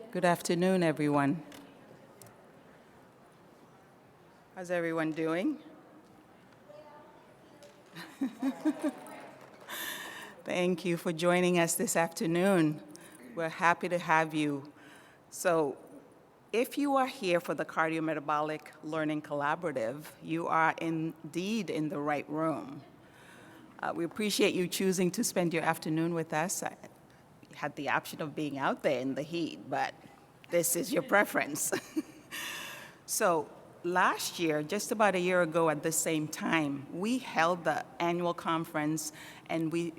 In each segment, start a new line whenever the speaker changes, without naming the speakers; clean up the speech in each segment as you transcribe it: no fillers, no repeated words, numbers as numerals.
Good afternoon, everyone. How's everyone doing? Thank you for joining us this afternoon. We're happy to have you. So, if you are here for the Cardiometabolic Learning Collaborative, you are indeed in the right room. We appreciate you choosing to spend your afternoon with us. You had the option of being out there in the heat, but this is your preference. So last year, just about a year ago at the same time, we held the annual conference, and we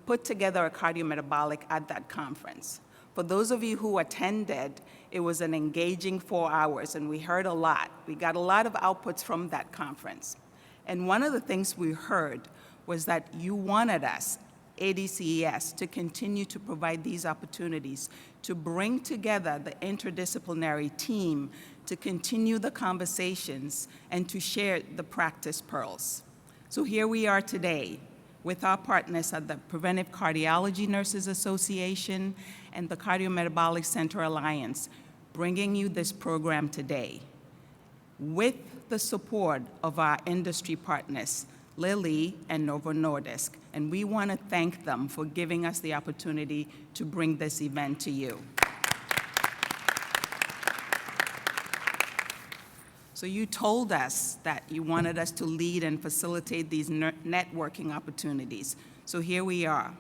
put together a cardiometabolic at that conference. For those of you who attended, it was an engaging 4 hours, and we heard a lot. We got a lot of outputs from that conference. And one of the things we heard was that you wanted us, ADCES, to continue to provide these opportunities to bring together the interdisciplinary team to continue the conversations and to share the practice pearls. So here we are today with our partners at the Preventive Cardiology Nurses Association and the Cardiometabolic Center Alliance, bringing you this program today with the support of our industry partners, Lilly and Novo Nordisk, and we want to thank them for giving us the opportunity to bring this event to you. So you told us that you wanted us to lead and facilitate these networking opportunities. So here we are.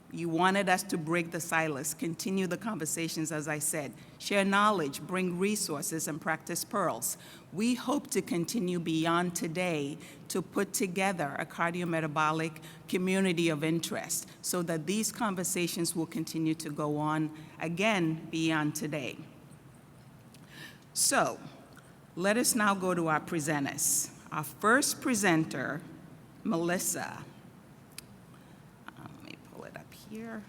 You wanted us to break the silence, continue the conversations, as I said, share knowledge, bring resources, and practice pearls. We hope to continue beyond today to put together a cardiometabolic community of interest so that these conversations will continue to go on, again, beyond today. So, let us now go to our presenters. Our first presenter, Melissa. Here.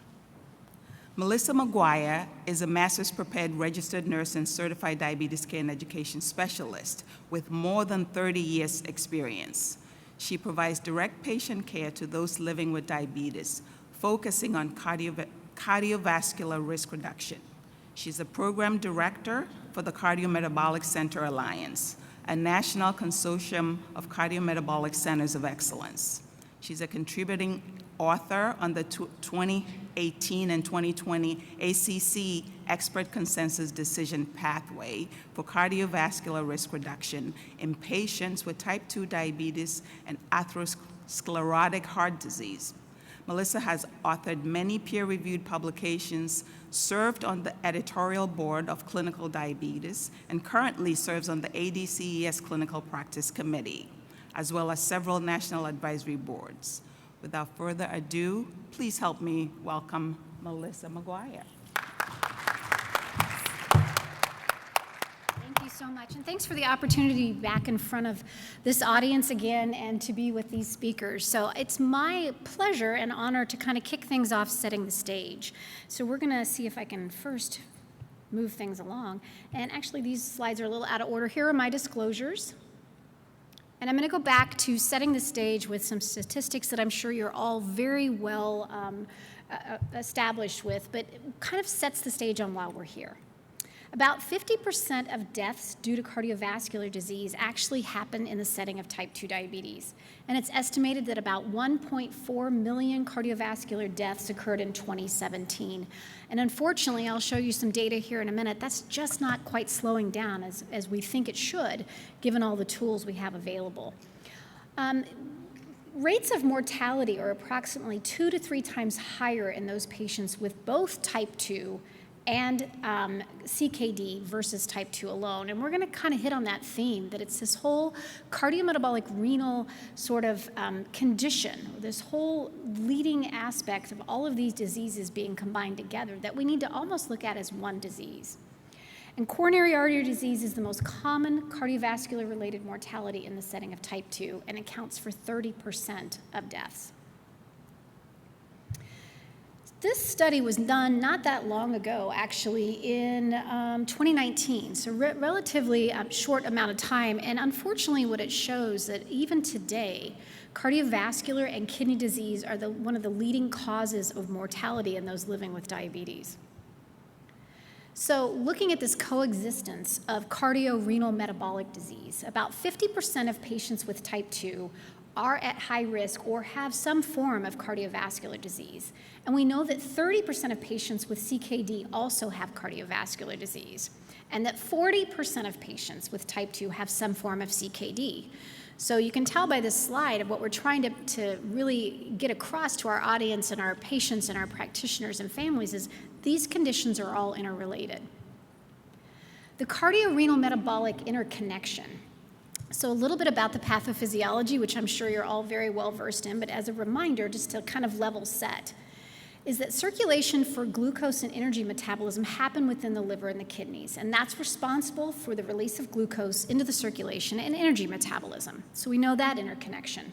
Melissa McGuire is a master's prepared registered nurse and certified diabetes care and education specialist with more than 30 years experience. She provides direct patient care to those living with diabetes, focusing on cardiovascular risk reduction. She's a program director for the Cardiometabolic Center Alliance, a national consortium of cardiometabolic centers of excellence. She's a contributing author on the 2018 and 2020 ACC Expert Consensus Decision Pathway for Cardiovascular Risk Reduction in patients with type 2 diabetes and atherosclerotic heart disease. Melissa has authored many peer-reviewed publications, served on the editorial board of Clinical Diabetes, and currently serves on the ADCES Clinical Practice Committee, as well as several national advisory boards. Without further ado, please help me welcome Melissa McGuire.
Thank you so much, and thanks for the opportunity to be back in front of this audience again and to be with these speakers. So it's my pleasure and honor to kind of kick things off setting the stage. So we're gonna see if I can first move things along. And actually these slides are a little out of order. Here are my disclosures. And I'm going to go back to setting the stage with some statistics that I'm sure you're all very well established with, but it kind of sets the stage on why we're here. About 50% of deaths due to cardiovascular disease actually happen in the setting of type 2 diabetes. And it's estimated that about 1.4 million cardiovascular deaths occurred in 2017. And unfortunately, I'll show you some data here in a minute, that's just not quite slowing down as we think it should, given all the tools we have available. Rates of mortality are approximately 2 to 3 times higher in those patients with both type 2 and CKD versus type 2 alone. And we're gonna kind of hit on that theme, that it's this whole cardiometabolic renal sort of condition, this whole leading aspect of all of these diseases being combined together that we need to almost look at as one disease. And coronary artery disease is the most common cardiovascular-related mortality in the setting of type 2 and accounts for 30% of deaths. This study was done not that long ago, actually, in 2019, so relatively short amount of time, and unfortunately what it shows that even today, cardiovascular and kidney disease are one of the leading causes of mortality in those living with diabetes. So looking at this coexistence of cardiorenal metabolic disease, about 50% of patients with type 2 are at high risk or have some form of cardiovascular disease. And we know that 30% of patients with CKD also have cardiovascular disease, and that 40% of patients with type 2 have some form of CKD. So you can tell by this slide of what we're trying to really get across to our audience and our patients and our practitioners and families is these conditions are all interrelated. The cardiorenal metabolic interconnection. So a little bit about the pathophysiology, which I'm sure you're all very well versed in, but as a reminder, just to kind of level set, is that circulation for glucose and energy metabolism happen within the liver and the kidneys, and that's responsible for the release of glucose into the circulation and energy metabolism. So we know that interconnection.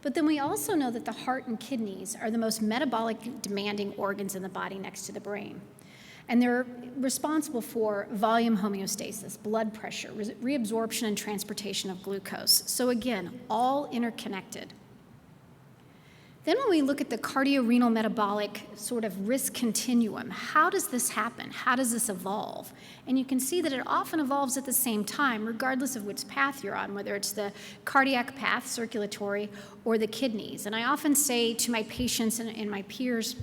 But then we also know that the heart and kidneys are the most metabolic demanding organs in the body next to the brain. And they're responsible for volume homeostasis, blood pressure, reabsorption and transportation of glucose. So again, all interconnected. Then when we look at the cardiorenal metabolic sort of risk continuum, how does this happen? How does this evolve? And you can see that it often evolves at the same time, regardless of which path you're on, whether it's the cardiac path, circulatory, or the kidneys. And I often say to my patients and my peers,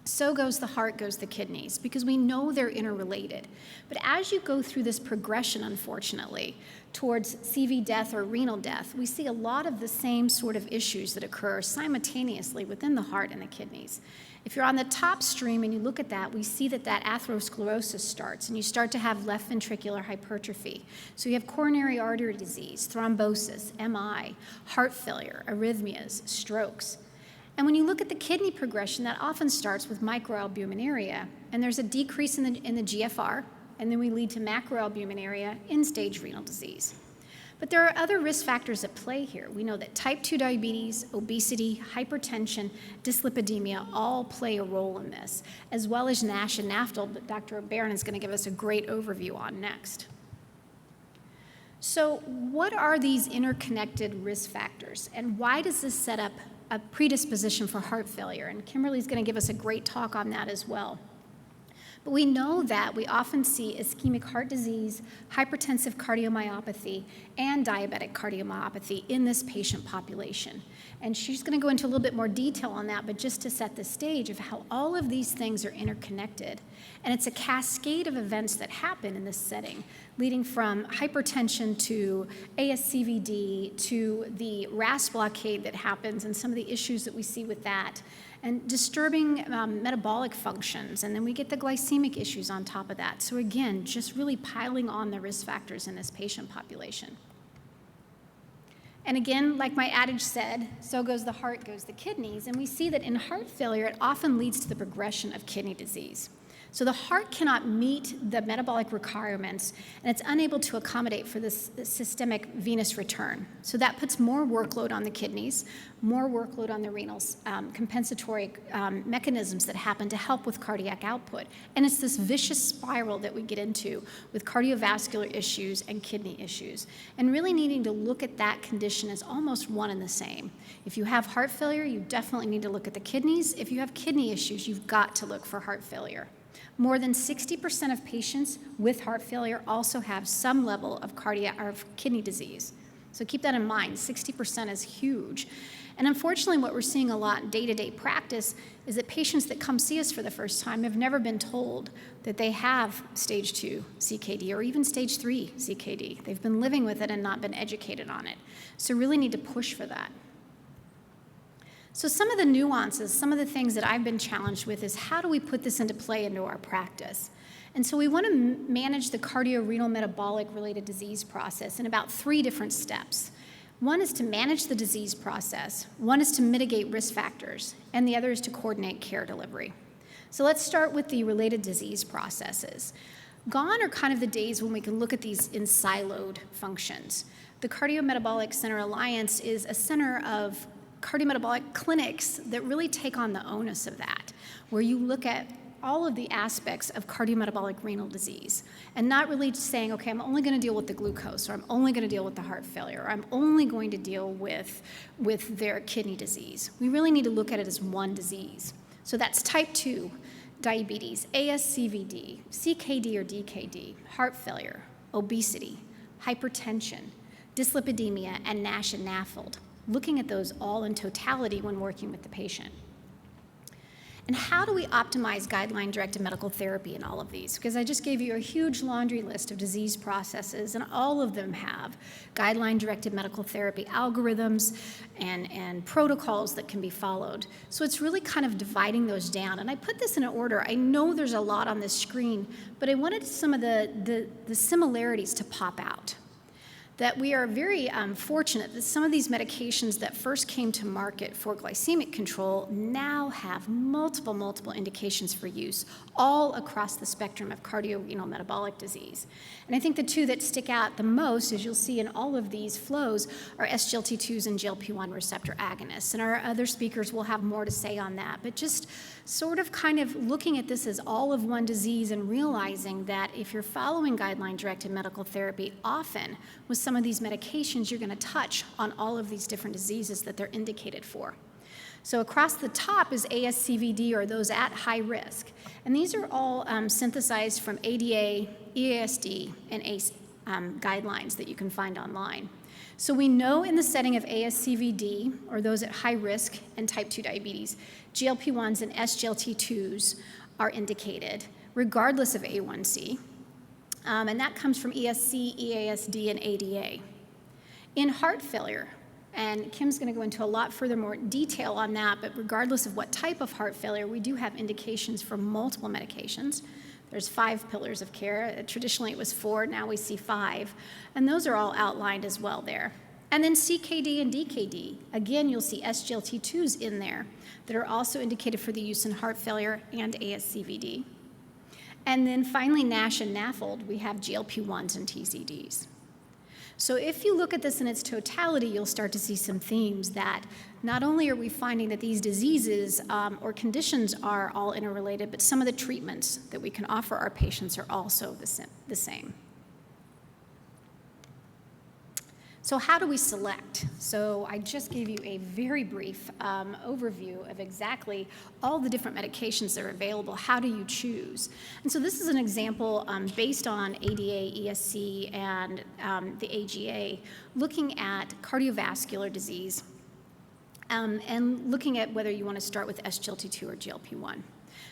so goes the heart, goes the kidneys, because we know they're interrelated. But as you go through this progression, unfortunately, towards CV death or renal death, we see a lot of the same sort of issues that occur simultaneously within the heart and the kidneys. If you're on the top stream and you look at that, we see that atherosclerosis starts, and you start to have left ventricular hypertrophy. So you have coronary artery disease, thrombosis, MI, heart failure, arrhythmias, strokes. And when you look at the kidney progression, that often starts with microalbuminuria, and there's a decrease in the GFR, and then we lead to macroalbuminuria, end-stage renal disease. But there are other risk factors at play here. We know that type 2 diabetes, obesity, hypertension, dyslipidemia all play a role in this, as well as NASH and NAFLD that Dr. Barron is going to give us a great overview on next. So what are these interconnected risk factors, and why does this set up a predisposition for heart failure? And Kimberly's going to give us a great talk on that as well. But we know that we often see ischemic heart disease, hypertensive cardiomyopathy, and diabetic cardiomyopathy in this patient population. And she's going to go into a little bit more detail on that, but just to set the stage of how all of these things are interconnected. And it's a cascade of events that happen in this setting, leading from hypertension to ASCVD to the RAS blockade that happens and some of the issues that we see with that, and disturbing metabolic functions, and then we get the glycemic issues on top of that. So again, just really piling on the risk factors in this patient population. And again, like my adage said, so goes the heart, goes the kidneys, and we see that in heart failure, it often leads to the progression of kidney disease. So the heart cannot meet the metabolic requirements, and it's unable to accommodate for this systemic venous return. So that puts more workload on the kidneys, more workload on the renals, compensatory mechanisms that happen to help with cardiac output. And it's this vicious spiral that we get into with cardiovascular issues and kidney issues. And really needing to look at that condition as almost one and the same. If you have heart failure, you definitely need to look at the kidneys. If you have kidney issues, you've got to look for heart failure. More than 60% of patients with heart failure also have some level of cardiac or kidney disease. So keep that in mind. 60% is huge. And unfortunately, what we're seeing a lot in day-to-day practice is that patients that come see us for the first time have never been told that they have stage 2 CKD or even stage 3 CKD. They've been living with it and not been educated on it. So really need to push for that. So some of the nuances, some of the things that I've been challenged with is how do we put this into play into our practice? And so we want to manage the cardiorenal metabolic related disease process in about 3 different steps. One is to manage the disease process, one is to mitigate risk factors, and the other is to coordinate care delivery. So let's start with the related disease processes. Gone are kind of the days when we can look at these in siloed functions. The Cardiometabolic Center Alliance is a center of cardiometabolic clinics that really take on the onus of that, where you look at all of the aspects of cardiometabolic renal disease and not really saying, okay, I'm only going to deal with the glucose, or I'm only going to deal with the heart failure, or I'm only going to deal with their kidney disease. We really need to look at it as one disease. So that's type 2. diabetes, ASCVD, CKD or DKD, heart failure, obesity, hypertension, dyslipidemia, and NASH and NAFLD, looking at those all in totality when working with the patient. And how do we optimize guideline-directed medical therapy in all of these? Because I just gave you a huge laundry list of disease processes, and all of them have guideline-directed medical therapy algorithms and protocols that can be followed. So it's really kind of dividing those down. And I put this in an order. I know there's a lot on this screen, but I wanted some of the similarities to pop out. That we are very fortunate that some of these medications that first came to market for glycemic control now have multiple indications for use all across the spectrum of cardiorenal metabolic disease. And I think the two that stick out the most, as you'll see in all of these flows, are SGLT2s and GLP-1 receptor agonists. And our other speakers will have more to say on that. But just sort of kind of looking at this as all of one disease and realizing that if you're following guideline-directed medical therapy, often with some of these medications, you're going to touch on all of these different diseases that they're indicated for. So across the top is ASCVD, or those at high risk. And these are all synthesized from ADA, EASD, and ACE guidelines that you can find online. So we know in the setting of ASCVD, or those at high risk and type 2 diabetes, GLP-1s and SGLT2s are indicated, regardless of A1C. And that comes from ESC, EASD, and ADA. In heart failure, and Kim's going to go into a lot further more detail on that, but regardless of what type of heart failure, we do have indications for multiple medications. There's 5 pillars of care. Traditionally, it was 4. Now we see 5. And those are all outlined as well there. And then CKD and DKD. Again, you'll see SGLT2s in there that are also indicated for the use in heart failure and ASCVD. And then finally, NASH and NAFLD, we have GLP-1s and TZDs. So if you look at this in its totality, you'll start to see some themes that not only are we finding that these diseases or conditions are all interrelated, but some of the treatments that we can offer our patients are also the same. So how do we select? So I just gave you a very brief overview of exactly all the different medications that are available. How do you choose? And so this is an example based on ADA, ESC, and the AGA, looking at cardiovascular disease and looking at whether you want to start with SGLT2 or GLP-1.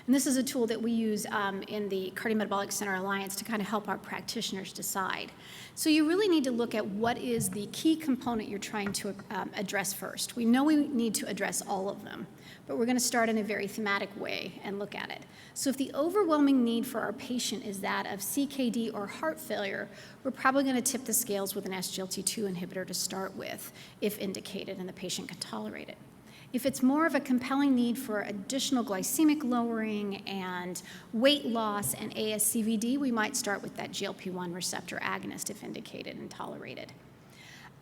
And this is a tool that we use in the Cardiometabolic Center Alliance to kind of help our practitioners decide. So you really need to look at what is the key component you're trying to address first. We know we need to address all of them, but we're going to start in a very thematic way and look at it. So if the overwhelming need for our patient is that of CKD or heart failure, we're probably going to tip the scales with an SGLT2 inhibitor to start with, if indicated and the patient can tolerate it. If it's more of a compelling need for additional glycemic lowering and weight loss and ASCVD, we might start with that GLP-1 receptor agonist if indicated and tolerated.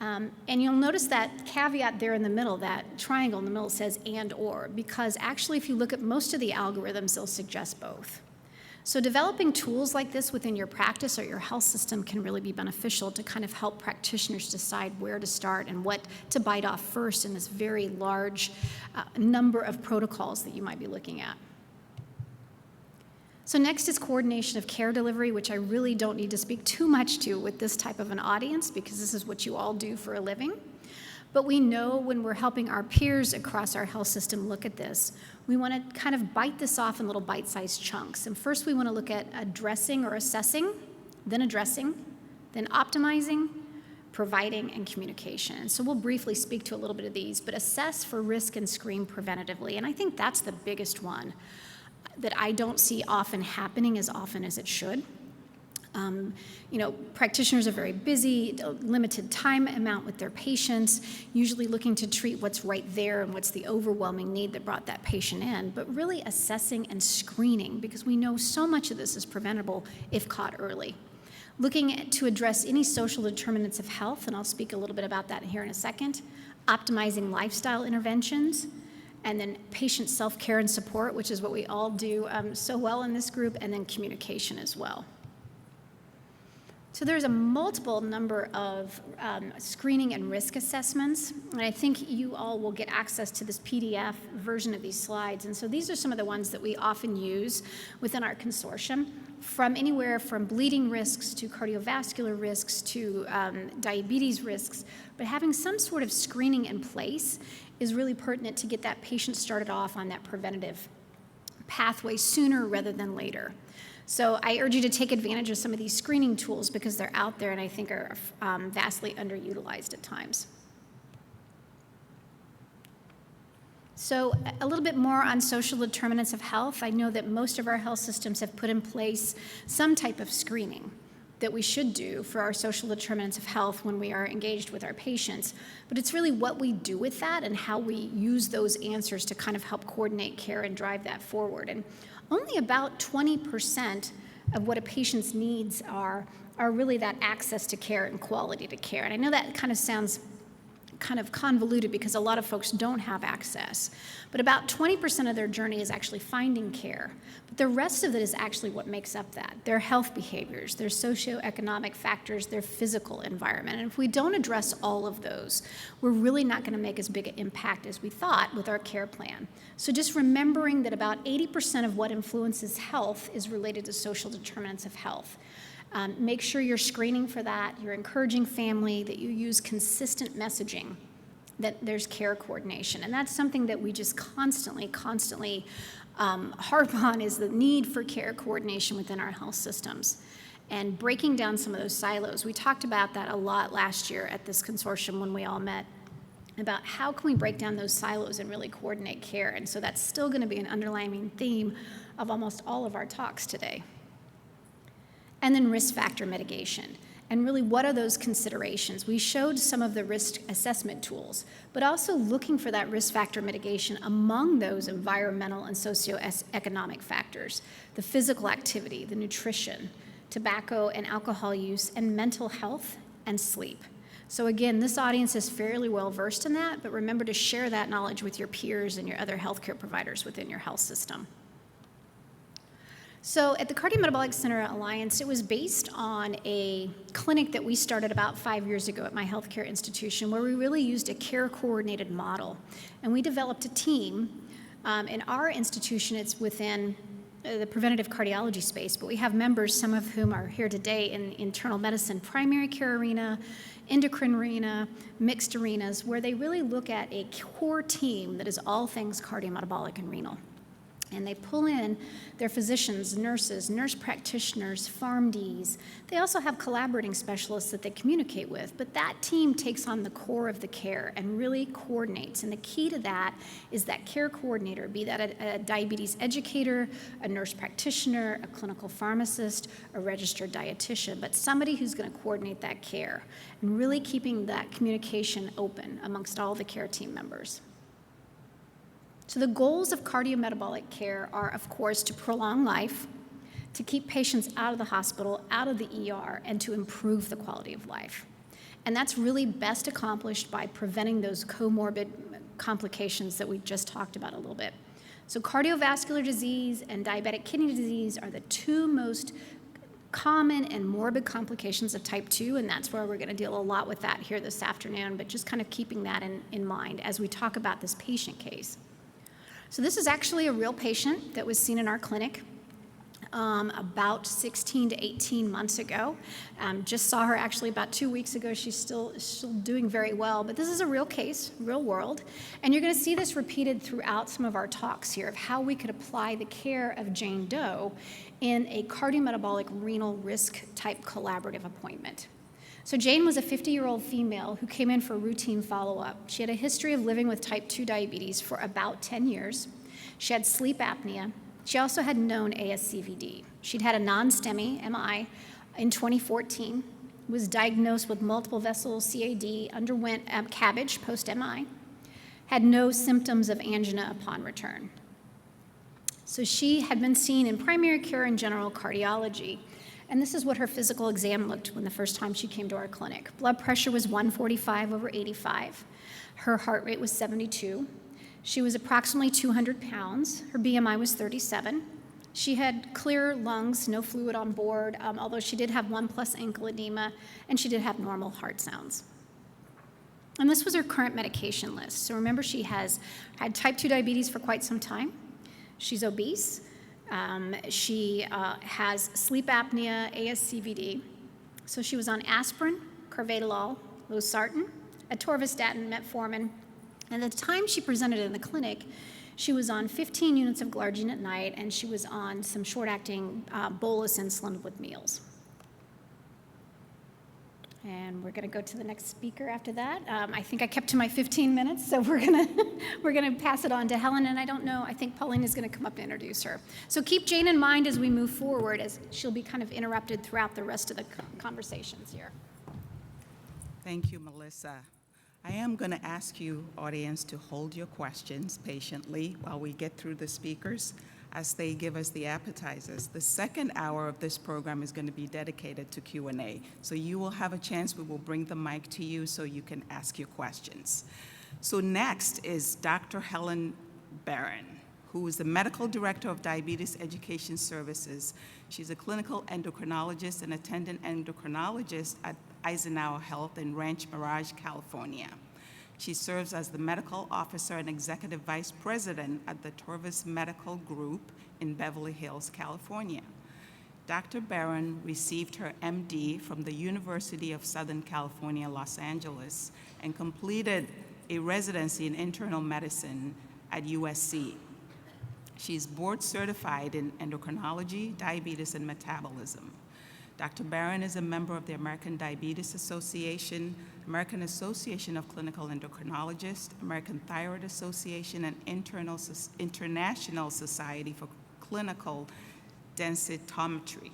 And you'll notice that caveat there in the middle, that triangle in the middle says and or, because actually if you look at most of the algorithms, they'll suggest both. So developing tools like this within your practice or your health system can really be beneficial to kind of help practitioners decide where to start and what to bite off first in this very large number of protocols that you might be looking at. So next is coordination of care delivery, which I really don't need to speak too much to with this type of an audience because this is what you all do for a living. But we know when we're helping our peers across our health system look at this, we want to kind of bite this off in little bite-sized chunks. And first we want to look at addressing or assessing, then addressing, then optimizing, providing, and communication. And so we'll briefly speak to a little bit of these, but assess for risk and screen preventatively. And I think that's the biggest one that I don't see often happening as often as it should. Practitioners are very busy, limited time amount with their patients, usually looking to treat what's right there and what's the overwhelming need that brought that patient in, but really assessing and screening because we know so much of this is preventable if caught early. Looking to address any social determinants of health, and I'll speak a little bit about that here in a second, optimizing lifestyle interventions, and then patient self-care and support, which is what we all do so well in this group, and then communication as well. So there's a multiple number of screening and risk assessments, and I think you all will get access to this PDF version of these slides. And so these are some of the ones that we often use within our consortium, from anywhere from bleeding risks to cardiovascular risks to diabetes risks. But having some sort of screening in place is really pertinent to get that patient started off on that preventative pathway sooner rather than later. So I urge you to take advantage of some of these screening tools because they're out there and I think are vastly underutilized at times. So a little bit more on social determinants of health. I know that most of our health systems have put in place some type of screening that we should do for our social determinants of health when we are engaged with our patients. But it's really what we do with that and how we use those answers to kind of help coordinate care and drive that forward. And only about 20% of what a patient's needs are really that access to care and quality to care. And I know that kind of sounds kind of convoluted because a lot of folks don't have access. But about 20% of their journey is actually finding care. But the rest of it is actually what makes up that. Their health behaviors, their socioeconomic factors, their physical environment. And if we don't address all of those, we're really not going to make as big an impact as we thought with our care plan. So just remembering that about 80% of what influences health is related to social determinants of health. Make sure you're screening for that, you're encouraging family, that you use consistent messaging, that there's care coordination. And that's something that we just constantly harp on, is the need for care coordination within our health systems and breaking down some of those silos. We talked about that a lot last year at this consortium when we all met, about how can we break down those silos and really coordinate care. And so that's still going to be an underlying theme of almost all of our talks today. And then risk factor mitigation. And really, what are those considerations? We showed some of the risk assessment tools, but also looking for that risk factor mitigation among those environmental and socioeconomic factors, the physical activity, the nutrition, tobacco and alcohol use, and mental health and sleep. So again, this audience is fairly well versed in that, but remember to share that knowledge with your peers and your other healthcare providers within your health system. So at the Cardiometabolic Center Alliance, it was based on a clinic that we started about 5 years ago at my healthcare institution, where we really used a care-coordinated model. And we developed a team. In our institution, it's within the preventative cardiology space, but we have members, some of whom are here today, in the internal medicine, primary care arena, endocrine arena, mixed arenas, where they really look at a core team that is all things cardiometabolic and renal. And they pull in their physicians, nurses, nurse practitioners, PharmDs. They also have collaborating specialists that they communicate with. But that team takes on the core of the care and really coordinates. And the key to that is that care coordinator, be that a diabetes educator, a nurse practitioner, a clinical pharmacist, a registered dietitian, but somebody who's going to coordinate that care and really keeping that communication open amongst all the care team members. So the goals of cardiometabolic care are, of course, to prolong life, to keep patients out of the hospital, out of the ER, and to improve the quality of life. And that's really best accomplished by preventing those comorbid complications that we just talked about a little bit. So cardiovascular disease and diabetic kidney disease are the two most common and morbid complications of type 2, and that's where we're going to deal a lot with that here this afternoon, but just kind of keeping that in mind as we talk about this patient case. So this is actually a real patient that was seen in our clinic about 16 to 18 months ago. Just saw her actually about 2 weeks ago. She's still doing very well, but this is a real case, real world. And you're going to see this repeated throughout some of our talks here of how we could apply the care of Jane Doe in a cardiometabolic renal risk type collaborative appointment. So Jane was a 50-year-old female who came in for routine follow-up. She had a history of living with type 2 diabetes for about 10 years. She had sleep apnea. She also had known ASCVD. She'd had a non-STEMI, MI, in 2014, was diagnosed with multiple vessel CAD, underwent CABG post-MI, had no symptoms of angina upon return. So she had been seen in primary care and general cardiology. And this is what her physical exam looked when the first time she came to our clinic. Blood pressure was 145/85. Her heart rate was 72. She was approximately 200 pounds. Her BMI was 37. She had clear lungs, no fluid on board, although she did have 1+ ankle edema, and she did have normal heart sounds. And this was her current medication list. So remember, she has had type 2 diabetes for quite some time. She's obese. She has sleep apnea, ASCVD. So she was on aspirin, carvedilol, losartan, atorvastatin, metformin. And at the time she presented in the clinic, she was on 15 units of glargine at night, and she was on some short-acting bolus insulin with meals. And we're going to go to the next speaker after that. I think I kept to my 15 minutes, so we're gonna pass it on to Helen. And I don't know, I think Pauline is going to come up and introduce her. So keep Jane in mind as we move forward, as she'll be kind of interrupted throughout the rest of the conversations here.
Thank you, Melissa. I am going to ask you, audience, to hold your questions patiently while we get through the speakers as they give us the appetizers. The second hour of this program is going to be dedicated to Q&A. So you will have a chance. We will bring the mic to you so you can ask your questions. So next is Dr. Helen Barron, who is the Medical Director of Diabetes Education Services. She's a clinical endocrinologist and attendant endocrinologist at Eisenhower Health in Ranch Mirage, California. She serves as the medical officer and executive vice president at the Torvis Medical Group in Beverly Hills, California. Dr. Barron received her MD from the University of Southern California, Los Angeles, and completed a residency in internal medicine at USC. She's board certified in endocrinology, diabetes, and metabolism. Dr. Barron is a member of the American Diabetes Association, American Association of Clinical Endocrinologists, American Thyroid Association, and International Society for Clinical Densitometry.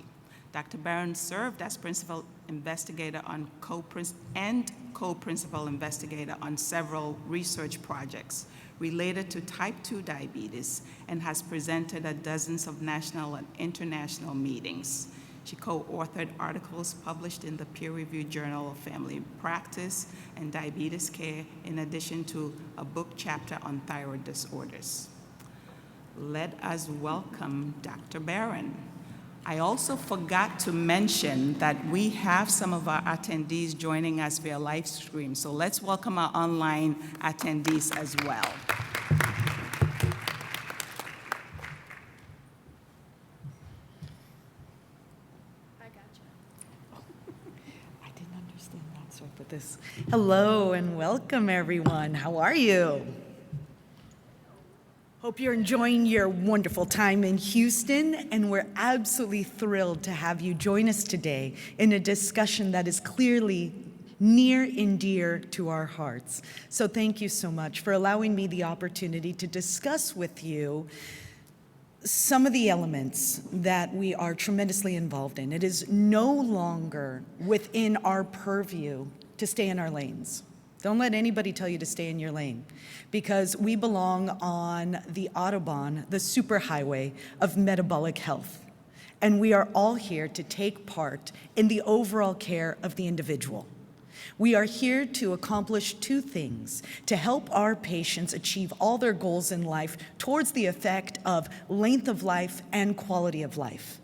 Dr. Barron served as principal investigator on co-principal investigator on several research projects related to type 2 diabetes and has presented at dozens of national and international meetings. She co-authored articles published in the peer-reviewed Journal of Family Practice and Diabetes Care, in addition to a book chapter on thyroid disorders. Let us welcome Dr. Barron. I also forgot to mention that we have some of our attendees joining us via live stream, so let's welcome our online attendees as well.
This. Hello and welcome, everyone. How are you? Hope you're enjoying your wonderful time in Houston, and we're absolutely thrilled to have you join us today in a discussion that is clearly near and dear to our hearts. So thank you so much for allowing me the opportunity to discuss with you some of the elements that we are tremendously involved in. It is no longer within our purview to stay in our lanes. Don't let anybody tell you to stay in your lane, because we belong on the Autobahn, the superhighway of metabolic health. And we are all here to take part in the overall care of the individual. We are here to accomplish two things: to help our patients achieve all their goals in life towards the effect of length of life and quality of life.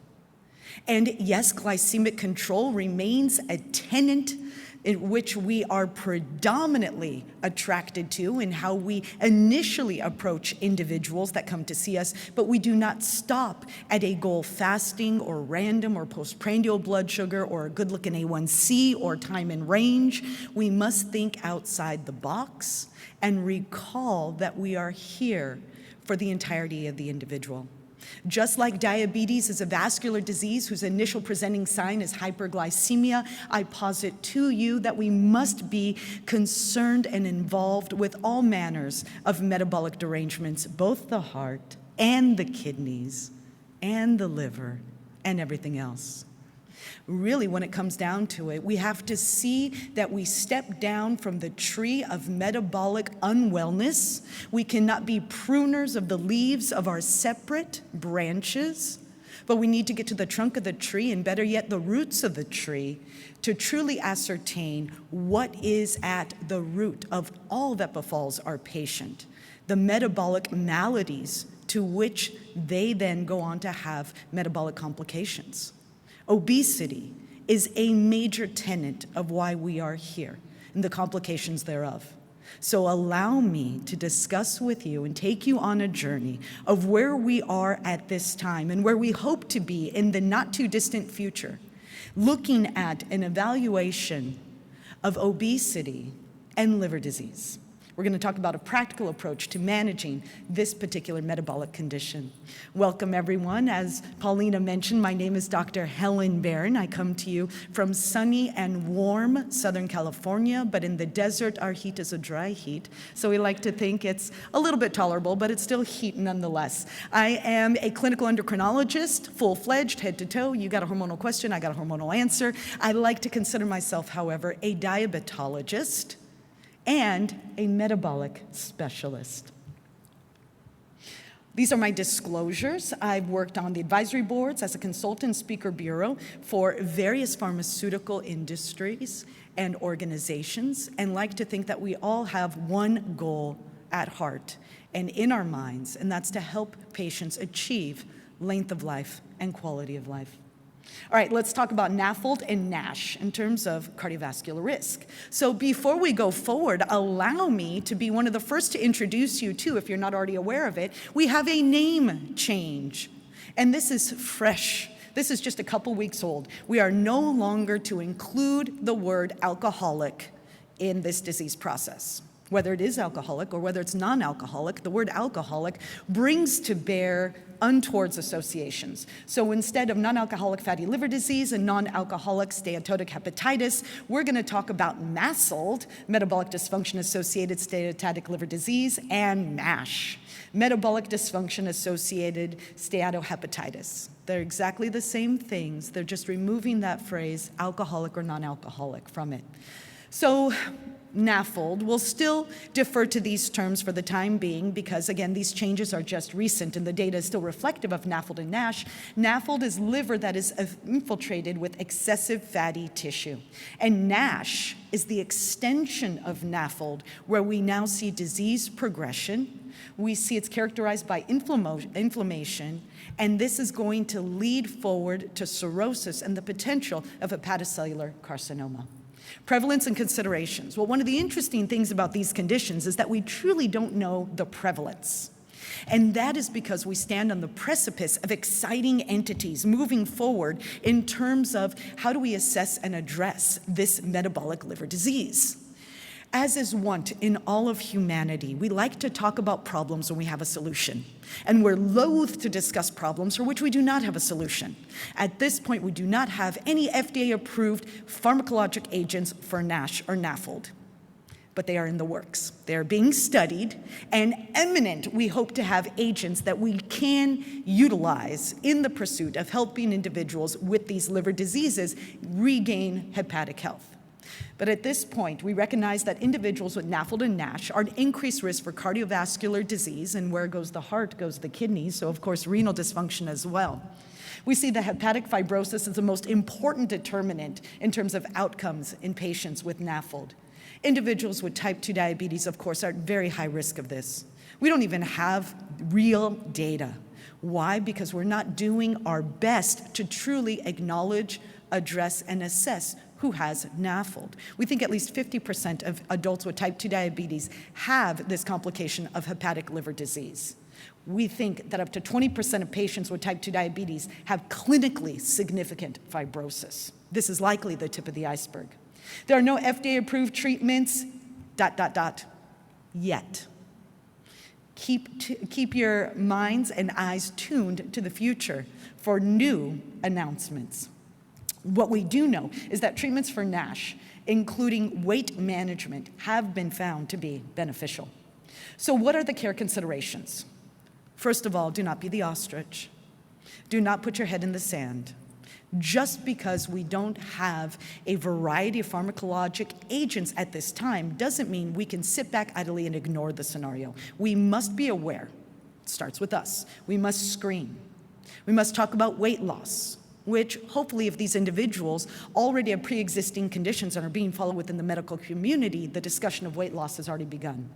And yes, glycemic control remains a tenet in which we are predominantly attracted to in how we initially approach individuals that come to see us, but we do not stop at a goal fasting or random or postprandial blood sugar or a good-looking A1C or time in range. We must think outside the box and recall that we are here for the entirety of the individual. Just like diabetes is a vascular disease whose initial presenting sign is hyperglycemia, I posit to you that we must be concerned and involved with all manners of metabolic derangements, both the heart and the kidneys and the liver and everything else. Really, when it comes down to it, we have to see that we step down from the tree of metabolic unwellness. We cannot be pruners of the leaves of our separate branches, but we need to get to the trunk of the tree, and better yet, the roots of the tree, to truly ascertain what is at the root of all that befalls our patient, the metabolic maladies to which they then go on to have metabolic complications. Obesity is a major tenet of why we are here and the complications thereof. So allow me to discuss with you and take you on a journey of where we are at this time and where we hope to be in the not too distant future, looking at an evaluation of obesity and liver disease. We're going to talk about a practical approach to managing this particular metabolic condition. Welcome, everyone. As Paulina mentioned, my name is Dr. Helen Barron. I come to you from sunny and warm Southern California, but in the desert, our heat is a dry heat. So we like to think it's a little bit tolerable, but it's still heat nonetheless. I am a clinical endocrinologist, full-fledged, head to toe. You got a hormonal question, I got a hormonal answer. I like to consider myself, however, a diabetologist and a metabolic specialist. These are my disclosures. I've worked on the advisory boards as a consultant speaker bureau for various pharmaceutical industries and organizations, and like to think that we all have one goal at heart and in our minds, and that's to help patients achieve length of life and quality of life. All right, let's talk about NAFLD and NASH in terms of cardiovascular risk. So before we go forward, allow me to be one of the first to introduce you to, if you're not already aware of it, we have a name change. And this is fresh. This is just a couple weeks old. We are no longer to include the word alcoholic in this disease process. Whether it is alcoholic or whether it's non-alcoholic, the word alcoholic brings to bear untoward associations. So instead of non-alcoholic fatty liver disease and non-alcoholic steatotic hepatitis, we're going to talk about MASLD, metabolic dysfunction-associated steatotic liver disease, and MASH, metabolic dysfunction-associated steatohepatitis. They're exactly the same things. They're just removing that phrase, alcoholic or non-alcoholic, from it. So NAFLD will still defer to these terms for the time being because, again, these changes are just recent and the data is still reflective of NAFLD and NASH. NAFLD is liver that is infiltrated with excessive fatty tissue. And NASH is the extension of NAFLD, where we now see disease progression. We see it's characterized by inflammation, and this is going to lead forward to cirrhosis and the potential of hepatocellular carcinoma. Prevalence and considerations. Well, one of the interesting things about these conditions is that we truly don't know the prevalence. And that is because we stand on the precipice of exciting entities moving forward in terms of how do we assess and address this metabolic liver disease. As is wont in all of humanity, we like to talk about problems when we have a solution. And we're loath to discuss problems for which we do not have a solution. At this point, we do not have any FDA-approved pharmacologic agents for NASH or NAFLD. But they are in the works. They're being studied, and imminent, we hope to have agents that we can utilize in the pursuit of helping individuals with these liver diseases regain hepatic health. But at this point, we recognize that individuals with NAFLD and NASH are at increased risk for cardiovascular disease, and where goes the heart goes the kidneys, so of course renal dysfunction as well. We see that hepatic fibrosis is the most important determinant in terms of outcomes in patients with NAFLD. Individuals with type 2 diabetes, of course, are at very high risk of this. We don't even have real data. Why? Because we're not doing our best to truly acknowledge, address, and assess who has NAFLD. We think at least 50% of adults with type 2 diabetes have this complication of hepatic liver disease. We think that up to 20% of patients with type 2 diabetes have clinically significant fibrosis. This is likely the tip of the iceberg. There are no FDA-approved treatments, yet. Keep your minds and eyes tuned to the future for new announcements. What we do know is that treatments for NASH, including weight management, have been found to be beneficial. So what are the care considerations? First of all, do not be the ostrich. Do not put your head in the sand. Just because we don't have a variety of pharmacologic agents at this time doesn't mean we can sit back idly and ignore the scenario. We must be aware. It starts with us. We must screen. We must talk about weight loss. which hopefully if these individuals already have pre-existing conditions and are being followed within the medical community, the discussion of weight loss has already begun.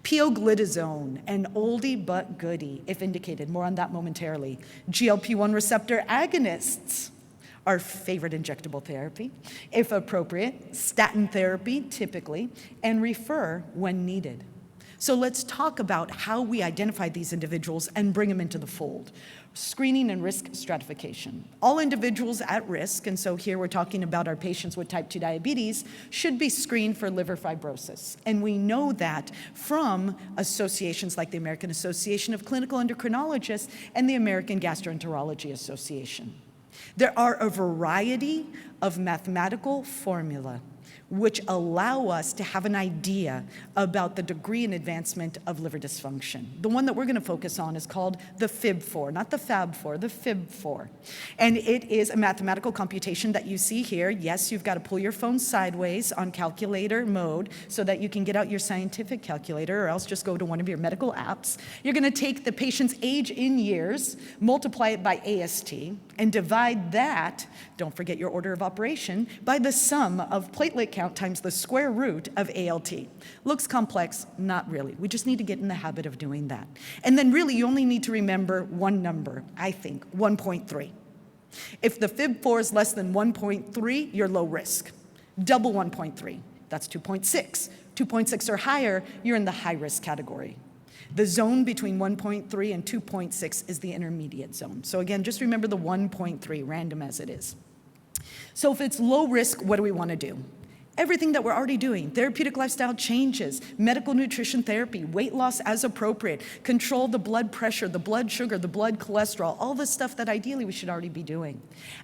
Pioglitazone, an oldie but goodie, if indicated, more on that momentarily. GLP-1 receptor agonists, our favorite injectable therapy, if appropriate, statin therapy typically, and refer when needed. So let's talk about how we identify these individuals and bring them into the fold. Screening and risk stratification. All individuals at risk, and so here we're talking about our patients with type 2 diabetes, should be screened for liver fibrosis. And we know that from associations like the American Association of Clinical Endocrinologists and the American Gastroenterology Association. There are a variety of mathematical formulae which allow us to have an idea about the degree and advancement of liver dysfunction. The one that we're going to focus on is called the FIB4, not the FAB4, the FIB4. And it is a mathematical computation that you see here. Yes, you've got to pull your phone sideways on calculator mode so that you can get out your scientific calculator, or else just go to one of your medical apps. You're going to take the patient's age in years, multiply it by AST, and divide that, don't forget your order of operation, by the sum of platelet count times the square root of ALT. Looks complex, not really. We just need to get in the habit of doing that. And then really you only need to remember one number, I think, 1.3. If the FIB4 is less than 1.3, you're low risk. Double 1.3, that's 2.6. 2.6 or higher, you're in the high risk category. The zone between 1.3 and 2.6 is the intermediate zone. So again, just remember the 1.3, random as it is. So if it's low risk, what do we want to do? Everything that we're already doing, therapeutic lifestyle changes, medical nutrition therapy, weight loss as appropriate, control the blood pressure, the blood sugar, the blood cholesterol, all the stuff that ideally we should already be doing.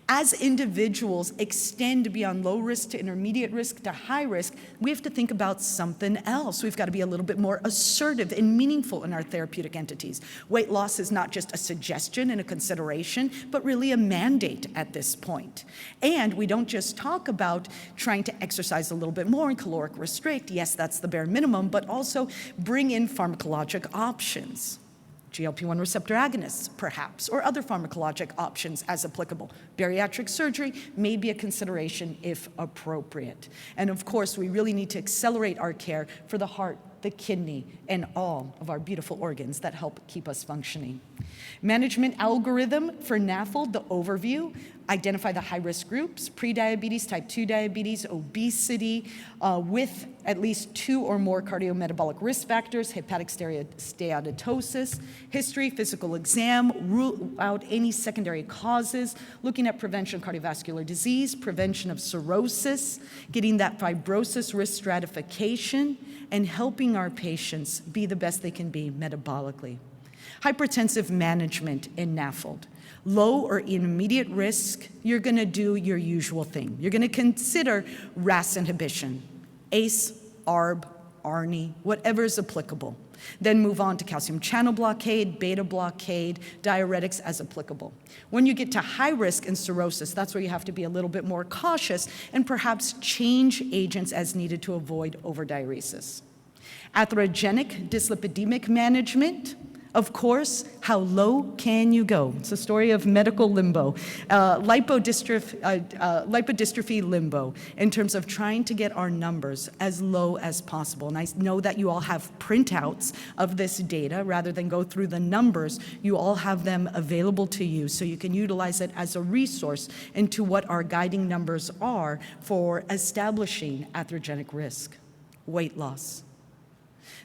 As individuals extend beyond low risk to intermediate risk to high risk, we have to think about something else. We've got to be a little bit more assertive and meaningful in our therapeutic entities. Weight loss is not just a suggestion and a consideration, but really a mandate at this point. And we don't just talk about trying to exercise a little bit more and caloric restrict. Yes, that's the bare minimum, but also bring in pharmacologic options. GLP-1 receptor agonists, perhaps, or other pharmacologic options as applicable. Bariatric surgery may be a consideration if appropriate. And of course, we really need to accelerate our care for the heart, the kidney, and all of our beautiful organs that help keep us functioning. Management algorithm for NAFLD, the overview, identify the high-risk groups, prediabetes, type 2 diabetes, obesity, with at least 2 or more cardiometabolic risk factors, hepatic steatosis, history, physical exam, rule out any secondary causes, looking at prevention of cardiovascular disease, prevention of cirrhosis, getting that fibrosis risk stratification, and helping our patients be the best they can be metabolically. Hypertensive management in NAFLD. Low or intermediate risk, you're going to do your usual thing. You're going to consider RAS inhibition, ACE, ARB, ARNI, whatever is applicable. Then move on to calcium channel blockade, beta blockade, diuretics as applicable. When you get to high risk and cirrhosis, that's where you have to be a little bit more cautious and perhaps change agents as needed to avoid overdiuresis. Atherogenic dyslipidemic management. Of course, how low can you go? It's a story of medical limbo, lipodystrophy limbo, in terms of trying to get our numbers as low as possible. And I know that you all have printouts of this data. Rather than go through the numbers, you all have them available to you so you can utilize it as a resource into what our guiding numbers are for establishing atherogenic risk. Weight loss.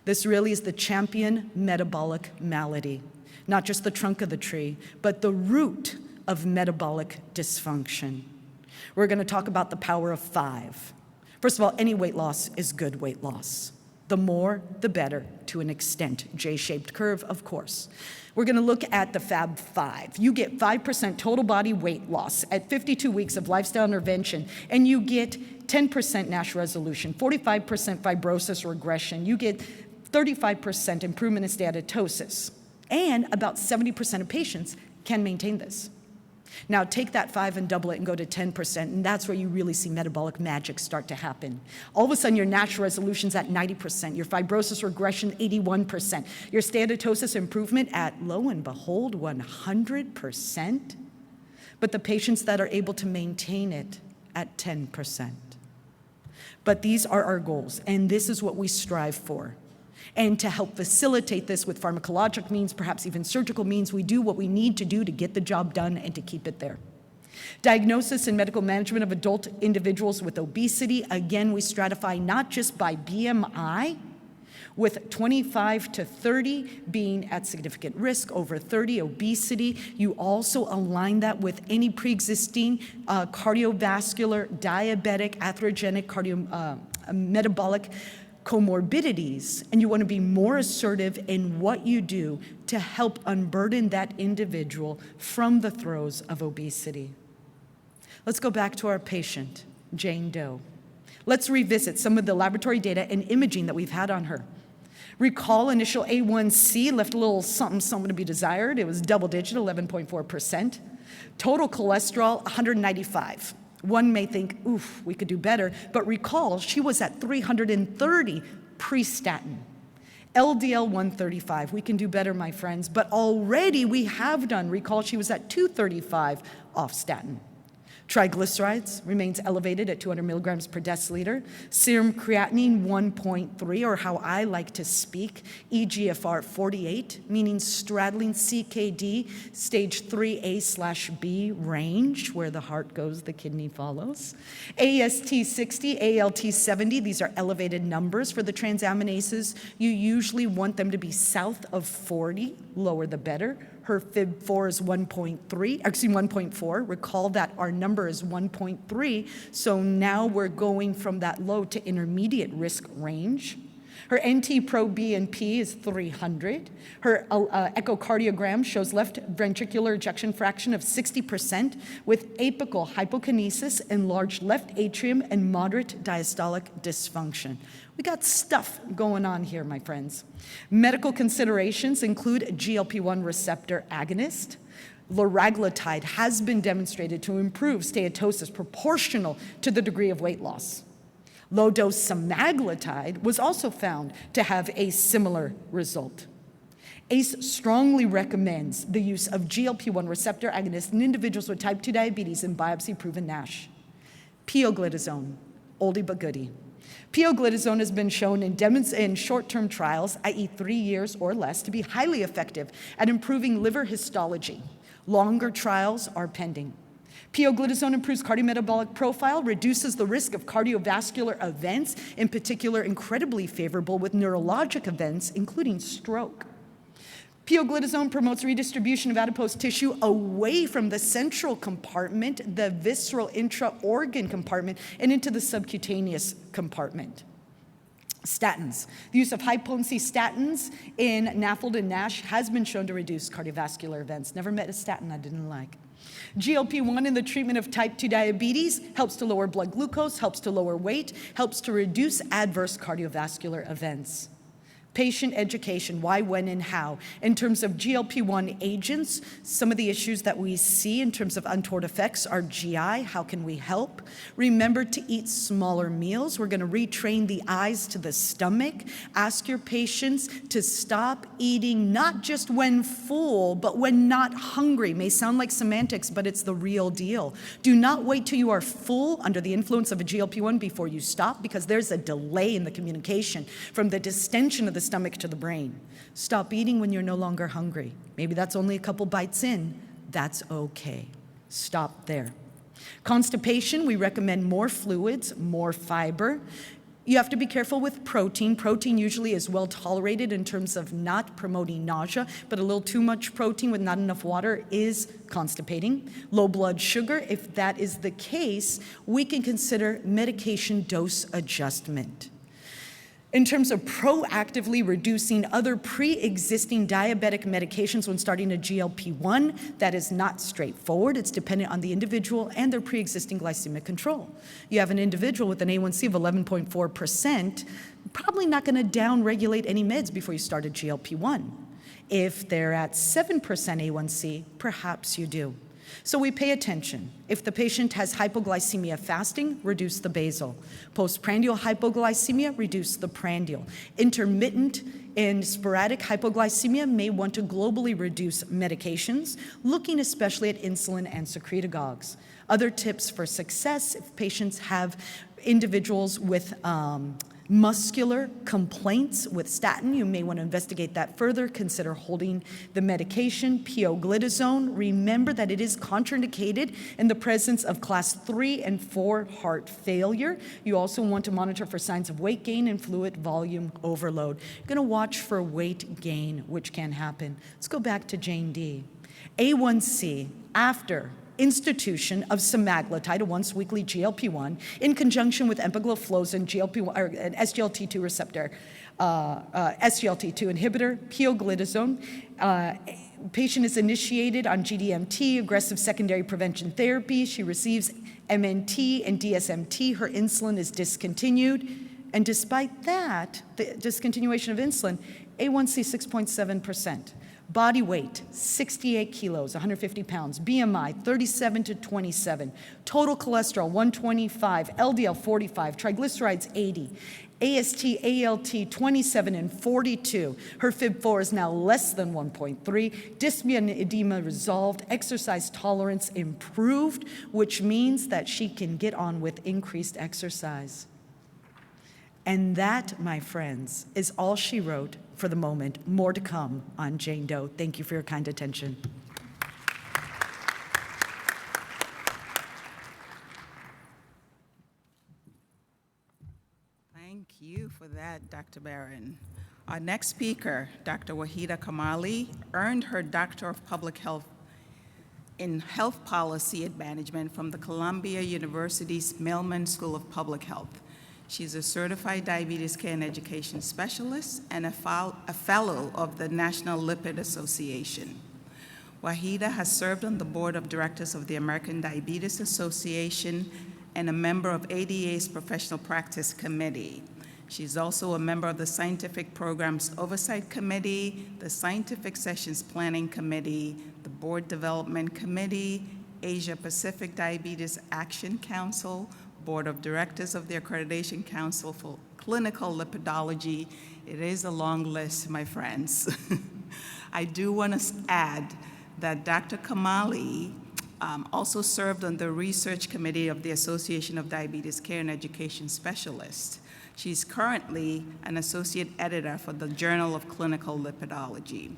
This really is the champion metabolic malady, not just the trunk of the tree, but the root of metabolic dysfunction. We're going to talk about the power of 5. First of all, any weight loss is good weight loss. The more, the better, to an extent. J-shaped curve, of course. We're going to look at the FAB5. You get 5% total body weight loss at 52 weeks of lifestyle intervention, and you get 10% NASH resolution, 45% fibrosis regression. You get 35% improvement in steatosis, and about 70% of patients can maintain this. Now take that 5 and double it and go to 10%, and that's where you really see metabolic magic start to happen. All of a sudden your NASH resolution's at 90%, your fibrosis regression 81%, your steatosis improvement at, lo and behold, 100%. but the patients that are able to maintain it at 10%. But these are our goals, and this is what we strive for. And to help facilitate this with pharmacologic means, perhaps even surgical means, we do what we need to do to get the job done and to keep it there. Diagnosis and medical management of adult individuals with obesity, again, we stratify not just by BMI, with 25 to 30 being at significant risk, over 30 obesity. You also align that with any pre-existing cardiovascular, diabetic, atherogenic metabolic comorbidities, and you want to be more assertive in what you do to help unburden that individual from the throes of obesity. Let's go back to our patient, Jane Doe. Let's revisit some of the laboratory data and imaging that we've had on her. Recall initial A1C left a little something to be desired. It was double digit, 11.4%. Total cholesterol, 195. One may think, oof, we could do better, but recall she was at 330 pre-statin. LDL 135, we can do better, my friends, but already we have done. Recall she was at 235 off statin. Triglycerides remains elevated at 200 milligrams per deciliter. Serum creatinine 1.3, or how I like to speak, eGFR 48, meaning straddling CKD stage 3A/B range, where the heart goes, the kidney follows. AST60, ALT70, these are elevated numbers for the transaminases. You usually want them to be south of 40, lower the better. Her FIB4 is 1.4. Recall that our number is 1.3, so now we're going from that low to intermediate risk range. Her NT-proBNP is 300. Her echocardiogram shows left ventricular ejection fraction of 60% with apical hypokinesis, enlarged left atrium, and moderate diastolic dysfunction. We got stuff going on here, my friends. Medical considerations include a GLP-1 receptor agonist. Liraglutide has been demonstrated to improve steatosis proportional to the degree of weight loss. Low-dose semaglutide was also found to have a similar result. ACE strongly recommends the use of GLP-1 receptor agonists in individuals with type 2 diabetes and biopsy-proven NASH. Pioglitazone, oldie but goodie. Pioglitazone has been shown in short-term trials, i.e. 3 years or less, to be highly effective at improving liver histology. Longer trials are pending. Pioglitazone improves cardiometabolic profile, reduces the risk of cardiovascular events, in particular incredibly favorable with neurologic events, including stroke. Pioglitazone promotes redistribution of adipose tissue away from the central compartment, the visceral intra-organ compartment, and into the subcutaneous compartment. Statins. The use of high-potency statins in NAFLD and NASH has been shown to reduce cardiovascular events. Never met a statin I didn't like. GLP-1 in the treatment of type 2 diabetes helps to lower blood glucose, helps to lower weight, helps to reduce adverse cardiovascular events. Patient education, why, when, and how. In terms of GLP-1 agents, some of the issues that we see in terms of untoward effects are GI, how can we help? Remember to eat smaller meals. We're going to retrain the eyes to the stomach. Ask your patients to stop eating not just when full, but when not hungry. May sound like semantics, but it's the real deal. Do not wait till you are full under the influence of a GLP-1 before you stop, because there's a delay in the communication from the distension of the stomach to the brain. Stop eating when you're no longer hungry. Maybe that's only a couple bites in. That's okay. Stop there. Constipation, we recommend more fluids, more fiber. You have to be careful with protein. Protein usually is well tolerated in terms of not promoting nausea, but a little too much protein with not enough water is constipating. Low blood sugar, if that is the case, we can consider medication dose adjustment. In terms of proactively reducing other pre-existing diabetic medications when starting a GLP-1, that is not straightforward. It's dependent on the individual and their pre-existing glycemic control. You have an individual with an A1C of 11.4%, probably not going to down-regulate any meds before you start a GLP-1. If they're at 7% A1C, perhaps you do. So we pay attention. If the patient has hypoglycemia fasting, reduce the basal. Postprandial hypoglycemia, reduce the prandial. Intermittent in sporadic hypoglycemia may want to globally reduce medications, looking especially at insulin and secretagogues. Other tips for success: if patients have individuals with muscular complaints with statin, you may want to investigate that further. Consider holding the medication. Pioglitazone, remember that it is contraindicated in the presence of class 3 and 4 heart failure. You also want to monitor for signs of weight gain and fluid volume overload. You're going to watch for weight gain, which can happen. Let's go back to Jane D. A1C after institution of semaglutide, a once-weekly GLP-1, in conjunction with empagliflozin, GLP-1 or an SGLT2 receptor, SGLT2 inhibitor, pioglitazone. Patient is initiated on GDMT, aggressive secondary prevention therapy. She receives MNT and DSMT. Her insulin is discontinued. And despite that, the discontinuation of insulin, A1C 6.7%. Body weight, 68 kilos, 150 pounds. BMI, 37 to 27. Total cholesterol, 125. LDL, 45. Triglycerides, 80. AST, ALT, 27 and 42. Her FIB4 is now less than 1.3. Dyspnea and edema resolved. Exercise tolerance improved, which means that she can get on with increased exercise. And that, my friends, is all she wrote for the moment. More to come on Jane Doe. Thank you for your kind attention.
Thank you for that, Dr. Barron. Our next speaker, Dr. Wahida Kamali, earned her Doctor of Public Health in Health Policy and Management from the Columbia University's Mailman School of Public Health. She's a certified diabetes care and education specialist and a fellow of the National Lipid Association. Wahida has served on the board of directors of the American Diabetes Association and a member of ADA's Professional Practice Committee. She's also a member of the Scientific Programs Oversight Committee, the Scientific Sessions Planning Committee, the Board Development Committee, Asia Pacific Diabetes Action Council, Board of Directors of the Accreditation Council for Clinical Lipidology. It is a long list, my friends. I do want to add that Dr. Kamali also served on the Research Committee of the Association of Diabetes Care and Education Specialists. She's currently an associate editor for the Journal of Clinical Lipidology.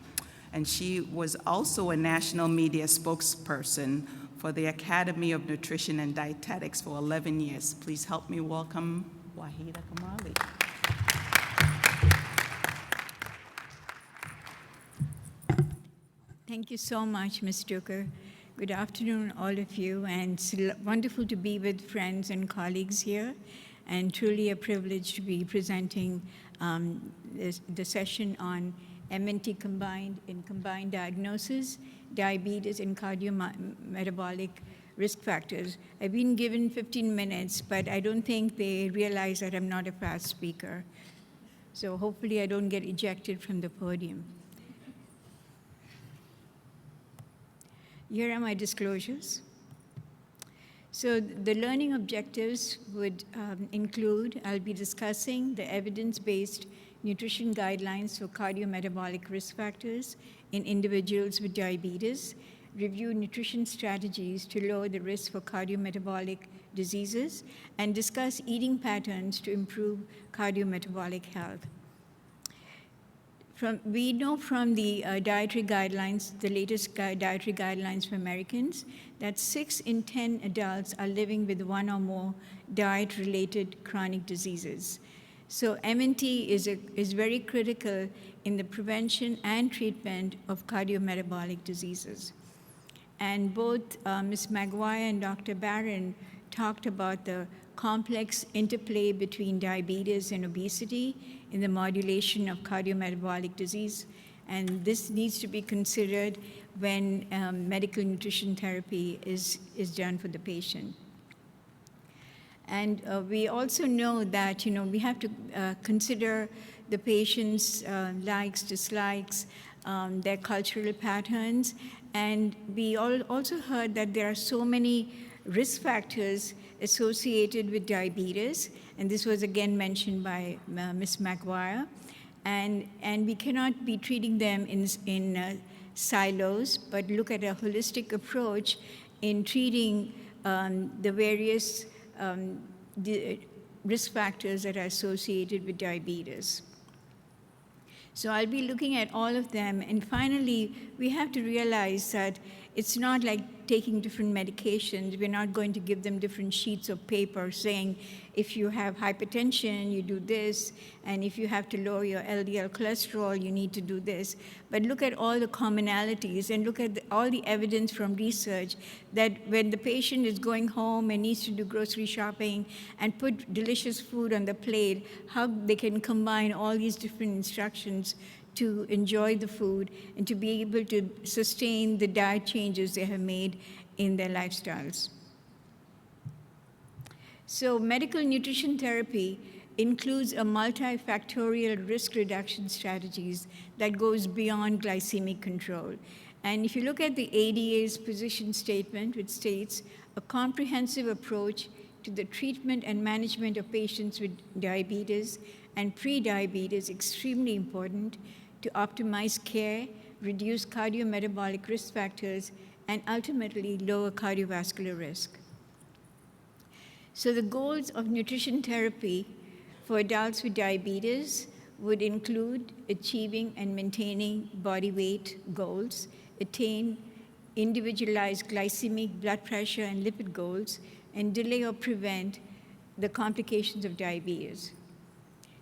And she was also a national media spokesperson for the Academy of Nutrition and Dietetics for 11 years. Please help me welcome Wahida Kamali.
Thank you so much, Ms. Duker. Good afternoon, all of you, and it's wonderful to be with friends and colleagues here, and truly a privilege to be presenting the session on MNT combined diagnosis, diabetes, and cardiometabolic risk factors. I've been given 15 minutes, but I don't think they realize that I'm not a fast speaker. So hopefully I don't get ejected from the podium. Here are my disclosures. So the learning objectives would include, I'll be discussing the evidence-based nutrition guidelines for cardiometabolic risk factors in individuals with diabetes, review nutrition strategies to lower the risk for cardiometabolic diseases, and discuss eating patterns to improve cardiometabolic health. We know from the dietary guidelines, the latest dietary guidelines for Americans, that 6 in 10 adults are living with one or more diet-related chronic diseases. So MNT is very critical in the prevention and treatment of cardiometabolic diseases. And both Ms. Maguire and Dr. Barron talked about the complex interplay between diabetes and obesity in the modulation of cardiometabolic disease. And this needs to be considered when medical nutrition therapy is done for the patient. And we also know that we have to consider the patient's likes, dislikes, their cultural patterns. And we also heard that there are so many risk factors associated with diabetes. And this was again mentioned by Ms. Maguire. And we cannot be treating them in silos, but look at a holistic approach in treating the various the risk factors that are associated with diabetes. So I'll be looking at all of them. And finally, we have to realize that it's not like taking different medications. We're not going to give them different sheets of paper saying, if you have hypertension, you do this, and if you have to lower your LDL cholesterol, you need to do this. But look at all the commonalities and look at all the evidence from research that when the patient is going home and needs to do grocery shopping and put delicious food on the plate, how they can combine all these different instructions to enjoy the food and to be able to sustain the diet changes they have made in their lifestyles. So medical nutrition therapy includes a multifactorial risk reduction strategies that goes beyond glycemic control. And if you look at the ADA's position statement, which states a comprehensive approach to the treatment and management of patients with diabetes and pre-diabetes, extremely important to optimize care, reduce cardiometabolic risk factors, and ultimately lower cardiovascular risk. So the goals of nutrition therapy for adults with diabetes would include achieving and maintaining body weight goals, attain individualized glycemic, blood pressure, and lipid goals, and delay or prevent the complications of diabetes.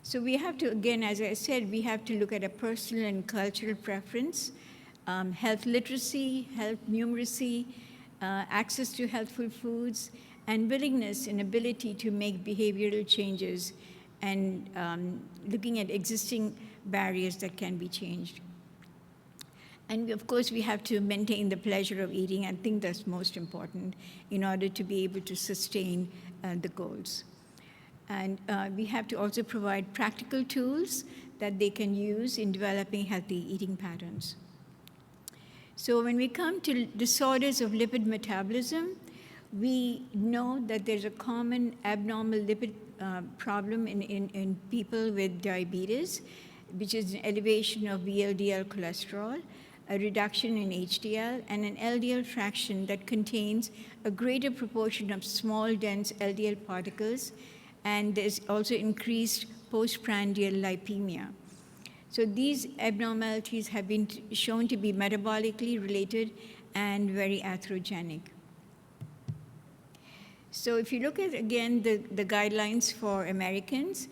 So we have to, again, as I said, we have to look at a personal and cultural preference, health literacy, health numeracy, access to healthful foods, and willingness and ability to make behavioral changes and looking at existing barriers that can be changed. And of course, we have to maintain the pleasure of eating. I think that's most important in order to be able to sustain the goals. And we have to also provide practical tools that they can use in developing healthy eating patterns. So when we come to disorders of lipid metabolism, we know that there's a common abnormal lipid problem in people with diabetes, which is an elevation of VLDL cholesterol, a reduction in HDL, and an LDL fraction that contains a greater proportion of small, dense LDL particles, and there's also increased postprandial lipemia. So these abnormalities have been shown to be metabolically related and very atherogenic. So if you look at, again, the guidelines for Americans,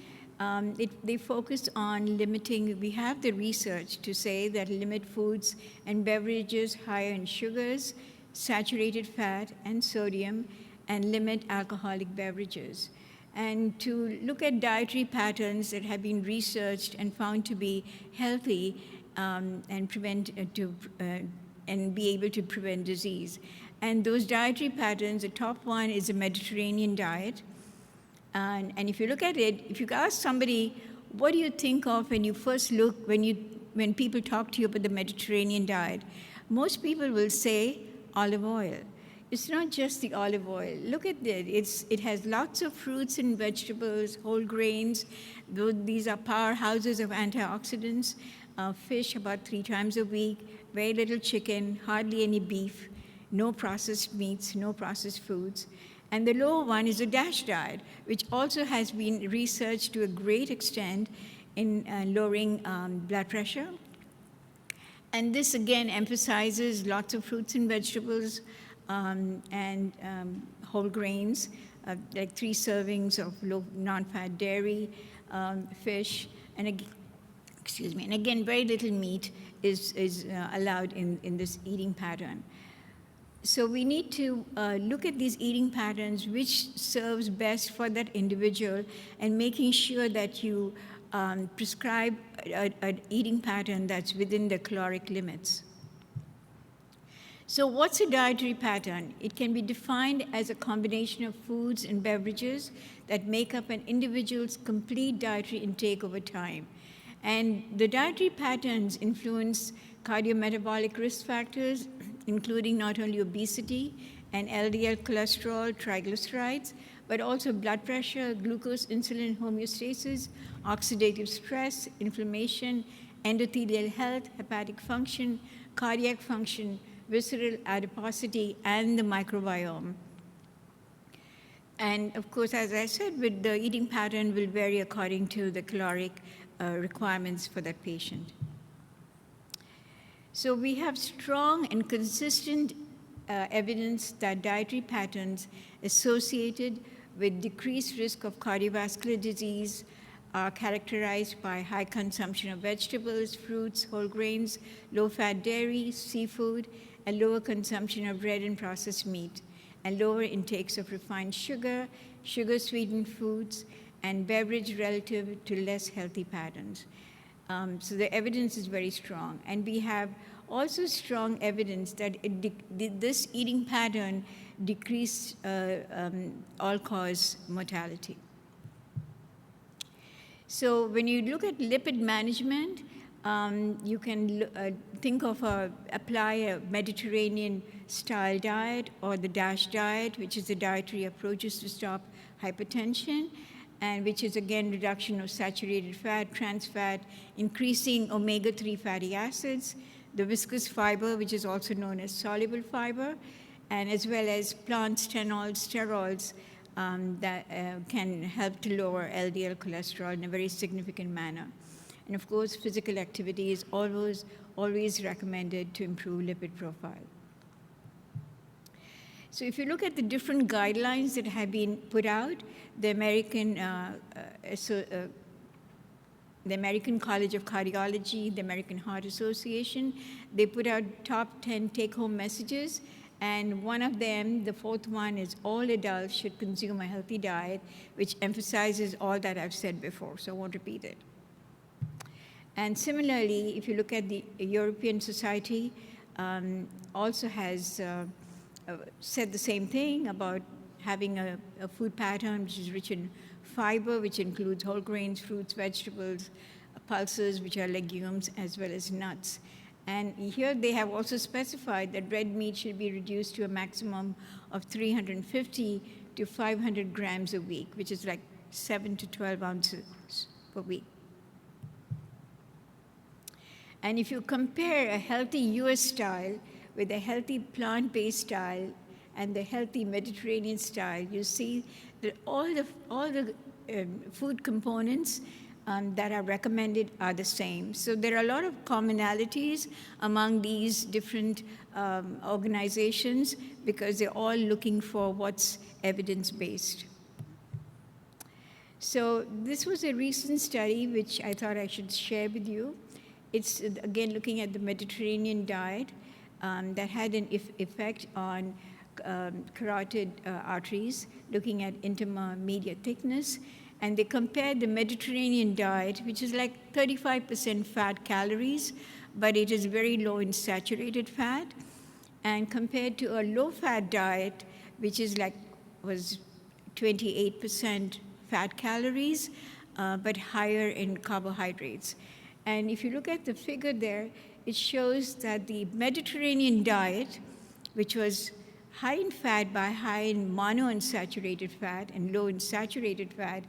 they focus on limiting. We have the research to say that limit foods and beverages higher in sugars, saturated fat, and sodium, and limit alcoholic beverages. And to look at dietary patterns that have been researched and found to be healthy and be able to prevent disease. And those dietary patterns, the top one is a Mediterranean diet. And if you look at it, if you ask somebody, what do you think of when you first look, when people talk to you about the Mediterranean diet, most people will say olive oil. It's not just the olive oil. Look at it. It has lots of fruits and vegetables, whole grains. These are powerhouses of antioxidants. Fish about 3 times a week, very little chicken, hardly any beef, no processed meats, no processed foods. And the lower one is a DASH diet, which also has been researched to a great extent in lowering blood pressure. And this, again, emphasizes lots of fruits and vegetables, and whole grains, like 3 servings of low non-fat dairy, fish, and again, very little meat is allowed in this eating pattern. So we need to look at these eating patterns, which serves best for that individual, and making sure that you prescribe an eating pattern that's within the caloric limits. So what's a dietary pattern? It can be defined as a combination of foods and beverages that make up an individual's complete dietary intake over time. And the dietary patterns influence cardiometabolic risk factors, including not only obesity and LDL cholesterol, triglycerides, but also blood pressure, glucose, insulin homeostasis, oxidative stress, inflammation, endothelial health, hepatic function, cardiac function, visceral adiposity, and the microbiome. And of course, as I said, with the eating pattern will vary according to the caloric requirements for that patient. So we have strong and consistent evidence that dietary patterns associated with decreased risk of cardiovascular disease are characterized by high consumption of vegetables, fruits, whole grains, low-fat dairy, seafood, and lower consumption of red and processed meat, and lower intakes of refined sugar, sugar-sweetened foods, and beverage relative to less healthy patterns. So the evidence is very strong. And we have also strong evidence that this eating pattern decreased all-cause mortality. So when you look at lipid management, you can think of apply a Mediterranean-style diet or the DASH diet, which is the dietary approaches to stop hypertension, and which is, again, reduction of saturated fat, trans fat, increasing omega-3 fatty acids, the viscous fiber, which is also known as soluble fiber, and as well as plant stenols, sterols that can help to lower LDL cholesterol in a very significant manner. And of course, physical activity is always recommended to improve lipid profile. So if you look at the different guidelines that have been put out, the American College of Cardiology, the American Heart Association, they put out top 10 take-home messages, and one of them, the fourth one, is all adults should consume a healthy diet, which emphasizes all that I've said before, so I won't repeat it. And similarly, if you look at the European Society, also has said the same thing about having a food pattern which is rich in fiber, which includes whole grains, fruits, vegetables, pulses, which are legumes, as well as nuts. And here they have also specified that red meat should be reduced to a maximum of 350 to 500 grams a week, which is like 7 to 12 ounces per week. And if you compare a healthy US style with a healthy plant-based style and the healthy Mediterranean style, you see that all the food components that are recommended are the same. So there are a lot of commonalities among these different organizations because they're all looking for what's evidence-based. So this was a recent study which I thought I should share with you. It's, again, looking at the Mediterranean diet that had an effect on carotid arteries, looking at intermediate thickness. And they compared the Mediterranean diet, which is like 35% fat calories, but it is very low in saturated fat, and compared to a low-fat diet, which is was 28% fat calories, but higher in carbohydrates. And if you look at the figure there, it shows that the Mediterranean diet, which was high in fat but high in monounsaturated fat and low in saturated fat,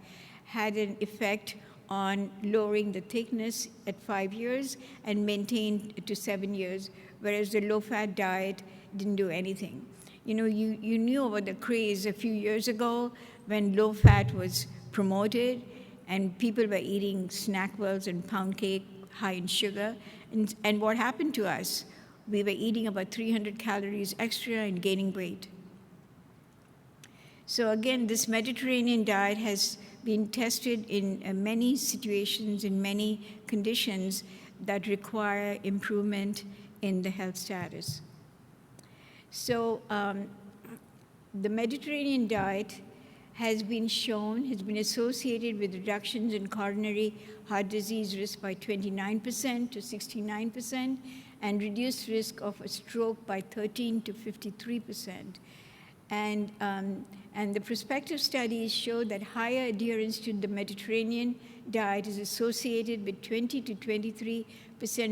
had an effect on lowering the thickness at 5 years and maintained to 7 years, whereas the low-fat diet didn't do anything. You know, you knew about the craze a few years ago when low-fat was promoted and people were eating Snackwells and pound cake high in sugar. And what happened to us? We were eating about 300 calories extra and gaining weight. So again, this Mediterranean diet has been tested in many situations, in many conditions that require improvement in the health status. So the Mediterranean diet has been associated with reductions in coronary heart disease risk by 29% to 69%, and reduced risk of a stroke by 13 to 53%. And the prospective studies show that higher adherence to the Mediterranean diet is associated with 20 to 23%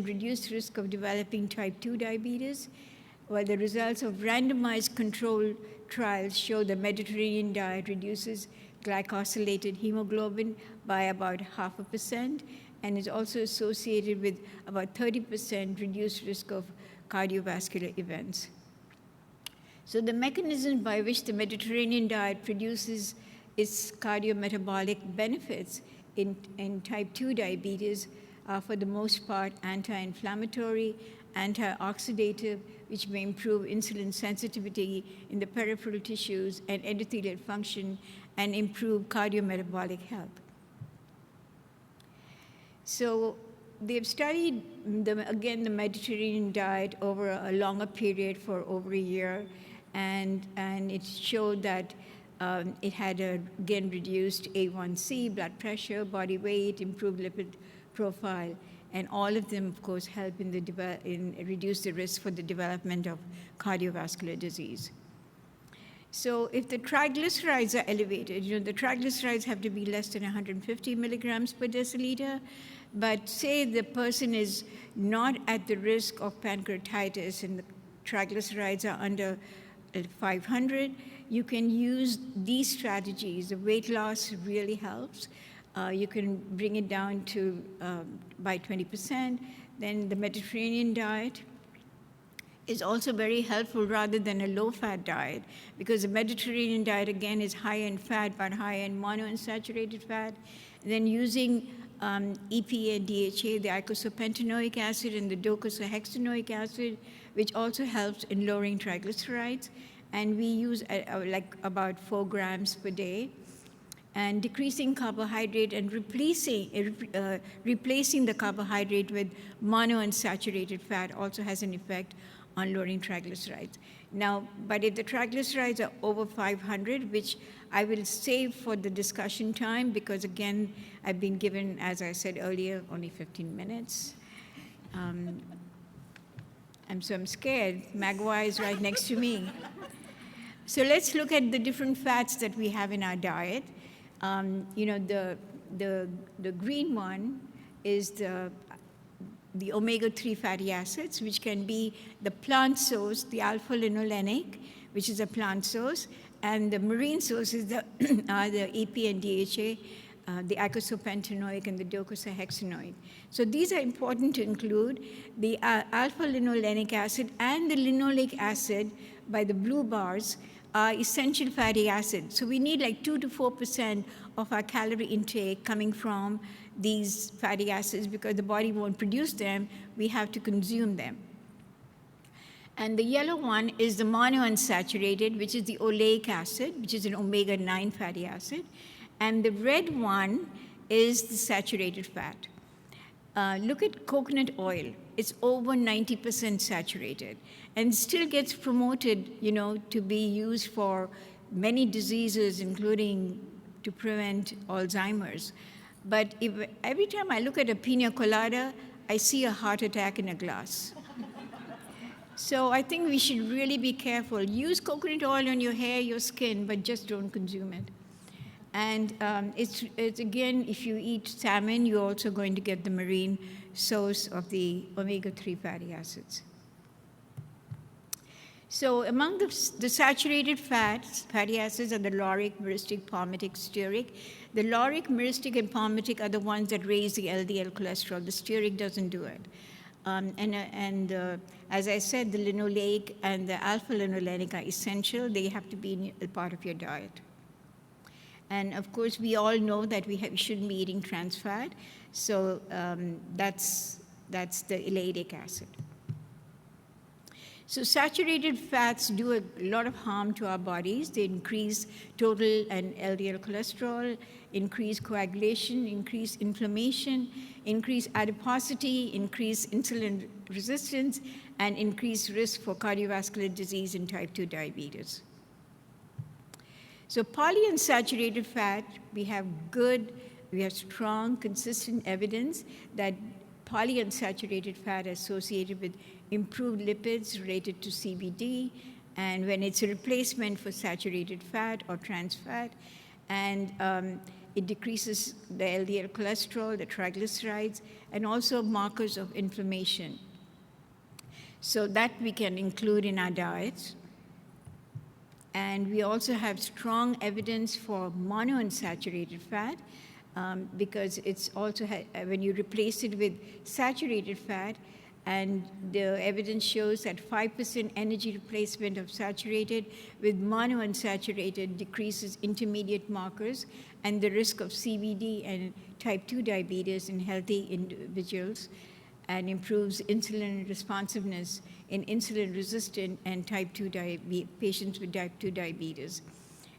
reduced risk of developing type 2 diabetes, while the results of randomized controlled trials show the Mediterranean diet reduces glycosylated hemoglobin by about 0.5% and is also associated with about 30% reduced risk of cardiovascular events. So the mechanism by which the Mediterranean diet produces its cardiometabolic benefits in type 2 diabetes are for the most part anti-inflammatory, antioxidative, which may improve insulin sensitivity in the peripheral tissues and endothelial function and improve cardiometabolic health. So they've studied, again, the Mediterranean diet over a longer period for over a year, and it showed that it had, again, reduced A1C, blood pressure, body weight, improved lipid profile, and all of them, of course, help in reduce the risk for the development of cardiovascular disease. So if the triglycerides are elevated, the triglycerides have to be less than 150 milligrams per deciliter, but say the person is not at the risk of pancreatitis and the triglycerides are under 500, you can use these strategies. The weight loss really helps. You can bring it down to by 20%. Then the Mediterranean diet is also very helpful rather than a low-fat diet, because the Mediterranean diet, again, is high in fat but high in monounsaturated fat. And then using EPA and DHA, the eicosapentaenoic acid and the docosahexaenoic acid, which also helps in lowering triglycerides. And we use like about 4 grams per day. And decreasing carbohydrate and replacing the carbohydrate with monounsaturated fat also has an effect on lowering triglycerides. Now, but if the triglycerides are over 500, which I will save for the discussion time, because again, I've been given, as I said earlier, only 15 minutes. I'm scared. Magua is right next to me. So let's look at the different fats that we have in our diet. The green one is the omega-3 fatty acids, which can be the plant source, the alpha-linolenic, which is a plant source, and the marine sources are the EPA and DHA, the eicosapentaenoic and the docosahexaenoic. So these are important to include. The alpha-linolenic acid and the linoleic acid, by the blue bars, are essential fatty acids. So we need like 2 to 4% of our calorie intake coming from these fatty acids, because the body won't produce them, we have to consume them. And the yellow one is the monounsaturated, which is the oleic acid, which is an omega-9 fatty acid. And the red one is the saturated fat. Look at coconut oil. It's over 90% saturated and still gets promoted, to be used for many diseases, including to prevent Alzheimer's. But every time I look at a pina colada, I see a heart attack in a glass. So I think we should really be careful. Use coconut oil on your hair, your skin, but just don't consume it. And it's again, if you eat salmon, you're also going to get the marine source of the omega-3 fatty acids. So among the saturated fatty acids are the lauric, myristic, palmitic, stearic. The lauric, myristic, and palmitic are the ones that raise the LDL cholesterol. The stearic doesn't do it. As I said, the linoleic and the alpha-linolenic are essential. They have to be a part of your diet. And of course, we all know that we shouldn't be eating trans fat. So that's the eleic acid. So saturated fats do a lot of harm to our bodies. They increase total and LDL cholesterol, increase coagulation, increase inflammation, increase adiposity, increase insulin resistance, and increase risk for cardiovascular disease and type 2 diabetes. So polyunsaturated fat, we have strong, consistent evidence that polyunsaturated fat is associated with improved lipids related to CVD, and when it's a replacement for saturated fat or trans fat, and it decreases the LDL cholesterol, the triglycerides, and also markers of inflammation. So that we can include in our diets. And we also have strong evidence for monounsaturated fat because it's also, when you replace it with saturated fat, and the evidence shows that 5% energy replacement of saturated with monounsaturated decreases intermediate markers and the risk of CVD and type 2 diabetes in healthy individuals, and improves insulin responsiveness in insulin-resistant and type 2 patients with type 2 diabetes.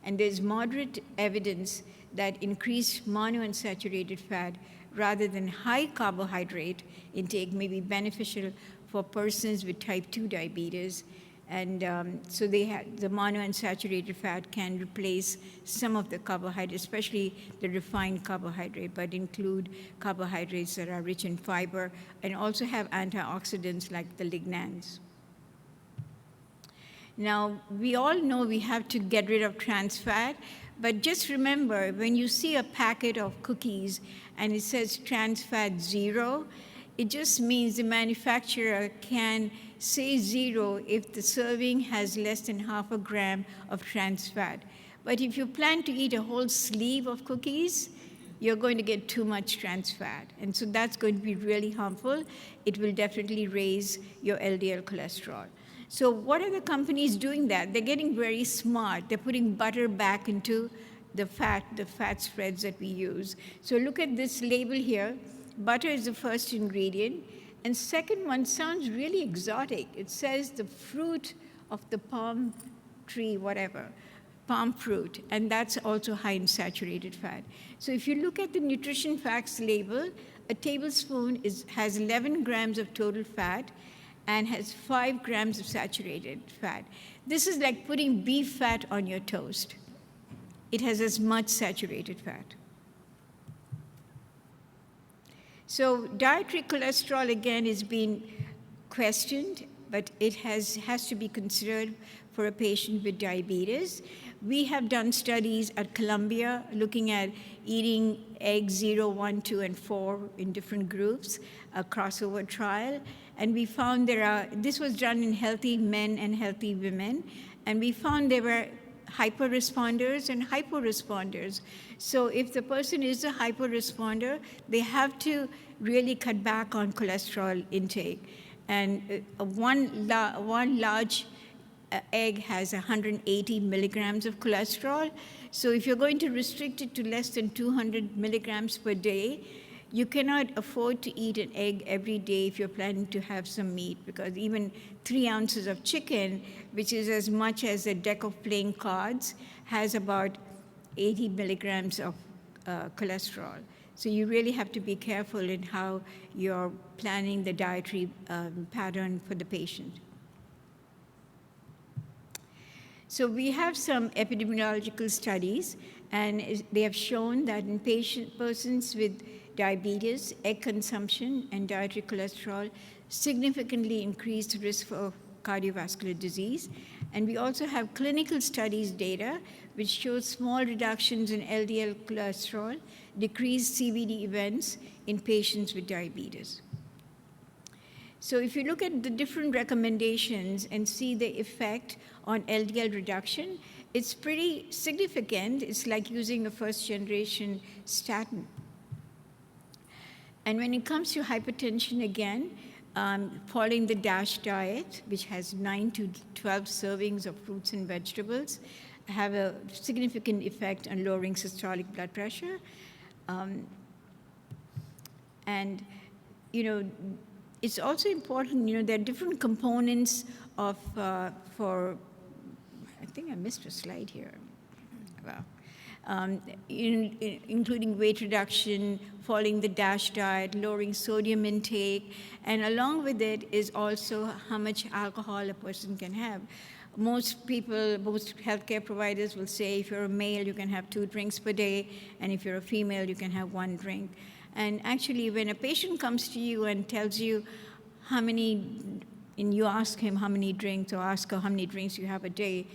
And there's moderate evidence that increased monounsaturated fat rather than high carbohydrate intake may be beneficial for persons with type 2 diabetes. And so the monounsaturated fat can replace some of the carbohydrates, especially the refined carbohydrate, but include carbohydrates that are rich in fiber and also have antioxidants like the lignans. Now, we all know we have to get rid of trans fat, but just remember, when you see a packet of cookies and it says trans fat 0, it just means the manufacturer can say 0 if the serving has less than half a gram of trans fat. But if you plan to eat a whole sleeve of cookies, you're going to get too much trans fat. And so that's going to be really harmful. It will definitely raise your LDL cholesterol. So what are the companies doing that? They're getting very smart. They're putting butter back into the fat spreads that we use. So look at this label here. Butter is the first ingredient. And second one sounds really exotic. It says the fruit of the palm tree, whatever, palm fruit, and that's also high in saturated fat. So if you look at the nutrition facts label, a tablespoon has 11 grams of total fat and has 5 grams of saturated fat. This is like putting beef fat on your toast. It has as much saturated fat. So dietary cholesterol, again, is being questioned, but it has to be considered for a patient with diabetes. We have done studies at Columbia looking at eating eggs 0, 1, 2, and 4 in different groups, a crossover trial. And we found this was done in healthy men and healthy women, and we found there were hyper-responders and hypo-responders. So if the person is a hyper-responder, they have to really cut back on cholesterol intake. And one large egg has 180 milligrams of cholesterol. So if you're going to restrict it to less than 200 milligrams per day, you cannot afford to eat an egg every day if you're planning to have some meat, because even 3 ounces of chicken, which is as much as a deck of playing cards, has about 80 milligrams of cholesterol. So you really have to be careful in how you're planning the dietary pattern for the patient. So we have some epidemiological studies, and they have shown that in persons with diabetes, egg consumption, and dietary cholesterol significantly increased risk for cardiovascular disease. And we also have clinical studies data which shows small reductions in LDL cholesterol, decreased CVD events in patients with diabetes. So if you look at the different recommendations and see the effect on LDL reduction, it's pretty significant. It's like using a first-generation statin. And when it comes to hypertension, again, following the DASH diet, which has 9 to 12 servings of fruits and vegetables, have a significant effect on lowering systolic blood pressure. And, it's also important, there are different components of, I think I missed a slide here. Wow. Including weight reduction, following the DASH diet, lowering sodium intake, and along with it is also how much alcohol a person can have. Most healthcare providers will say if you're a male, you can have 2 drinks per day, and if you're a female, you can have 1 drink. And actually, when a patient comes to you and tells you and you ask him how many drinks, or ask her how many drinks you have a day,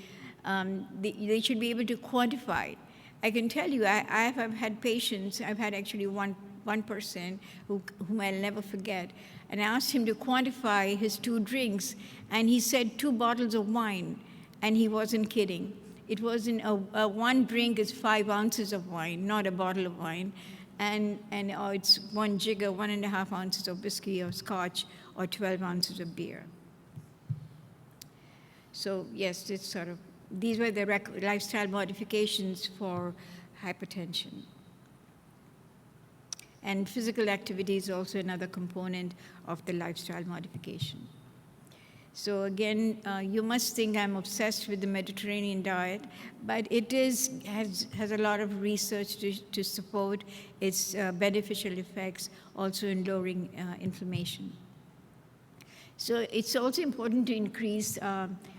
they should be able to quantify it. I can tell you, I have had patients, I've had actually one person whom I'll never forget, and I asked him to quantify his 2 drinks, and he said 2 bottles of wine, and he wasn't kidding. It wasn't one drink is 5 ounces of wine, not a bottle of wine, and it's 1 jigger, 1.5 ounces of whiskey or scotch, or 12 ounces of beer. So yes, it's sort of, these were the lifestyle modifications for hypertension. And physical activity is also another component of the lifestyle modification. So again, you must think I'm obsessed with the Mediterranean diet, but it has a lot of research to support its beneficial effects, also in lowering inflammation. So it's also important to increase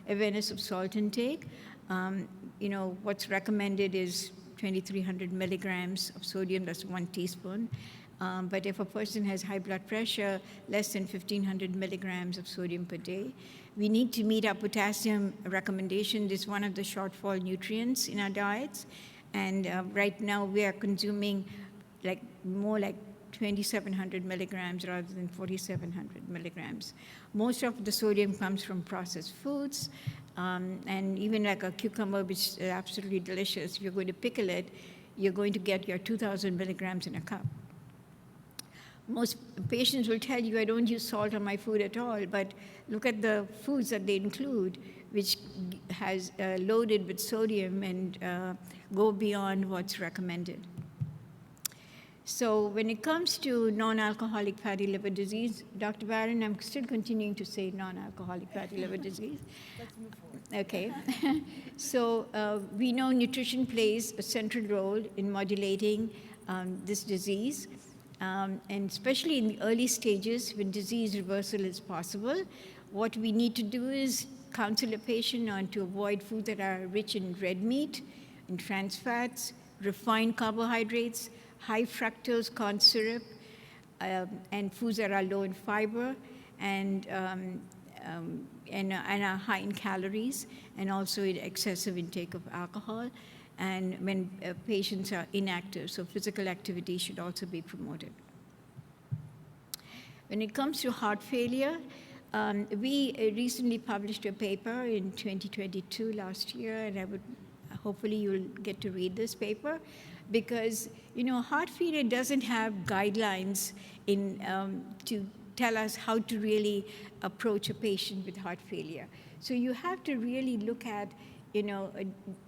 awareness of salt intake. What's recommended is 2,300 milligrams of sodium, that's 1 teaspoon. But if a person has high blood pressure, less than 1,500 milligrams of sodium per day. We need to meet our potassium recommendation. This is one of the shortfall nutrients in our diets. And right now we are consuming more like 2,700 milligrams rather than 4,700 milligrams. Most of the sodium comes from processed foods, and even like a cucumber, which is absolutely delicious, if you're going to pickle it, you're going to get your 2,000 milligrams in a cup. Most patients will tell you, I don't use salt on my food at all, but look at the foods that they include, which has loaded with sodium and go beyond what's recommended. So when it comes to non-alcoholic fatty liver disease, Dr. Barron, I'm still continuing to say non-alcoholic fatty liver disease.
Let's move forward.
Okay. So we know nutrition plays a central role in modulating this disease. And especially in the early stages when disease reversal is possible, what we need to do is counsel a patient on to avoid foods that are rich in red meat, in trans fats, refined carbohydrates, high fructose corn syrup, and foods that are low in fiber and are high in calories, and also in excessive intake of alcohol. And when patients are inactive, so physical activity should also be promoted. When it comes to heart failure, we recently published a paper in 2022, last year, and hopefully you'll get to read this paper, because heart failure doesn't have guidelines to tell us how to really approach a patient with heart failure. So you have to really look at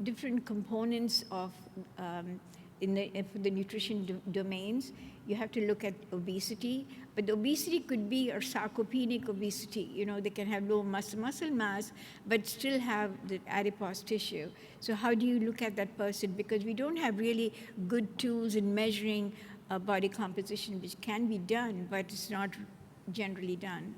different components of for the nutrition domains. You have to look at obesity, but the obesity could be a sarcopenic obesity. They can have low muscle mass, but still have the adipose tissue. So how do you look at that person? Because we don't have really good tools in measuring body composition, which can be done, but it's not generally done.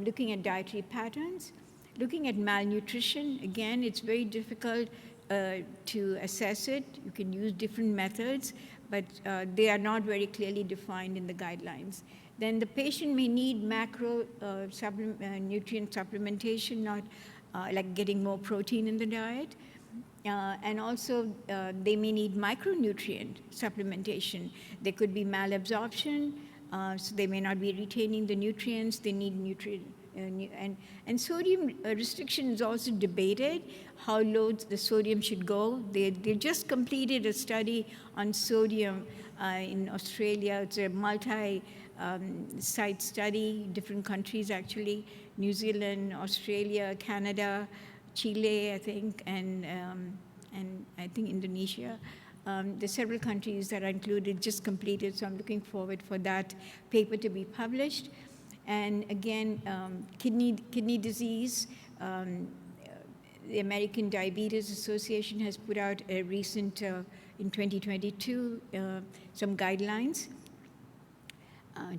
Looking at dietary patterns, looking at malnutrition, again, it's very difficult to assess it. You can use different methods, but they are not very clearly defined in the guidelines. Then the patient may need macro nutrient supplementation, not like getting more protein in the diet. And also, they may need micronutrient supplementation. There could be malabsorption, so they may not be retaining the nutrients. They need nutrient. And sodium restriction is also debated, how low the sodium should go. They just completed a study on sodium in Australia. It's a multi-site study, different countries actually, New Zealand, Australia, Canada, Chile, I think, and I think Indonesia. There's several countries that are included, just completed, so I'm looking forward for that paper to be published. And again, kidney disease, the American Diabetes Association has put out a recent, in 2022, some guidelines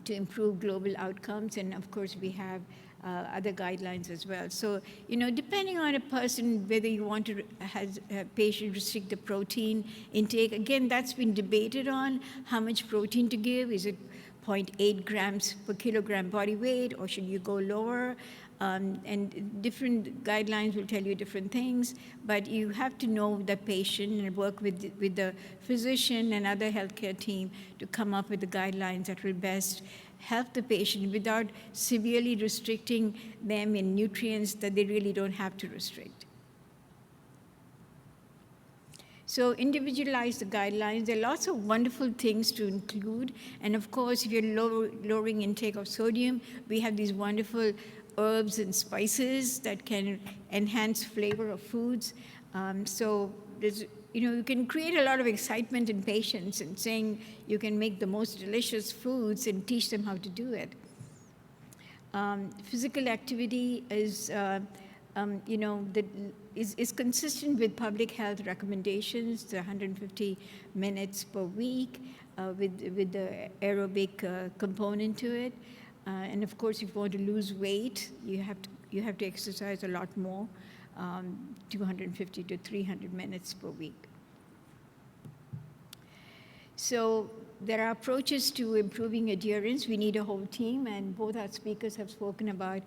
to improve global outcomes. And of course, we have other guidelines as well. So, depending on a person, whether you want to have a patient restrict the protein intake, again, that's been debated on how much protein to give. Is it 0.8 grams per kilogram body weight, or should you go lower? And different guidelines will tell you different things, but you have to know the patient and work with the physician and other healthcare team to come up with the guidelines that will best help the patient without severely restricting them in nutrients that they really don't have to restrict. So individualize the guidelines. There are lots of wonderful things to include. And of course, if you're lowering intake of sodium, we have these wonderful herbs and spices that can enhance flavor of foods. So there's, you can create a lot of excitement in patients and saying you can make the most delicious foods and teach them how to do it. Physical activity is, is consistent with public health recommendations, the 150 minutes per week with the aerobic component to it. And of course, if you want to lose weight, you have to exercise a lot more, 250 to 300 minutes per week. So there are approaches to improving adherence. We need a whole team, and both our speakers have spoken about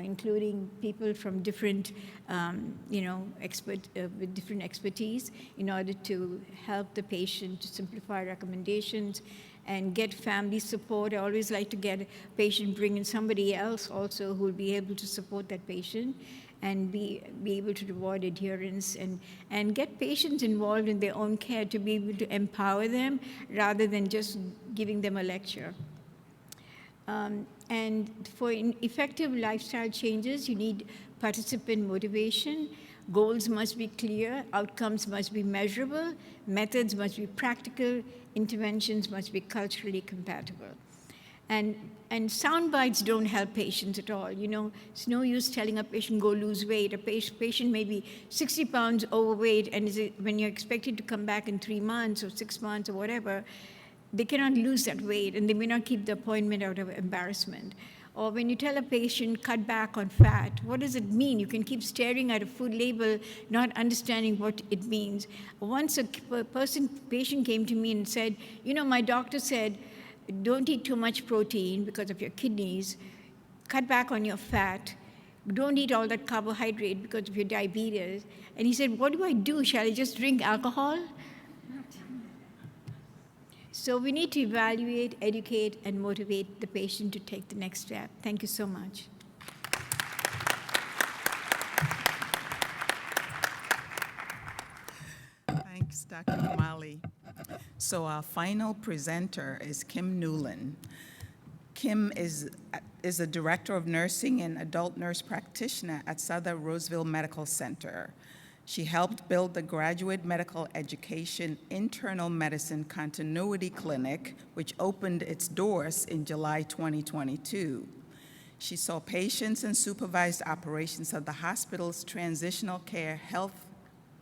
including people from different, with different expertise in order to help the patient to simplify recommendations and get family support. I always like to get a patient, bring in somebody else also who will be able to support that patient and be able to avoid adherence and get patients involved in their own care to be able to empower them rather than just giving them a lecture. And for effective lifestyle changes, you need participant motivation. Goals must be clear, outcomes must be measurable, methods must be practical, interventions must be culturally compatible. And sound bites don't help patients at all. It's no use telling a patient, go lose weight. A patient may be 60 pounds overweight, and when you're expected to come back in 3 months or 6 months or whatever, they cannot lose that weight, and they may not keep the appointment out of embarrassment. Or when you tell a patient, cut back on fat, what does it mean? You can keep staring at a food label, not understanding what it means. Once a patient came to me and said, my doctor said, don't eat too much protein because of your kidneys, cut back on your fat, don't eat all that carbohydrate because of your diabetes. And he said, what do I do? Shall I just drink alcohol? So we need to evaluate, educate, and motivate the patient to take the next step. Thank you so much.
Thanks, Dr. Kamali. So our final presenter is Kim Newland. Kim is a director of nursing and adult nurse practitioner at Southern Roseville Medical Center. She helped build the Graduate Medical Education Internal Medicine Continuity Clinic, which opened its doors in July 2022. She saw patients and supervised operations of the hospital's Transitional Care Health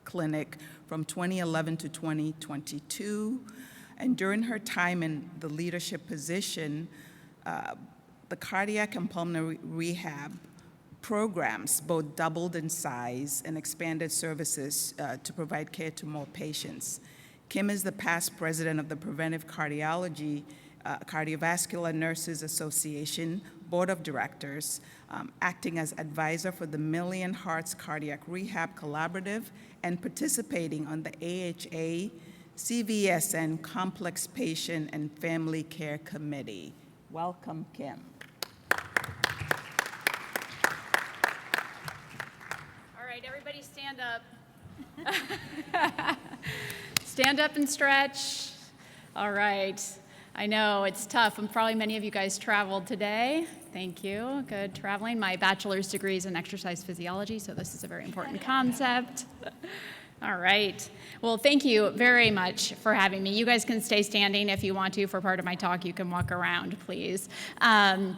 Clinic from 2011 to 2022. And during her time in the leadership position, the cardiac and pulmonary rehab programs both doubled in size and expanded services to provide care to more patients. Kim is the past president of the Preventive Cardiology Cardiovascular Nurses Association Board of Directors, acting as advisor for the Million Hearts Cardiac Rehab Collaborative and participating on the AHA CVSN Complex Patient and Family Care Committee. Welcome, Kim.
All right, everybody stand up. Stand up and stretch. All right. I know it's tough. Probably many of you guys traveled today. Thank you. Good traveling. My bachelor's degree is in exercise physiology, so this is a very important concept. All right. Well, thank you very much for having me. You guys can stay standing if you want to for part of my talk. You can walk around, please. Happy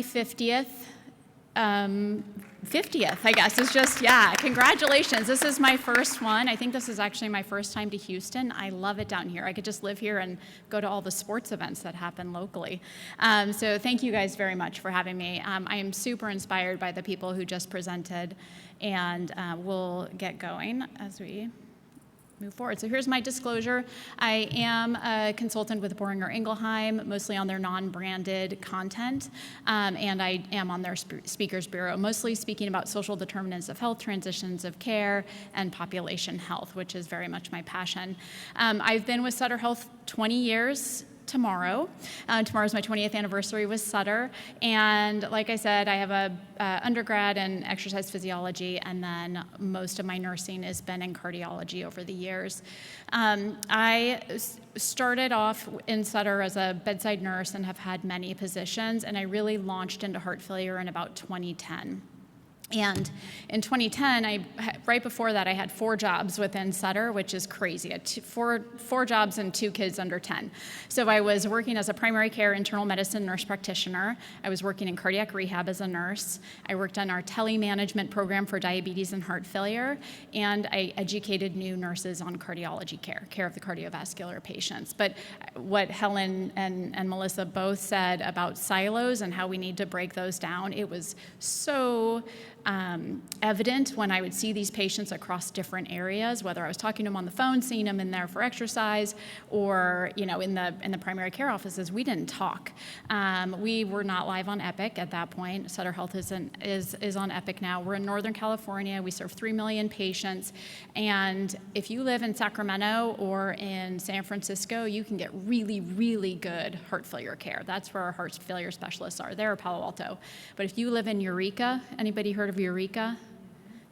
50th. 50th, I guess. It's just, yeah, congratulations. This is my first one. I think this is actually my first time to Houston. I love it down here. I could just live here and go to all the sports events that happen locally. So thank you guys very much for having me. I am super inspired by the people who just presented, and we'll get going as we move forward. So here's my disclosure. I am a consultant with Boehringer Ingelheim, mostly on their non-branded content, and I am on their speakers bureau, mostly speaking about social determinants of health, transitions of care, and population health, which is very much my passion. I've been with Sutter Health 20 years. tomorrow. Tomorrow's my 20th anniversary with Sutter. And like I said, I have a undergrad in exercise physiology, and then most of my nursing has been in cardiology over the years. I started off in Sutter as a bedside nurse and have had many positions, and I really launched into heart failure in about 2010. And in 2010, right before that, I had 4 jobs within Sutter, which is crazy. I had four jobs and 2 kids under 10. So I was working as a primary care internal medicine nurse practitioner. I was working in cardiac rehab as a nurse. I worked on our telemanagement program for diabetes and heart failure. And I educated new nurses on cardiology care of the cardiovascular patients. But what Helen and Melissa both said about silos and how we need to break those down, it was so evident when I would see these patients across different areas, whether I was talking to them on the phone, seeing them in there for exercise, or in the primary care offices. We didn't talk. We were not live on Epic at that point. Sutter Health is on Epic now. We're in Northern California. We serve 3 million patients, and if you live in Sacramento or in San Francisco, you can get really, really good heart failure care. That's where our heart failure specialists are. They're Palo Alto. But if you live in Eureka, anybody heard of Eureka?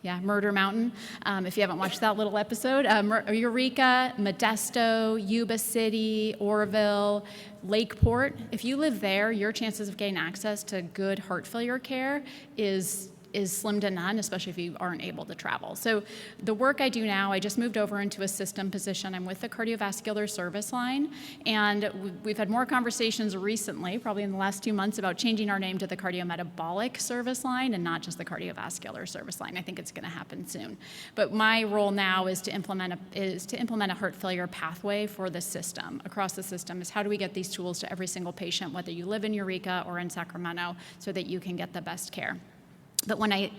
Yeah, Murder Mountain. If you haven't watched that little episode, Eureka, Modesto, Yuba City, Oroville, Lakeport. If you live there, your chances of getting access to good heart failure care is slim to none, especially if you aren't able to travel. So the work I do now, I just moved over into a system position. I'm with the cardiovascular service line, and we've had more conversations recently, probably in the last 2 months, about changing our name to the cardiometabolic service line and not just the cardiovascular service line. I think it's going to happen soon. But my role now is to implement a heart failure pathway for the system. Across the system is how do we get these tools to every single patient, whether you live in Eureka or in Sacramento, so that you can get the best care. But when I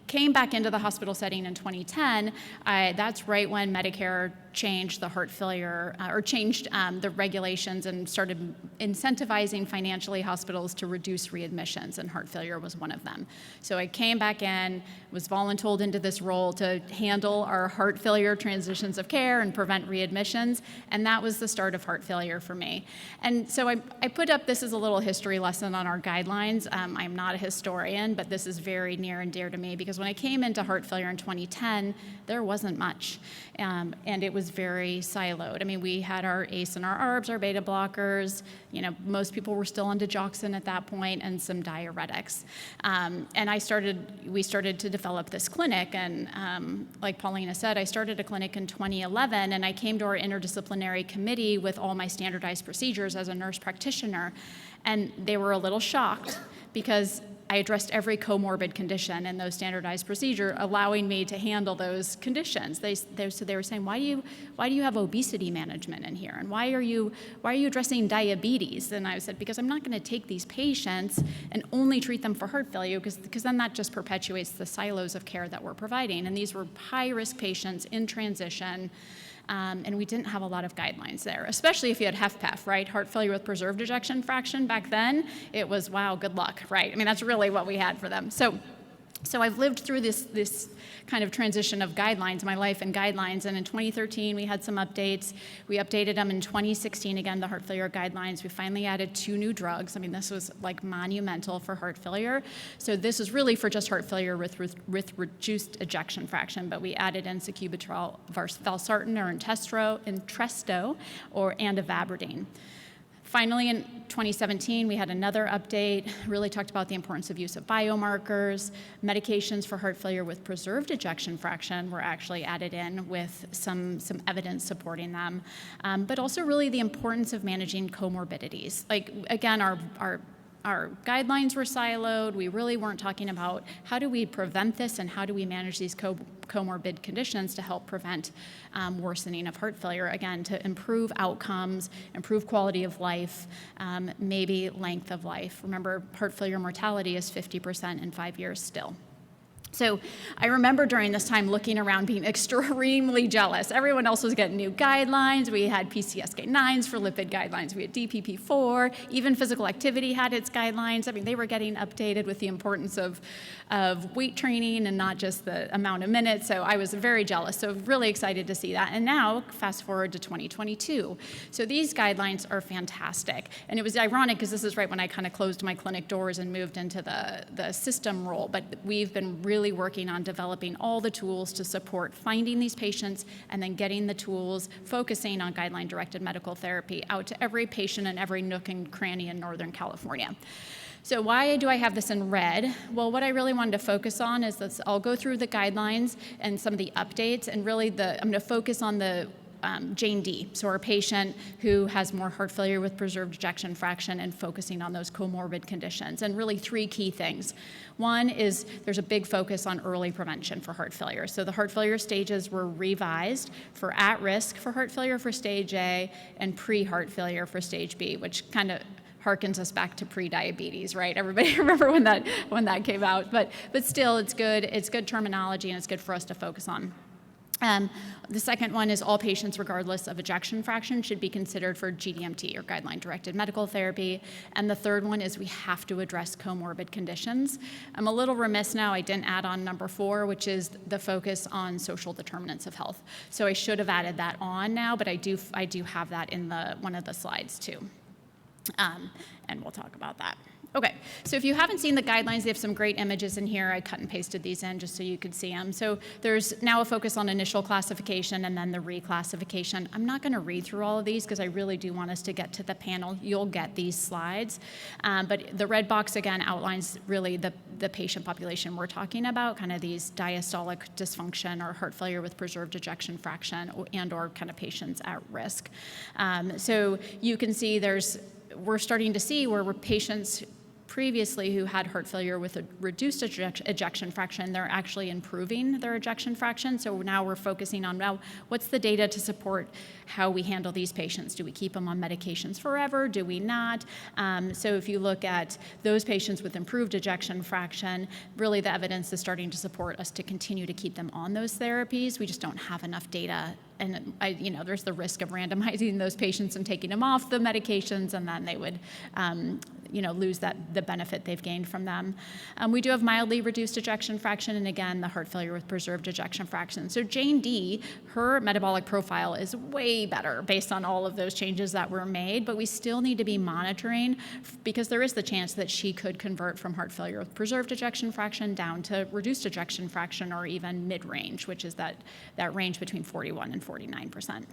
came back into the hospital setting in 2010, that's right when Medicare changed the heart failure, or changed the regulations and started incentivizing financially hospitals to reduce readmissions, and heart failure was one of them. So I came back in, was voluntold into this role to handle our heart failure transitions of care and prevent readmissions, and that was the start of heart failure for me. And so I put up, this is a little history lesson on our guidelines. I'm not a historian, but this is very near and dear to me, because when I came into heart failure in 2010, there wasn't much, and it was very siloed. I mean, we had our ACE and our ARBs, our beta blockers. Most people were still on digoxin at that point, and some diuretics. And we started to develop this clinic, and like Paulina said, I started a clinic in 2011, and I came to our interdisciplinary committee with all my standardized procedures as a nurse practitioner, and they were a little shocked because I addressed every comorbid condition in those standardized procedure, allowing me to handle those conditions. So they were saying, why do you have obesity management in here? And why are you addressing diabetes? And I said, because I'm not going to take these patients and only treat them for heart failure, because then that just perpetuates the silos of care that we're providing. And these were high-risk patients in transition. And we didn't have a lot of guidelines there, especially if you had HFpEF, right? Heart failure with preserved ejection fraction. Back then, it was, wow, good luck, right? I mean, that's really what we had for them. So I've lived through this kind of transition of guidelines, my life and guidelines, and in 2013 we had some updates. We updated them in 2016, again, the heart failure guidelines. We finally added 2 new drugs. I mean, this was like monumental for heart failure. So this is really for just heart failure with reduced ejection fraction, but we added in sacubitril, valsartan, or Entresto, and ivabradine. Finally, in 2017, we had another update, really talked about the importance of use of biomarkers. Medications for heart failure with preserved ejection fraction were actually added in with some evidence supporting them, but also really the importance of managing comorbidities. Like, again, our guidelines were siloed. We really weren't talking about how do we prevent this and how do we manage these comorbid conditions to help prevent worsening of heart failure, again, to improve outcomes, improve quality of life, maybe length of life. Remember, heart failure mortality is 50% in 5 years still. So I remember during this time looking around being extremely jealous. Everyone else was getting new guidelines. We had PCSK9s for lipid guidelines. We had DPP4. Even physical activity had its guidelines. I mean, they were getting updated with the importance of weight training and not just the amount of minutes. So I was very jealous. So really excited to see that. And now, fast forward to 2022. So these guidelines are fantastic. And it was ironic because this is right when I kind of closed my clinic doors and moved into the system role. But we've been really working on developing all the tools to support finding these patients and then getting the tools, focusing on guideline-directed medical therapy out to every patient in every nook and cranny in Northern California. So why do I have this in red? Well, what I really wanted to focus on is this. I'll go through the guidelines and some of the updates, and really I'm going to focus on the Jane D, so our patient who has more heart failure with preserved ejection fraction, and focusing on those comorbid conditions. And really 3 key things. One is there's a big focus on early prevention for heart failure. So the heart failure stages were revised for at risk for heart failure for stage A and pre-heart failure for stage B, which kind of harkens us back to pre-diabetes, right? Everybody remember when that came out. But still, it's good terminology, and it's good for us to focus on. The second one is all patients, regardless of ejection fraction, should be considered for GDMT, or guideline-directed medical therapy. And the third one is we have to address comorbid conditions. I'm a little remiss now, I didn't add on number 4, which is the focus on social determinants of health. So I should have added that on now, but I do have that in one of the slides too. And we'll talk about that. Okay, so if you haven't seen the guidelines, they have some great images in here. I cut and pasted these in just so you could see them. So there's now a focus on initial classification and then the reclassification. I'm not going to read through all of these because I really do want us to get to the panel. You'll get these slides. But the red box, again, outlines really the patient population we're talking about, kind of these diastolic dysfunction or heart failure with preserved ejection fraction and/or kind of patients at risk. So you can see we're starting to see where patients previously who had heart failure with a reduced ejection fraction, they're actually improving their ejection fraction. So now we're focusing on, now, what's the data to support how we handle these patients? Do we keep them on medications forever? Do we not? So if you look at those patients with improved ejection fraction, really the evidence is starting to support us to continue to keep them on those therapies. We just don't have enough data. And there's the risk of randomizing those patients and taking them off the medications, and then they would lose the benefit they've gained from them. We do have mildly reduced ejection fraction, and again, the heart failure with preserved ejection fraction. So Jane D, her metabolic profile is way better based on all of those changes that were made, but we still need to be monitoring because there is the chance that she could convert from heart failure with preserved ejection fraction down to reduced ejection fraction, or even mid-range, which is that range between 41 and 49%.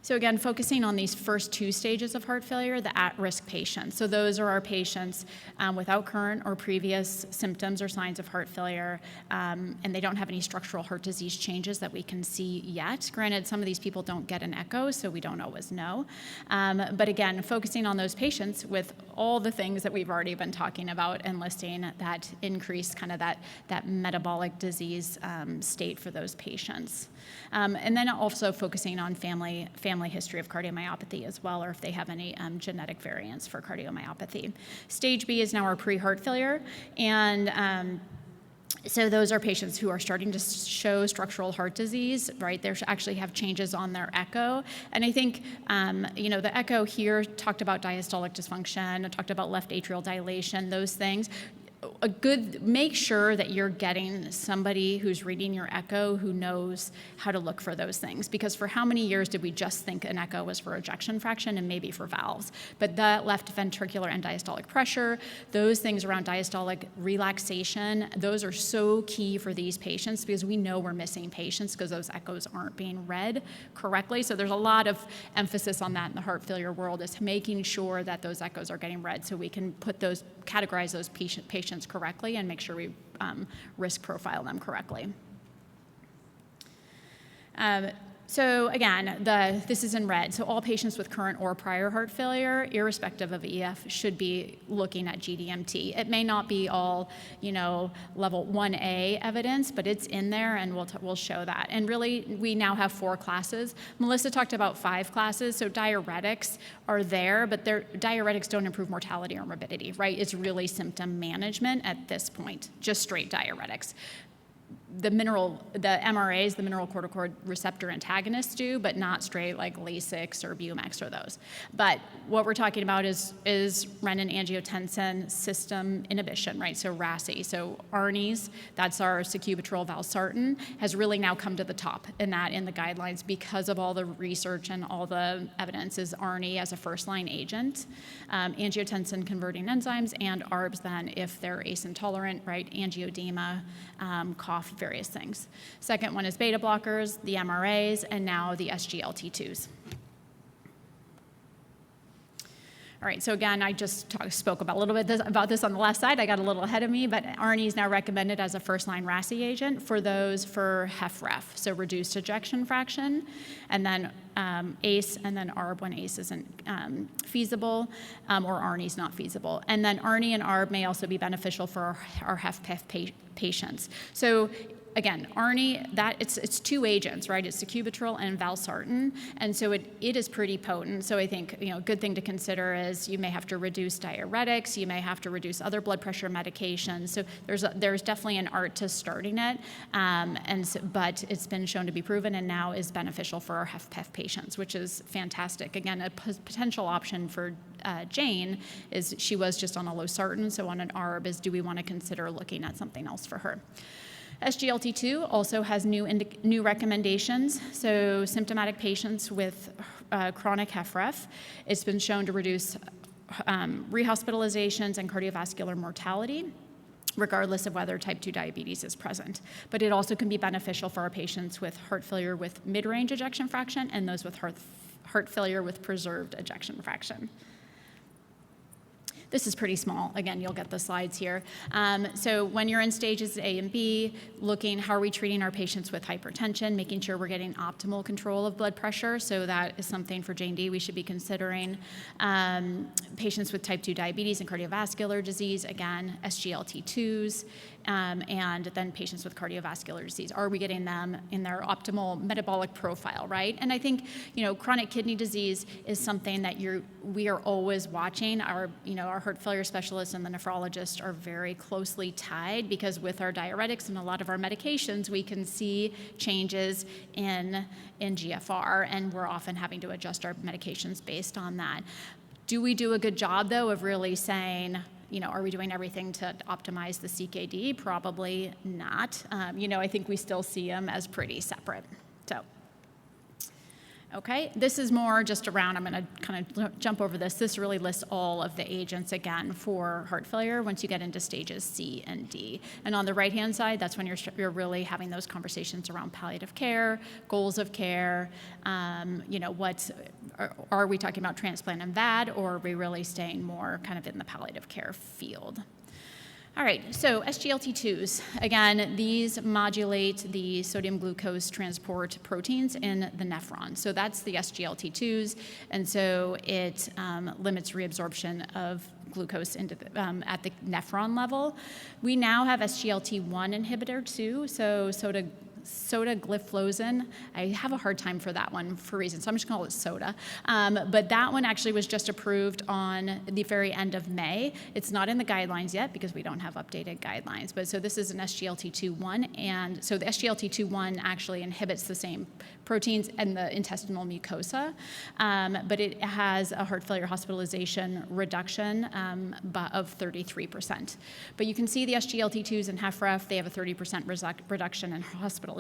So again, focusing on these first 2 stages of heart failure, the at-risk patients. So those are our patients without current or previous symptoms or signs of heart failure, and they don't have any structural heart disease changes that we can see yet. Granted, some of these people don't get an echo, so we don't always know. But again, focusing on those patients with all the things that we've already been talking about and listing that increase kind of that metabolic disease state for those patients. And then also focusing on family history of cardiomyopathy as well, or if they have any genetic variants for cardiomyopathy. Stage B is now our pre-heart failure, and so those are patients who are starting to show structural heart disease, right? They actually have changes on their echo. And I think, the echo here talked about diastolic dysfunction, it talked about left atrial dilation, those things. Make sure that you're getting somebody who's reading your echo who knows how to look for those things. Because for how many years did we just think an echo was for ejection fraction and maybe for valves? But that left ventricular and diastolic pressure, those things around diastolic relaxation, those are so key for these patients because we know we're missing patients because those echoes aren't being read correctly. So there's a lot of emphasis on that in the heart failure world, is making sure that those echoes are getting read so we can categorize those patients correctly and make sure we risk profile them correctly. So again, this is in red. So all patients with current or prior heart failure, irrespective of EF, should be looking at GDMT. It may not be all, level 1A evidence, but it's in there, and we'll show that. And really, we now have 4 classes. Melissa talked about 5 classes. So diuretics are there, but diuretics don't improve mortality or morbidity, right? It's really symptom management at this point, just straight diuretics. The MRAs, the mineral corticoid receptor antagonists do, but not straight like Lasix or Bumex or those. But what we're talking about is renin-angiotensin system inhibition, right? So RASI. So ARNIs, that's our sacubitril valsartan, has really now come to the top in the guidelines because of all the research and all the evidence is ARNI as a first-line agent. Angiotensin converting enzymes and ARBs then if they're ACE intolerant, right? Angioedema, cough, various things. Second one is beta blockers, the MRAs, and now the SGLT2s. All right, so again, I just spoke about a little bit about this on the last slide. I got a little ahead of me, but ARNI is now recommended as a first-line RASI agent for those for HFrEF, so reduced ejection fraction, and then ACE, and then ARB when ACE isn't feasible, or ARNI is not feasible. And then ARNI and ARB may also be beneficial for our HFpEF patients. So again, ARNI, it's 2 agents, right? It's sacubitril and valsartan, and so it is pretty potent. So I think a good thing to consider is you may have to reduce diuretics, you may have to reduce other blood pressure medications. So there's definitely an art to starting it, but it's been shown to be proven and now is beneficial for our HFpEF patients, which is fantastic. Again, a potential option for Jane is she was just on a losartan, so on an ARB is do we want to consider looking at something else for her? SGLT2 also has new recommendations. So symptomatic patients with chronic HFrEF, it's been shown to reduce rehospitalizations and cardiovascular mortality, regardless of whether type 2 diabetes is present. But it also can be beneficial for our patients with heart failure with mid-range ejection fraction and those with heart failure with preserved ejection fraction. This is pretty small. Again, you'll get the slides here. So when you're in stages A and B, looking how are we treating our patients with hypertension, making sure we're getting optimal control of blood pressure. So that is something for Jane D we should be considering. Patients with type 2 diabetes and cardiovascular disease, again, SGLT2s, and then patients with cardiovascular disease. Are we getting them in their optimal metabolic profile, right? And I think, chronic kidney disease is something that we are always watching. Our heart failure specialists and the nephrologists are very closely tied because with our diuretics and a lot of our medications, we can see changes in GFR, and we're often having to adjust our medications based on that. Do we do a good job, though, of really saying, are we doing everything to optimize the CKD? Probably not. I think we still see them as pretty separate. So, okay, this is more just around, I'm going to kind of jump over this. This really lists all of the agents, again, for heart failure once you get into stages C and D. And on the right-hand side, that's when you're really having those conversations around palliative care, goals of care, are we talking about transplant and VAD, or are we really staying more kind of in the palliative care field? All right, so SGLT2s, again, these modulate the sodium glucose transport proteins in the nephron. So that's the SGLT2s, and so it limits reabsorption of glucose into at the nephron level. We now have SGLT1 inhibitor too, so sotagliflozin. I have a hard time for that one for reasons, so I'm just going to call it soda. But that one actually was just approved on the very end of May. It's not in the guidelines yet because we don't have updated guidelines. But so this is an SGLT2-1, and so the SGLT2-1 actually inhibits the same proteins in the intestinal mucosa, but it has a heart failure hospitalization reduction of 33%. But you can see the SGLT2s in HFrEF, they have a 30% reduction in hospitalization,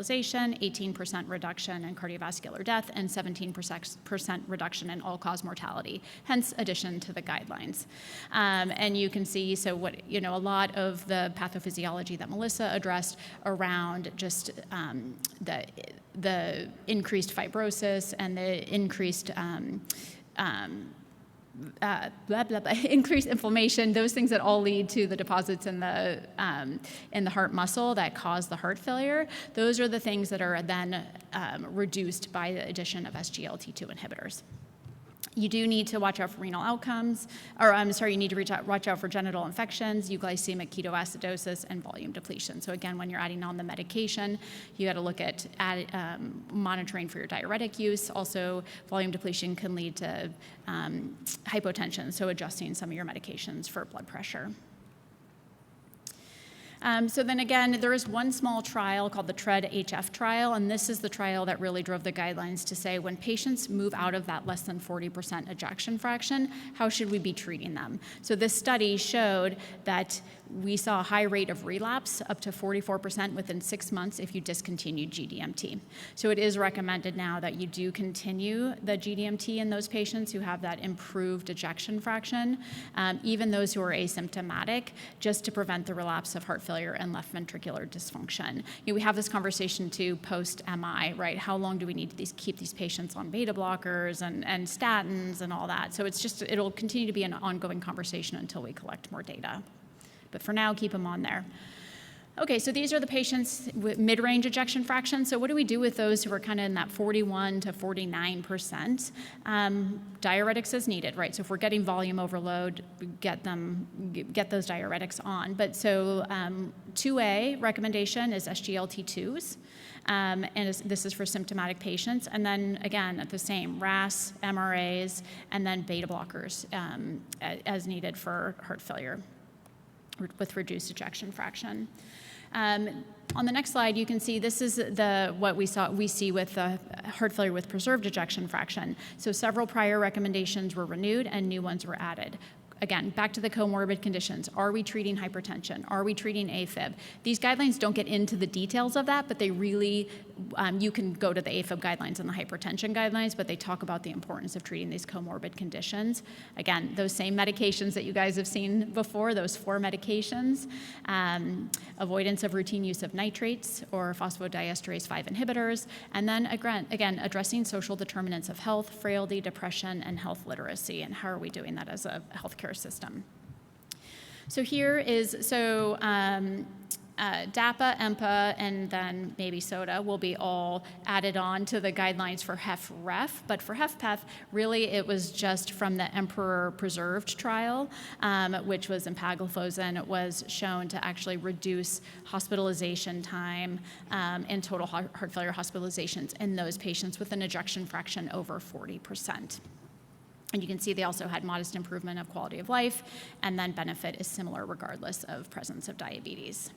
18% reduction in cardiovascular death, and 17% reduction in all-cause mortality, hence addition to the guidelines. And you can see, so what, a lot of the pathophysiology that Melissa addressed around just the increased fibrosis and the increased increased inflammation, those things that all lead to the deposits in the heart muscle that cause the heart failure, those are the things that are then reduced by the addition of SGLT2 inhibitors. You do need to watch out for renal outcomes, you need to watch out for genital infections, euglycemic ketoacidosis, and volume depletion. So again, when you're adding on the medication, you got to look at monitoring for your diuretic use. Also, volume depletion can lead to hypotension, so adjusting some of your medications for blood pressure. So then again, there is one small trial called the TREAD-HF trial, and this is the trial that really drove the guidelines to say when patients move out of that less than 40% ejection fraction, how should we be treating them? So this study showed that we saw a high rate of relapse, up to 44% within 6 months if you discontinued GDMT. So it is recommended now that you do continue the GDMT in those patients who have that improved ejection fraction, even those who are asymptomatic, just to prevent the relapse of heart failure and left ventricular dysfunction. We have this conversation too post-MI, right? How long do we need to keep these patients on beta blockers and statins and all that? So it'll continue to be an ongoing conversation until we collect more data. But for now, keep them on there. Okay, so these are the patients with mid-range ejection fraction. So what do we do with those who are kind of in that 41 to 49%? Diuretics as needed, right? So if we're getting volume overload, get those diuretics on. But so 2A recommendation is SGLT2s. And this is for symptomatic patients. And then again, the same, RAS, MRAs, and then beta blockers as needed for heart failure with reduced ejection fraction. On the next slide, you can see this is what we see with heart failure with preserved ejection fraction. So several prior recommendations were renewed and new ones were added. Again, back to the comorbid conditions. Are we treating hypertension? Are we treating AFib? These guidelines don't get into the details of that, but they really, you can go to the AFib guidelines and the hypertension guidelines, but they talk about the importance of treating these comorbid conditions. Again, those same medications that you guys have seen before, those 4 medications, avoidance of routine use of nitrates or phosphodiesterase 5 inhibitors, and then again, addressing social determinants of health, frailty, depression, and health literacy, and how are we doing that as a healthcare system. So here is, DAPA, EMPA, and then maybe SOTA will be all added on to the guidelines for HFrEF, but for HFpEF, really it was just from the Emperor Preserved trial, which was empagliflozin, was shown to actually reduce hospitalization time and total heart failure hospitalizations in those patients with an ejection fraction over 40%. And you can see they also had modest improvement of quality of life, and then benefit is similar regardless of presence of diabetes.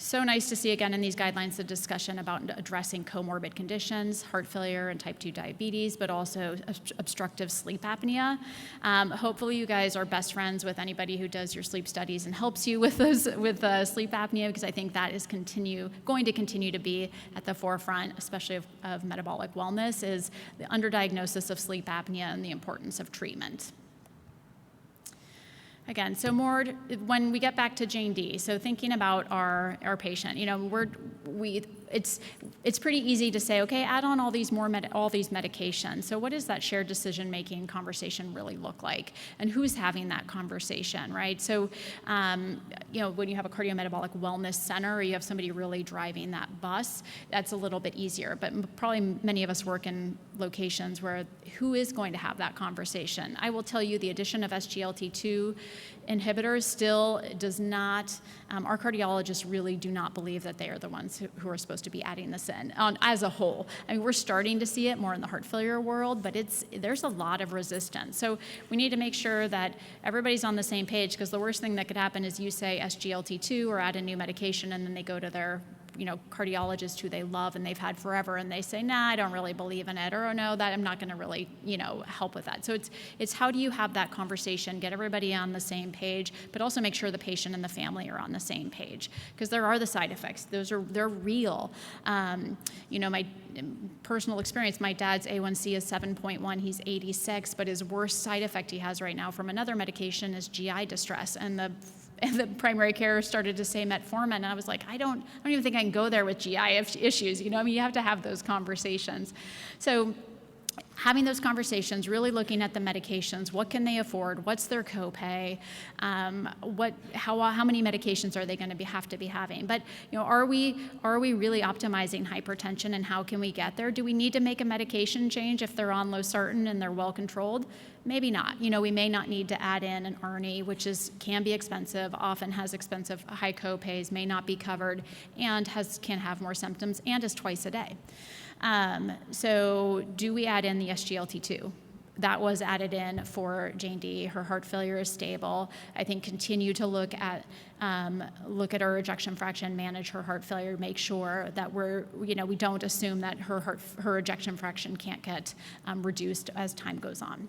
So nice to see again in these guidelines the discussion about addressing comorbid conditions, heart failure and type 2 diabetes, but also obstructive sleep apnea. Hopefully you guys are best friends with anybody who does your sleep studies and helps you with sleep apnea, because I think that is going to continue to be at the forefront, especially of metabolic wellness, is the underdiagnosis of sleep apnea and the importance of treatment. Again, so more when we get back to Jane D. So thinking about our patient, it's pretty easy to say, okay, add on all these medications. So what does that shared decision-making conversation really look like, and who's having that conversation, right? So, when you have a cardiometabolic wellness center, or you have somebody really driving that bus, that's a little bit easier. But probably many of us work in locations where who is going to have that conversation? I will tell you, the addition of SGLT2 inhibitors still does not, our cardiologists really do not believe that they are the ones who are supposed to be adding this in as a whole. I mean, we're starting to see it more in the heart failure world, but there's a lot of resistance. So we need to make sure that everybody's on the same page, because the worst thing that could happen is you say SGLT2 or add a new medication, and then they go to their cardiologist who they love and they've had forever, and they say, nah, I don't really believe in it, or oh, no, that I'm not going to really, help with that. So it's how do you have that conversation, get everybody on the same page, but also make sure the patient and the family are on the same page, because there are the side effects. They're real. My personal experience, my dad's A1C is 7.1, he's 86, but his worst side effect he has right now from another medication is GI distress, and the primary care started to say metformin, and I was like, I don't even think I can go there with GI issues. You have to have those conversations. So having those conversations, really looking at the medications, what can they afford, what's their copay, how many medications are they going to have to be having. But are we really optimizing hypertension, and how can we get there? Do we need to make a medication change if they're on losartan and they're well controlled? Maybe not. We may not need to add in an ARNI, which can be expensive, often has expensive high copays, may not be covered, and can have more symptoms, and is twice a day. So do we add in the SGLT2? That was added in for Jane D. Her heart failure is stable. I think continue to look at her ejection fraction, manage her heart failure, make sure that we don't assume that her ejection fraction can't get reduced as time goes on.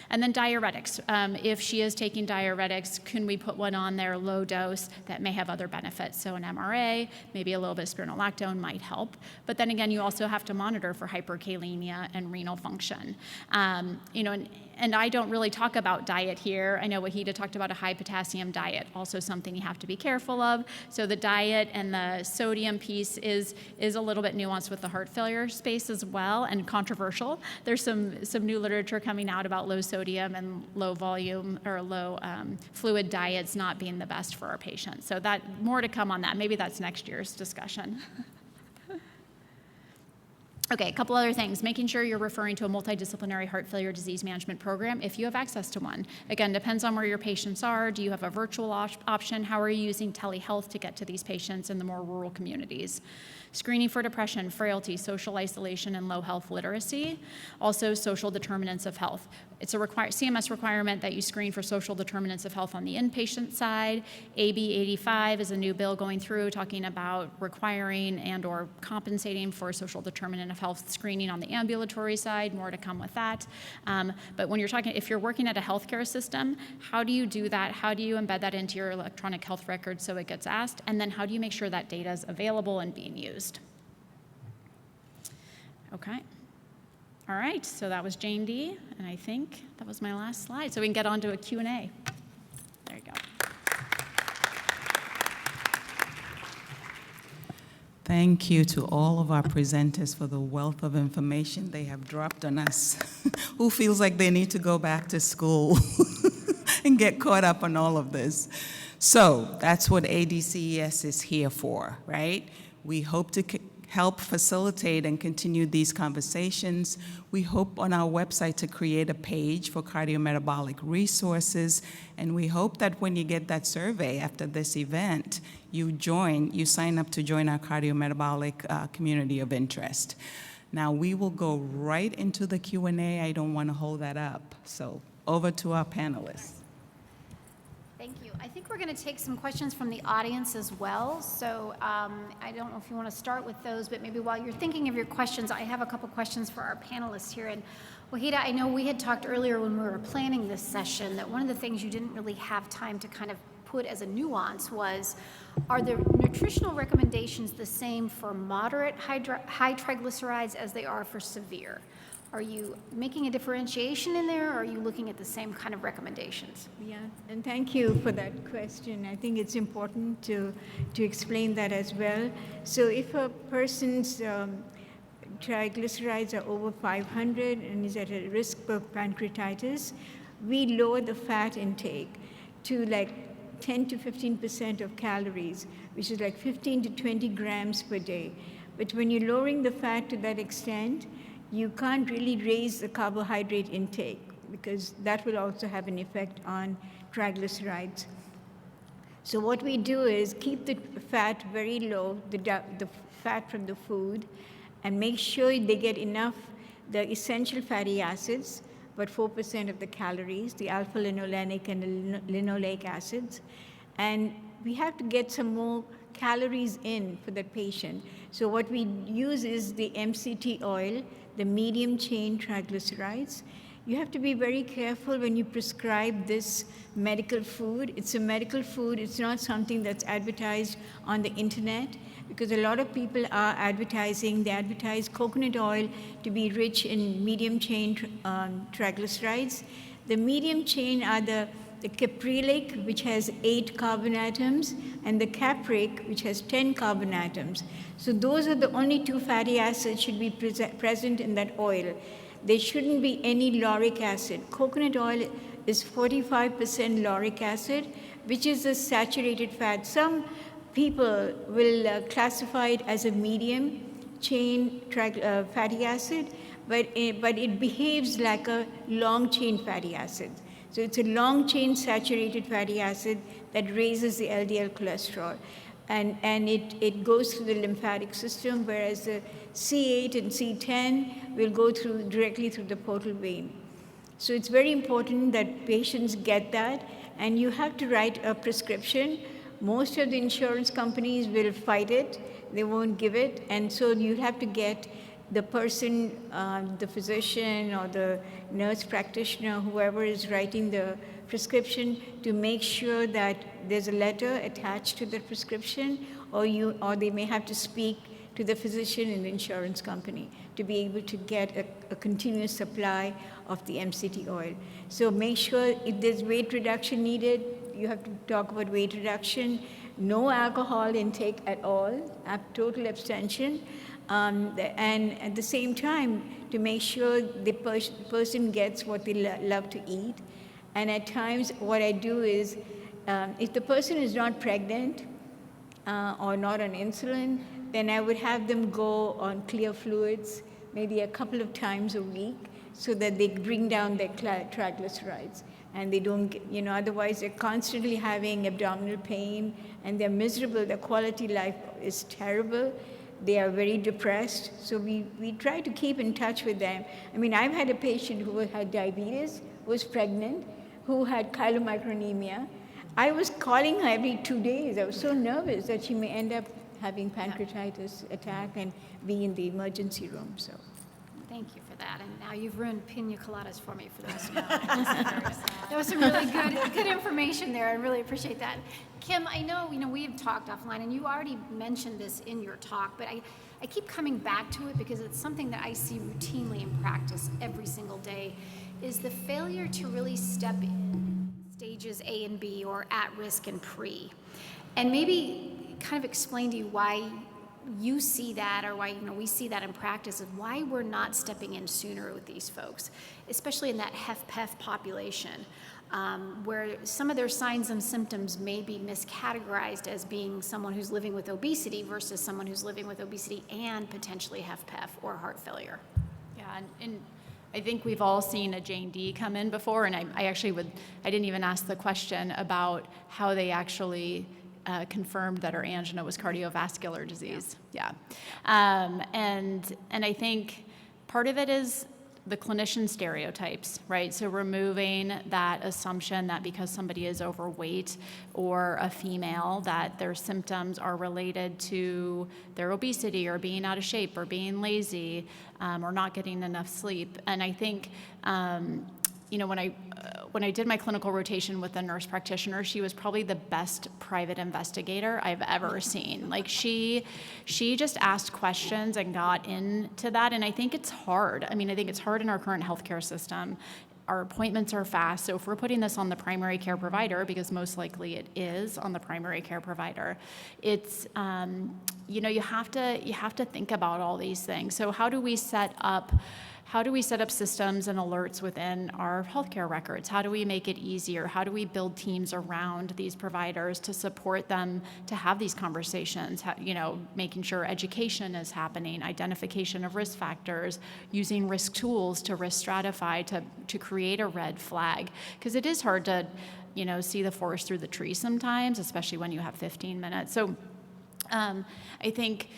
And then diuretics. If she is taking diuretics, can we put one on there low dose that may have other benefits? So an MRA, maybe a little bit of spironolactone might help. But then again, you also have to monitor for hyperkalemia and renal function. And I don't really talk about diet here. I know Wahida talked about a high potassium diet, also something you have to be careful of. So the diet and the sodium piece is a little bit nuanced with the heart failure space as well, and controversial. There's some new literature coming out about low sodium and low volume or low fluid diets not being the best for our patients. So that more to come on that. Maybe that's next year's discussion. Okay, a couple other things. Making sure you're referring to a multidisciplinary heart failure disease management program if you have access to one. Again, depends on where your patients are. Do you have a virtual option? How are you using telehealth to get to these patients in the more rural communities? Screening for depression, frailty, social isolation, and low health literacy. Also, social determinants of health. It's a CMS requirement that you screen for social determinants of health on the inpatient side. AB 85 is a new bill going through talking about requiring and or compensating for social determinant of health screening on the ambulatory side. More to come with that. But when if you're working at a healthcare system, how do you do that? How do you embed that into your electronic health record so it gets asked? And then how do you make sure that data is available and being used? Okay. All right, so that was Jane D, and I think that was my last slide. So we can get on to a Q&A. There you go.
Thank you to all of our presenters for the wealth of information they have dropped on us. Who feels like they need to go back to school and get caught up on all of this? So that's what ADCES is here for, right? We hope to help facilitate and continue these conversations. We hope on our website to create a page for cardiometabolic resources, and we hope that when you get that survey after this event, you sign up to join our cardiometabolic community of interest. Now we will go right into the Q&A. I don't want to hold that up. So over to our panelists.
Thank you. I think we're going to take some questions from the audience as well. So I don't know if you want to start with those, but maybe while you're thinking of your questions, I have a couple questions for our panelists here. And Wahida, I know we had talked earlier when we were planning this session that one of the things you didn't really have time to kind of put as a nuance was, are the nutritional recommendations the same for moderate high triglycerides as they are for severe? Are you making a differentiation in there, or are you looking at the same kind of recommendations?
Yeah, and thank you for that question. I think it's important to explain that as well. So if a person's triglycerides are over 500 and is at a risk of pancreatitis, we lower the fat intake to like 10 to 15% of calories, which is like 15 to 20 grams per day. But when you're lowering the fat to that extent, you can't really raise the carbohydrate intake because that will also have an effect on triglycerides. So what we do is keep the fat very low, the fat from the food, and make sure they get enough, the essential fatty acids, but 4% of the calories, the alpha-linolenic and the linoleic acids. And we have to get some more calories in for the patient. So what we use is the MCT oil, the medium chain triglycerides. You have to be very careful when you prescribe this medical food. It's a medical food. It's not something that's advertised on the internet, because a lot of people are advertising. They advertise coconut oil to be rich in medium chain triglycerides. The medium chain are the caprylic, which has 8 carbon atoms, and the capric, which has 10 carbon atoms. So those are the only 2 fatty acids should be present in that oil. there shouldn't be any lauric acid. Coconut oil is 45% lauric acid, which is a saturated fat. Some people will classify it as a medium chain fatty acid, but it behaves like a long chain fatty acid. So it's a long chain saturated fatty acid that raises the LDL cholesterol. And it goes through the lymphatic system, whereas the C8 and C10 will go directly through the portal vein. So it's very important that patients get that, and you have to write a prescription. Most of the insurance companies will fight it. They won't give it, and so you have to get the person, the physician or the nurse practitioner, whoever is writing the prescription, to make sure that there's a letter attached to the prescription, or they may have to speak to the physician in the insurance company to be able to get a continuous supply of the MCT oil. So make sure if there's weight reduction needed, you have to talk about weight reduction, no alcohol intake at all, total abstention, and at the same time to make sure the person gets what they love to eat. And at times what I do is, if the person is not pregnant or not on insulin, then I would have them go on clear fluids maybe a couple of times a week so that they bring down their triglycerides. And they don't get, otherwise they're constantly having abdominal pain and they're miserable. Their quality life is terrible. They are very depressed. So we try to keep in touch with them. I mean, I've had a patient who had diabetes, was pregnant, who had chylomicronemia. I was calling her every 2 days. I was so nervous that she may end up having pancreatitis attack and be in the emergency room. So,
Thank you for that. And now you've ruined pina coladas for me for the rest of my life. That was some really good information there. I really appreciate that. Kim, I know, we have talked offline, and you already mentioned this in your talk, but I keep coming back to it because it's something that I see routinely in practice every single day, is the failure to really step in stages A and B, or at risk and pre. And maybe kind of explain to you why you see that, or why we see that in practice, of why we're not stepping in sooner with these folks, especially in that HFpEF population, where some of their signs and symptoms may be miscategorized as being someone who's living with obesity versus someone who's living with obesity and potentially HFpEF or heart failure.
Yeah, and I think we've all seen a Jane D come in before, and I didn't even ask the question about how they actually confirmed that her angina was cardiovascular disease. Yeah. And I think part of it is the clinician stereotypes, right? So removing that assumption that because somebody is overweight or a female, that their symptoms are related to their obesity or being out of shape or being lazy or not getting enough sleep. And I think, when I did my clinical rotation with a nurse practitioner, she was probably the best private investigator I've ever seen. Like she just asked questions and got into that. And I think it's hard. I think it's hard in our current healthcare system. Our appointments are fast. So if we're putting this on the primary care provider, because most likely it is on the primary care provider, it's, you have to think about all these things. So how do we set up systems and alerts within our healthcare records? How do we make it easier? How do we build teams around these providers to support them to have these conversations? Making sure education is happening, identification of risk factors, using risk tools to risk stratify, to create a red flag. Because it is hard to, see the forest through the trees sometimes, especially when you have 15 minutes. So I think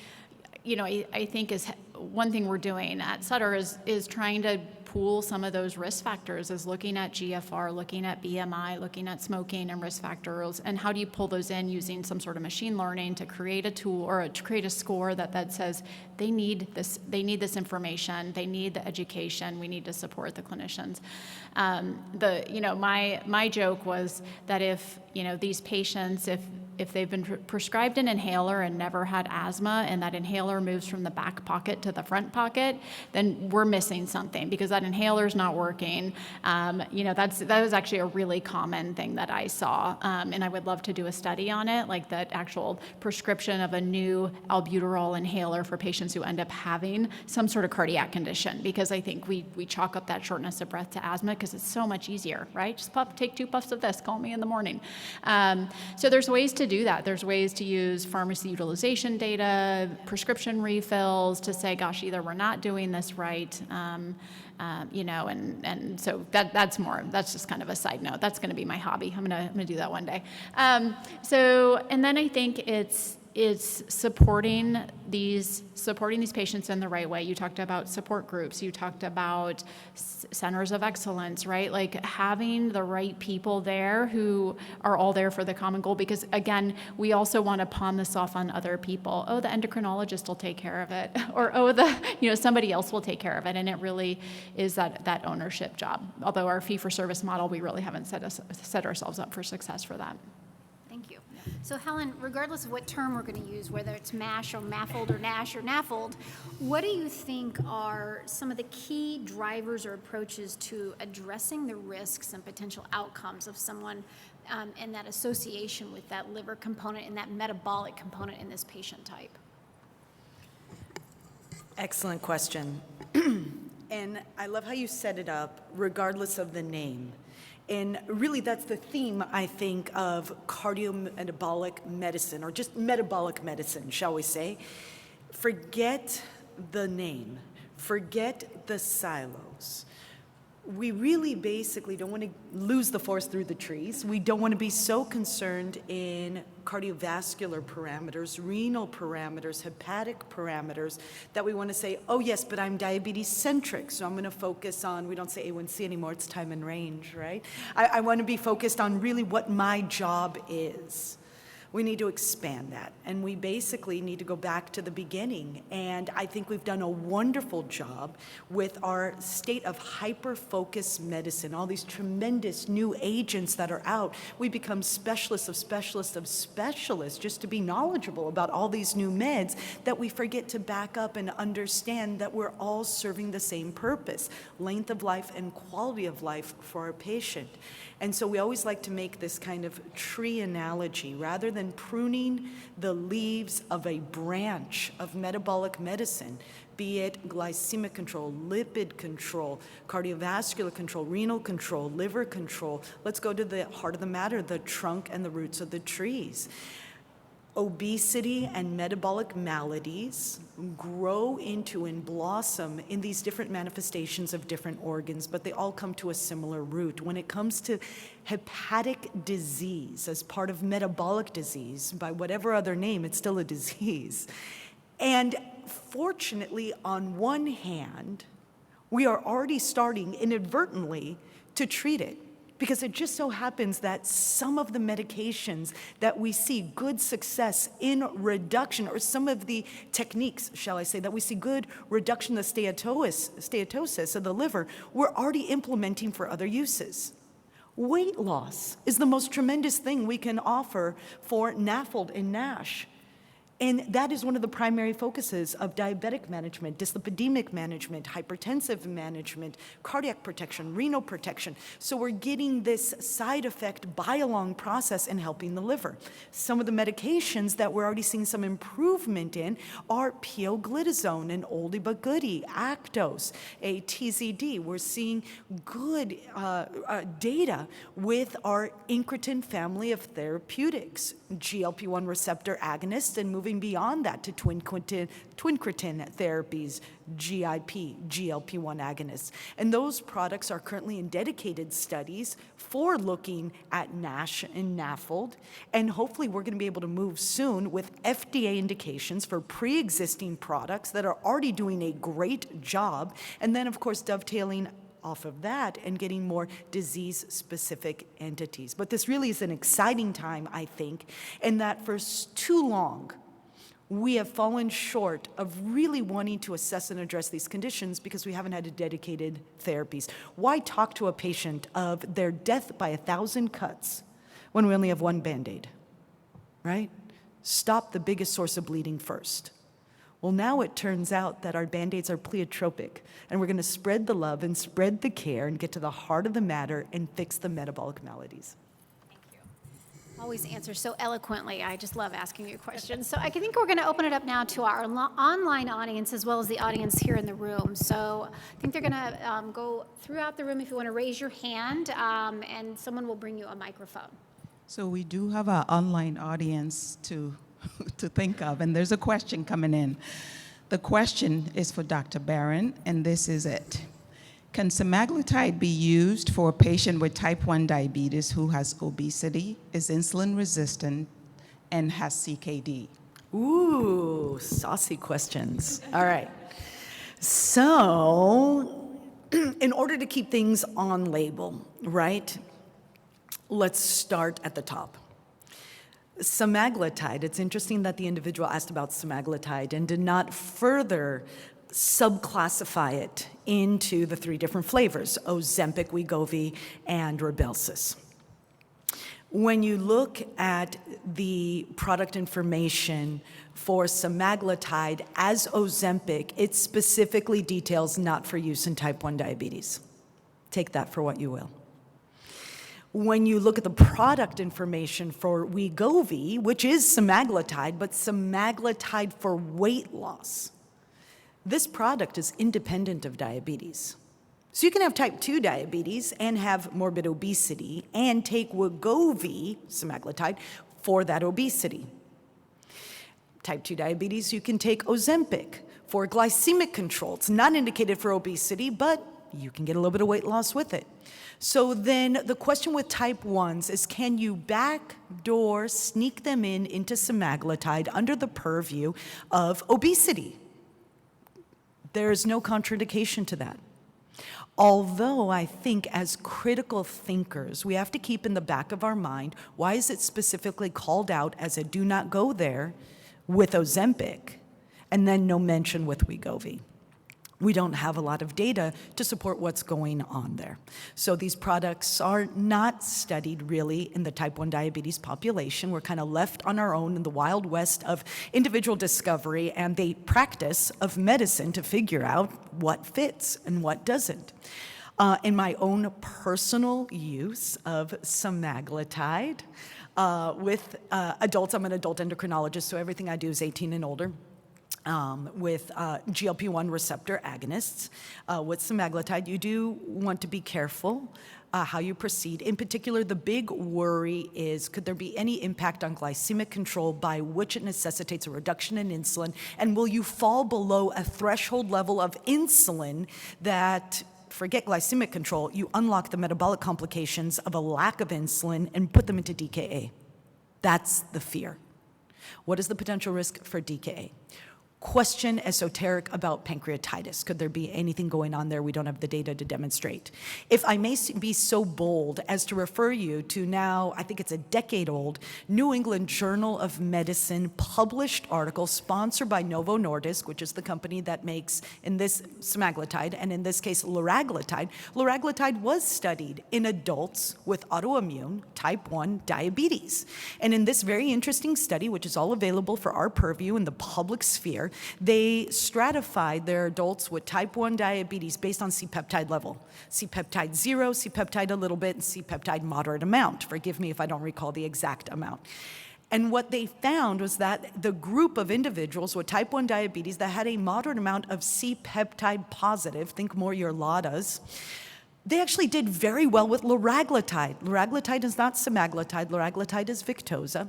is one thing we're doing at Sutter is trying to pool some of those risk factors, is looking at GFR, looking at BMI, looking at smoking and risk factors, and how do you pull those in using some sort of machine learning to create a tool or to create a score that says they need this information, they need the education, we need to support the clinicians. My joke was that if these patients, if they've been prescribed an inhaler and never had asthma, and that inhaler moves from the back pocket to the front pocket, then we're missing something because that inhaler is not working. That was actually a really common thing that I saw, and I would love to do a study on it, like the actual prescription of a new albuterol inhaler for patients who end up having some sort of cardiac condition, because I think we chalk up that shortness of breath to asthma because it's so much easier, right? Just take 2 puffs of this, call me in the morning. So there's ways to do that. There's ways to use pharmacy utilization data, prescription refills to say, gosh, either we're not doing this right, and so that's just kind of a side note. That's going to be my hobby. I'm gonna do that one day. And then I think it's supporting these patients in the right way. You talked about support groups. You talked about centers of excellence, right? Like having the right people there who are all there for the common goal. Because again, we also want to pawn this off on other people. Oh, the endocrinologist will take care of it, or somebody else will take care of it. And it really is that ownership job. Although our fee-for-service model, we really haven't set ourselves up for success for that.
Thank you. So Helen, regardless of what term we're going to use, whether it's MASH or MAFLD or NASH or NAFLD, what do you think are some of the key drivers or approaches to addressing the risks and potential outcomes of someone and that association with that liver component and that metabolic component in this patient type?
Excellent question. And I love how you set it up, regardless of the name. And really, that's the theme, I think, of cardiometabolic medicine, or just metabolic medicine, shall we say. Forget the name. Forget the silos. We really basically don't want to lose the forest through the trees. We don't want to be so concerned in cardiovascular parameters, renal parameters, hepatic parameters, that we want to say, oh yes, but I'm diabetes-centric, so I'm going to focus on, we don't say A1C anymore, it's time and range, right? I want to be focused on really what my job is. We need to expand that, and we basically need to go back to the beginning. And I think we've done a wonderful job with our state of hyper-focused medicine, all these tremendous new agents that are out. We become specialists of specialists of specialists just to be knowledgeable about all these new meds, that we forget to back up and understand that we're all serving the same purpose, length of life and quality of life for our patient. And so we always like to make this kind of tree analogy. Rather than pruning the leaves of a branch of metabolic medicine, be it glycemic control, lipid control, cardiovascular control, renal control, liver control, let's go to the heart of the matter, the trunk and the roots of the trees. Obesity and metabolic maladies grow into and blossom in these different manifestations of different organs, but they all come to a similar root. When it comes to hepatic disease as part of metabolic disease, by whatever other name, it's still a disease. And fortunately, on one hand, we are already starting inadvertently to treat it, because it just so happens that some of the medications that we see good success in reduction, or some of the techniques, shall I say, that we see good reduction of steatosis of the liver, we're already implementing for other uses. Weight loss is the most tremendous thing we can offer for NAFLD and NASH. And that is one of the primary focuses of diabetic management, dyslipidemic management, hypertensive management, cardiac protection, renal protection. So we're getting this side effect buy-along process and helping the liver. Some of the medications that we're already seeing some improvement in are pioglitazone, an oldie but goodie, Actos, a TZD. We're seeing good data with our incretin family of therapeutics, GLP-1 receptor agonists, and moving beyond that to twin-incretin therapies, GIP, GLP-1 agonists. And those products are currently in dedicated studies for looking at NASH and NAFLD. And hopefully we're going to be able to move soon with FDA indications for pre-existing products that are already doing a great job. And then, of course, dovetailing off of that and getting more disease-specific entities. But this really is an exciting time, I think, in that for too long, we have fallen short of really wanting to assess and address these conditions because we haven't had dedicated therapies. Why talk to a patient of their death by 1,000 cuts when we only have one Band-Aid? right? Stop the biggest source of bleeding first. Well, now it turns out that our Band-Aids are pleiotropic, and we're going to spread the love and spread the care and get to the heart of the matter and fix the metabolic maladies.
Always answer so eloquently. I just love asking you questions. So I think we're going to open it up now to our online audience as well as the audience here in the room. So I think they're going to go throughout the room if you want to raise your hand, and someone will bring you a microphone.
So we do have our online audience to think of, and there's a question coming in. The question is for Dr. Barron, and this is it. Can semaglutide be used for a patient with type 1 diabetes who has obesity, is insulin resistant, and has CKD?
Ooh, saucy questions. All right. So, in order to keep things on label, right, let's start at the top. Semaglutide, it's interesting that the individual asked about semaglutide and did not further subclassify it into the 3 different flavors, Ozempic, Wegovy, and Rybelsus. When you look at the product information for semaglutide as Ozempic, it specifically details not for use in type 1 diabetes. Take that for what you will. When you look at the product information for Wegovy, which is semaglutide, but semaglutide for weight loss, this product is independent of diabetes. So you can have type 2 diabetes and have morbid obesity and take Wegovy, semaglutide, for that obesity. Type 2 diabetes, you can take Ozempic for glycemic control. It's not indicated for obesity, but you can get a little bit of weight loss with it. So then the question with type 1s is, can you backdoor sneak them into semaglutide under the purview of obesity? There is no contraindication to that. Although I think as critical thinkers, we have to keep in the back of our mind, why is it specifically called out as a do not go there with Ozempic, and then no mention with Wegovy? We don't have a lot of data to support what's going on there. So these products are not studied really in the type 1 diabetes population. We're kind of left on our own in the wild west of individual discovery and the practice of medicine to figure out what fits and what doesn't. In my own personal use of semaglutide with adults, I'm an adult endocrinologist, so everything I do is 18 and older. With GLP-1 receptor agonists. With semaglutide, you do want to be careful how you proceed. In particular, the big worry is, could there be any impact on glycemic control by which it necessitates a reduction in insulin, and will you fall below a threshold level of insulin that, forget glycemic control, you unlock the metabolic complications of a lack of insulin and put them into DKA? That's the fear. What is the potential risk for DKA? Question esoteric about pancreatitis. Could there be anything going on there we don't have the data to demonstrate? If I may be so bold as to refer you to now, I think it's a decade old, New England Journal of Medicine published article sponsored by Novo Nordisk, which is the company that makes, in this, semaglutide, and in this case, liraglutide. Liraglutide was studied in adults with autoimmune type 1 diabetes. And in this very interesting study, which is all available for our purview in the public sphere, they stratified their adults with type 1 diabetes based on C-peptide level. C-peptide 0, C-peptide a little bit, and C-peptide moderate amount. Forgive me if I don't recall the exact amount. And what they found was that the group of individuals with type 1 diabetes that had a moderate amount of C-peptide positive, think more your LADAs, they actually did very well with liraglutide. Liraglutide is not semaglutide, liraglutide is Victoza.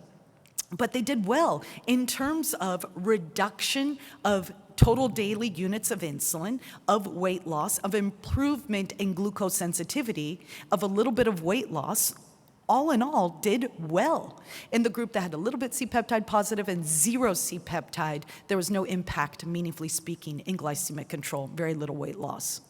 But they did well in terms of reduction of total daily units of insulin, of weight loss, of improvement in glucose sensitivity, of a little bit of weight loss. All in all, did well. In the group that had a little bit C-peptide positive and 0 C-peptide, there was no impact, meaningfully speaking, in glycemic control, very little weight loss.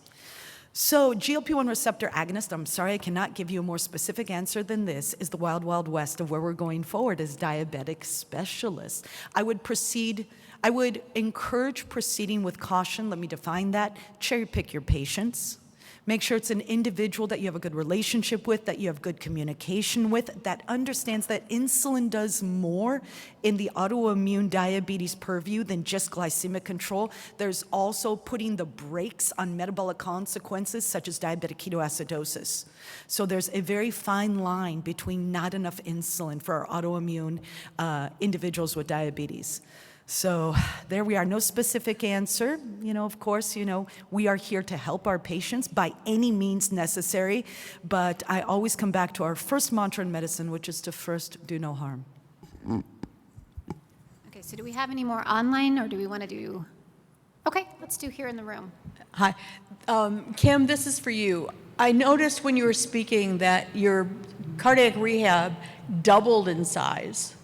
So GLP-1 receptor agonist, I'm sorry I cannot give you a more specific answer than this, is the wild, wild west of where we're going forward as diabetic specialists. I would encourage proceeding with caution. Let me define that. Cherry pick your patients. Make sure it's an individual that you have a good relationship with, that you have good communication with, that understands that insulin does more in the autoimmune diabetes purview than just glycemic control. There's also putting the brakes on metabolic consequences such as diabetic ketoacidosis. So there's a very fine line between not enough insulin for our autoimmune individuals with diabetes. So there we are, no specific answer. Of course, we are here to help our patients by any means necessary, but I always come back to our first mantra in medicine, which is to first do no harm.
Okay, so do we have any more online, or do we want to do? Okay, let's do here in the room.
Hi. Kim, this is for you. I noticed when you were speaking that your cardiac rehab doubled in size.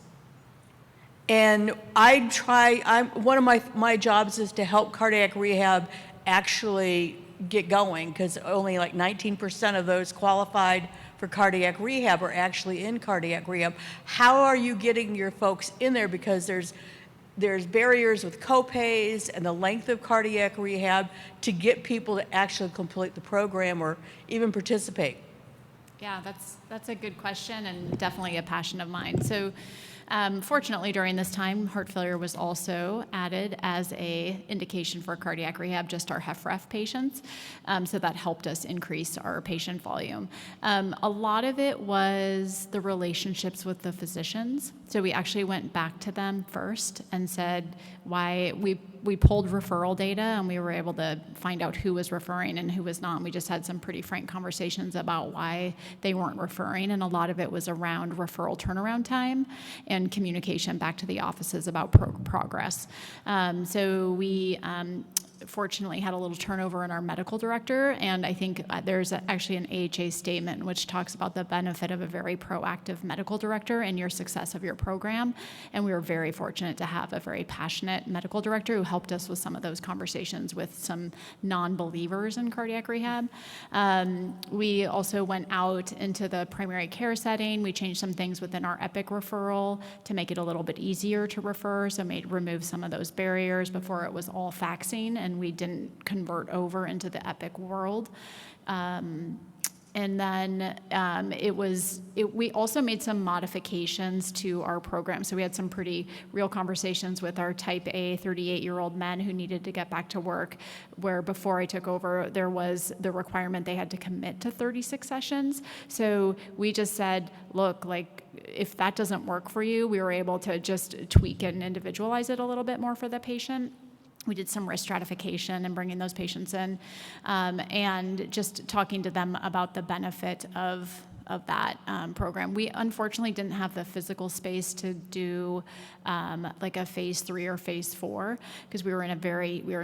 And one of my jobs is to help cardiac rehab actually get going, because only like 19% of those qualified for cardiac rehab are actually in cardiac rehab. How are you getting your folks in there? Because there's barriers with copays and the length of cardiac rehab to get people to actually complete the program or even participate.
Yeah, that's a good question and definitely a passion of mine. So fortunately, during this time, heart failure was also added as a indication for cardiac rehab, just our HFrEF patients. So that helped us increase our patient volume. A lot of it was the relationships with the physicians. So we actually went back to them first and said why we pulled referral data, and we were able to find out who was referring and who was not. And we just had some pretty frank conversations about why they weren't referring, and a lot of it was around referral turnaround time and communication back to the offices about progress. So we fortunately had a little turnover in our medical director, and I think there's actually an AHA statement which talks about the benefit of a very proactive medical director and your success of your program. And we were very fortunate to have a very passionate medical director who helped us with some of those conversations with some non-believers in cardiac rehab. We also went out into the primary care setting. We changed some things within our EPIC referral to make it a little bit easier to refer, so remove some of those barriers. Before it was all faxing, and we didn't convert over into the EPIC world. And then we also made some modifications to our program. So we had some pretty real conversations with our type A 38-year-old men who needed to get back to work, where before I took over, there was the requirement they had to commit to 36 sessions. So we just said, look, if that doesn't work for you, we were able to just tweak it and individualize it a little bit more for the patient. We did some risk stratification and bringing those patients in, and just talking to them about the benefit of that program. We unfortunately didn't have the physical space to do like a phase 3 or phase 4, because we were in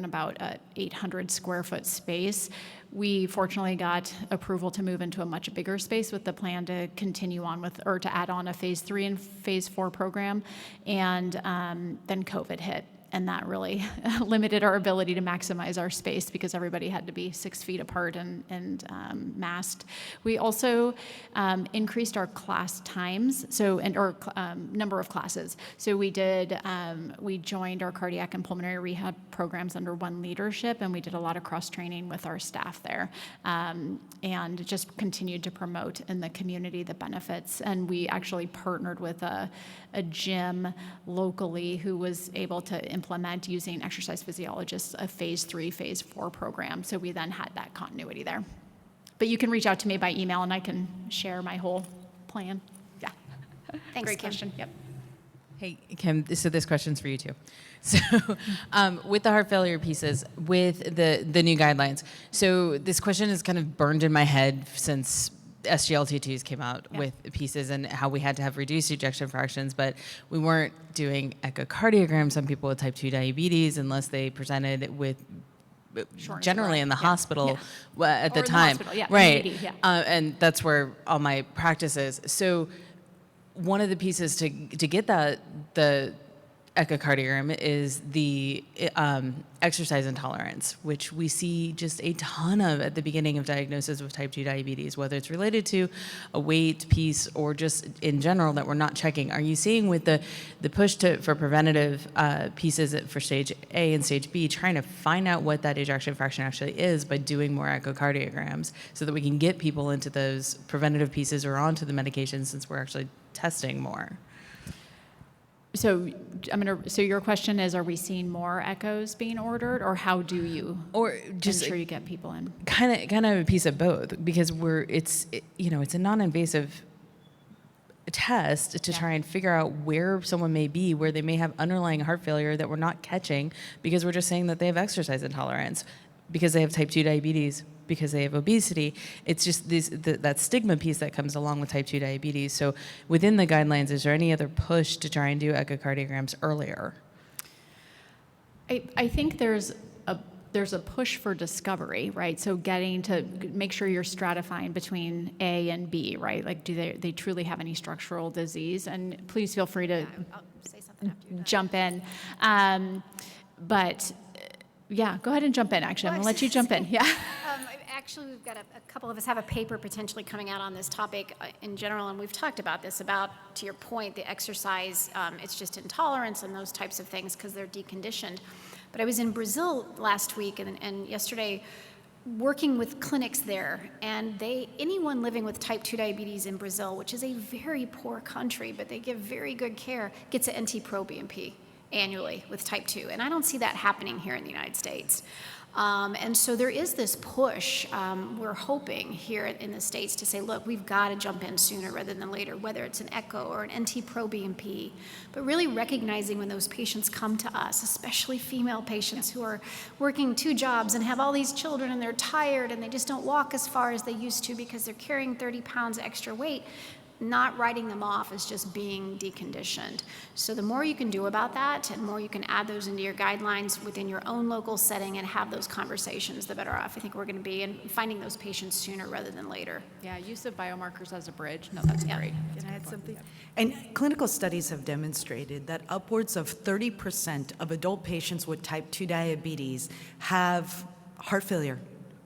about a 800 square foot space. We fortunately got approval to move into a much bigger space with the plan to continue on or to add on a phase 3 and phase 4 program, and then COVID hit. And that really limited our ability to maximize our space because everybody had to be 6 feet apart and masked. We also increased our class times, or number of classes. So we joined our cardiac and pulmonary rehab programs under one leadership, and we did a lot of cross-training with our staff there, and just continued to promote in the community the benefits. And we actually partnered with a gym locally who was able to implement, using exercise physiologists, a phase 3, phase 4 program. So we then had that continuity there. But you can reach out to me by email and I can share my whole plan. Yeah.
Thanks,
Great
Kim.
question. Yep.
Hey, Kim, so this question's for you too. So with the heart failure pieces, with the new guidelines, so this question is kind of burned in my head since SGLT2s came out with pieces and how we had to have reduced ejection fractions, but we weren't doing echocardiograms on people with type 2 diabetes unless they presented with generally in the hospital at the time. Right. And that's where all my practice is. So one of the pieces to get the echocardiogram is the exercise intolerance, which we see just a ton of at the beginning of diagnosis of type 2 diabetes, whether it's related to a weight piece or just in general that we're not checking. Are you seeing with the push for preventative pieces for stage A and stage B, trying to find out what that ejection fraction actually is by doing more echocardiograms so that we can get people into those preventative pieces or onto the medications since we're actually testing more?
So So your question is, are we seeing more echoes being ordered, or how do you
Or just
ensure you get people in?
kind of a piece of both, because it's a non-invasive test to try and figure out where someone may be, where they may have underlying heart failure that we're not catching because we're just saying that they have exercise intolerance, because they have type 2 diabetes, because they have obesity. It's just that stigma piece that comes along with type 2 diabetes. So within the guidelines, is there any other push to try and do echocardiograms earlier?
I think there's a push for discovery, right? So getting to make sure you're stratifying between A and B, right? Like, do they truly have any structural disease? And please feel free to
I'll say something after you're done.
jump in. But yeah, go ahead and jump in, actually. I'm going to let you jump in. Yeah.
Actually, we've got a couple of us have a paper potentially coming out on this topic in general, and we've talked about this, about, to your point, the exercise, it's just intolerance and those types of things because they're deconditioned. But I was in Brazil last week and yesterday working with clinics there, and anyone living with type 2 diabetes in Brazil, which is a very poor country, but they give very good care, gets an NT-proBNP annually with type 2. And I don't see that happening here in the United States. And so there is this push, we're hoping here in the States to say, look, we've got to jump in sooner rather than later, whether it's an echo or an NT-proBNP, but really recognizing when those patients come to us, especially female patients who are working 2 jobs and have all these children and they're tired and they just don't walk as far as they used to because they're carrying 30 pounds extra weight, not writing them off as just being deconditioned. So the more you can do about that and more you can add those into your guidelines within your own local setting and have those conversations, the better off I think we're going to be in finding those patients sooner rather than later.
Yeah, use of biomarkers as a bridge. No, that's great.
Can I add something? And clinical studies have demonstrated that upwards of 30% of adult patients with type 2 diabetes have heart failure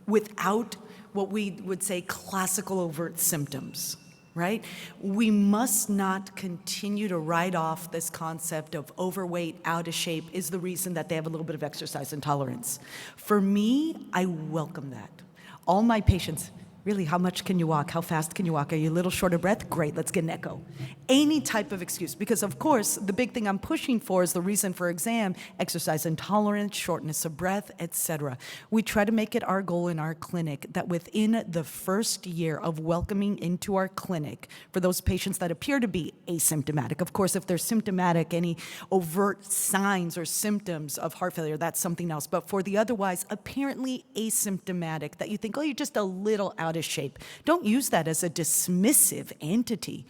without what we would say classical overt symptoms. Right? We must not continue to write off this concept of overweight, out of shape is the reason that they have a little bit of exercise intolerance. For me, I welcome that. All my patients, really, how much can you walk? How fast can you walk? Are you a little short of breath? Great, let's get an echo. Any type of excuse, because of course, the big thing I'm pushing for is the reason for exam, exercise intolerance, shortness of breath, etc. We try to make it our goal in our clinic that within the first year of welcoming into our clinic, for those patients that appear to be asymptomatic, of course, if they're symptomatic, any overt signs or symptoms of heart failure, that's something else. But for the otherwise apparently asymptomatic, that you think, oh, you're just a little out of shape, don't use that as a dismissive entity.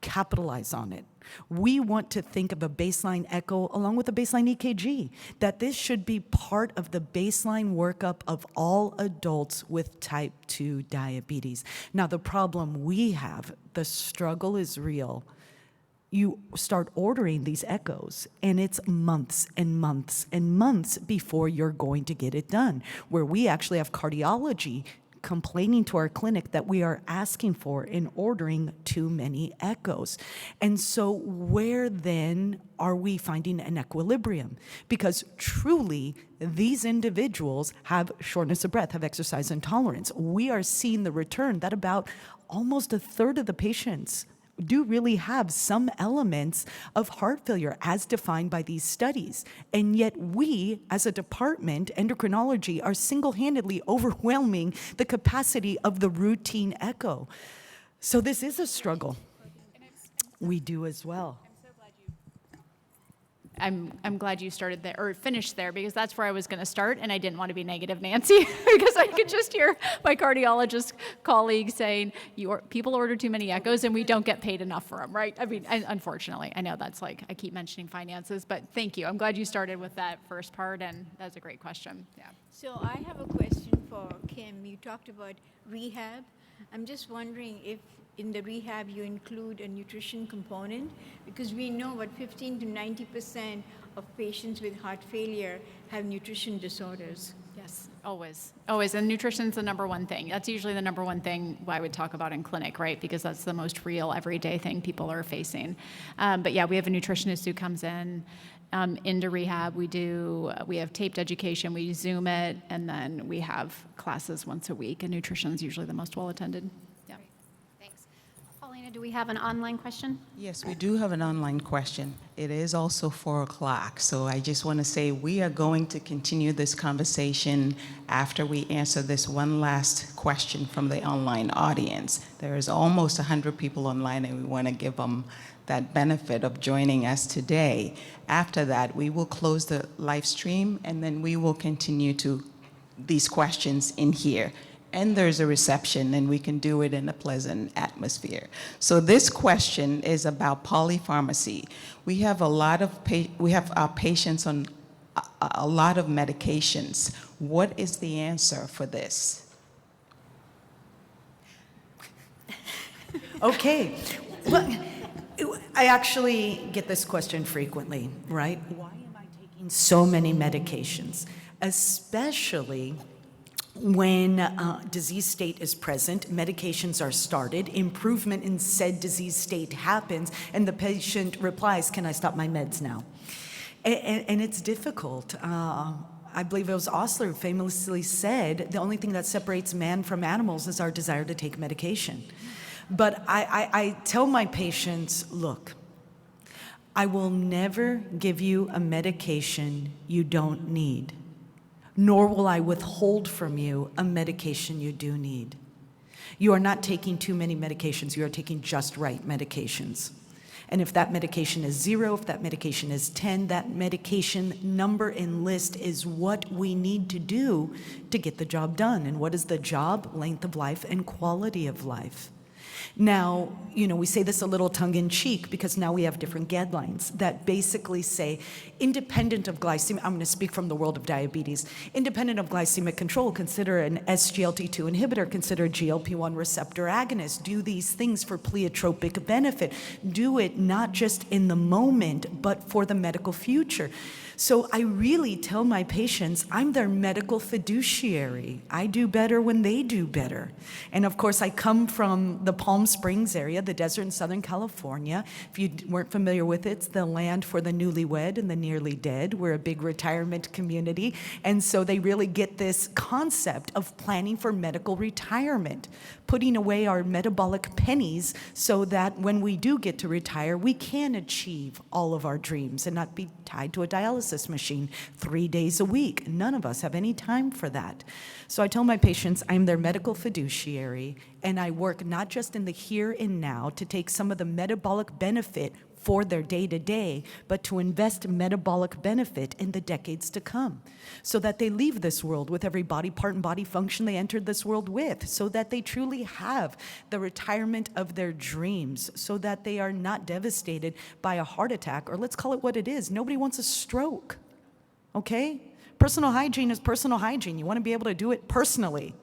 Capitalize on it. We want to think of a baseline echo along with a baseline EKG, that this should be part of the baseline workup of all adults with type 2 diabetes. Now, the problem we have, the struggle is real. You start ordering these echoes, and it's months and months and months before you're going to get it done, where we actually have cardiology complaining to our clinic that we are asking for and ordering too many echoes. And so where then are we finding an equilibrium? Because truly, these individuals have shortness of breath, have exercise intolerance. We are seeing the return that about almost a third of the patients do really have some elements of heart failure as defined by these studies. And yet we, as a department, endocrinology, are single-handedly overwhelming the capacity of the routine echo. So this is a struggle. We do as well.
I'm glad you started there or finished there, because that's where I was going to start, and I didn't want to be negative Nancy because I could just hear my cardiologist colleague saying people order too many echoes and we don't get paid enough for them, right? I mean, unfortunately, I know that's like I keep mentioning finances, but thank you. I'm glad you started with that first part, and that's a great question. Yeah.
So I have a question for Kim. You talked about rehab. I'm just wondering if in the rehab you include a nutrition component, because we know what 15 to 90% of patients with heart failure have nutrition disorders.
Yes, always, always. And nutrition's the number one thing. That's usually the number one thing I would talk about in clinic, right? Because that's the most real, everyday thing people are facing. But yeah, we have a nutritionist who comes in into rehab. We have taped education, we Zoom it, and then we have classes once a week, and nutrition's usually the most well-attended. Yeah.
Thanks. Paulina, do we have an online question?
Yes, we do have an online question. It is also 4 o'clock, so I just want to say we are going to continue this conversation after we answer this one last question from the online audience. There is almost 100 people online, and we want to give them that benefit of joining us today. After that, we will close the live stream, and then we will continue to these questions in here. And there's a reception, and we can do it in a pleasant atmosphere. So this question is about polypharmacy. We have our patients on a lot of medications. What is the answer for this?
Okay. Well, I actually get this question frequently, right? Why am I taking so many medications? Especially when disease state is present, medications are started, improvement in said disease state happens, and the patient replies, "Can I stop my meds now?" And it's difficult. I believe it was Osler who famously said, the only thing that separates man from animals is our desire to take medication. But I tell my patients, look, I will never give you a medication you don't need, nor will I withhold from you a medication you do need. You are not taking too many medications, you are taking just right medications. And if that medication is 0, if that medication is 10, that medication number and list is what we need to do to get the job done. And what is the job? Length of life and quality of life. Now, we say this a little tongue-in-cheek because now we have different guidelines that basically say, independent of glycemic, I'm going to speak from the world of diabetes, independent of glycemic control, consider an SGLT2 inhibitor, consider a GLP-1 receptor agonist, do these things for pleiotropic benefit, do it not just in the moment, but for the medical future. So I really tell my patients, I'm their medical fiduciary. I do better when they do better. And of course, I come from the Palm Springs area, the desert in Southern California. If you weren't familiar with it, it's the land for the newlywed and the nearly dead. We're a big retirement community. And so they really get this concept of planning for medical retirement, putting away our metabolic pennies so that when we do get to retire, we can achieve all of our dreams and not be tied to a dialysis machine 3 days a week. None of us have any time for that. So I tell my patients I'm their medical fiduciary, and I work not just in the here and now to take some of the metabolic benefit for their day-to-day, but to invest metabolic benefit in the decades to come, so that they leave this world with every body part and body function they entered this world with, so that they truly have the retirement of their dreams, so that they are not devastated by a heart attack, or let's call it what it is. Nobody wants a stroke, okay? Personal hygiene is personal hygiene. You want to be able to do it personally.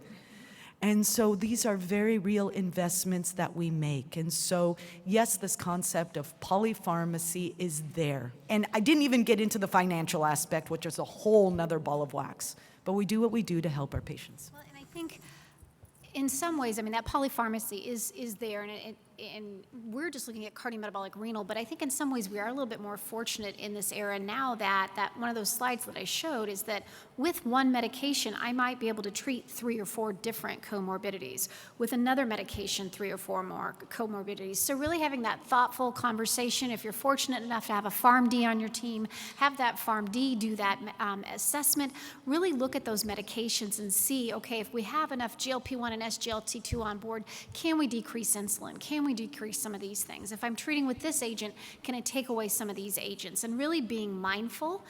And so these are very real investments that we make. And so, yes, this concept of polypharmacy is there. And I didn't even get into the financial aspect, which is a whole nother ball of wax. But we do what we do to help our patients.
Well, and I think in some ways, that polypharmacy is there, and we're just looking at cardiometabolic renal, but I think in some ways we are a little bit more fortunate in this era now that one of those slides that I showed is that with one medication, I might be able to treat 3 or 4 different comorbidities. With another medication, 3 or 4 more comorbidities. So really having that thoughtful conversation, if you're fortunate enough to have a PharmD on your team, have that PharmD do that assessment, really look at those medications and see, okay, if we have enough GLP-1 and SGLT2 on board, can we decrease insulin? Can we decrease some of these things? If I'm treating with this agent, can I take away some of these agents? And really being mindful.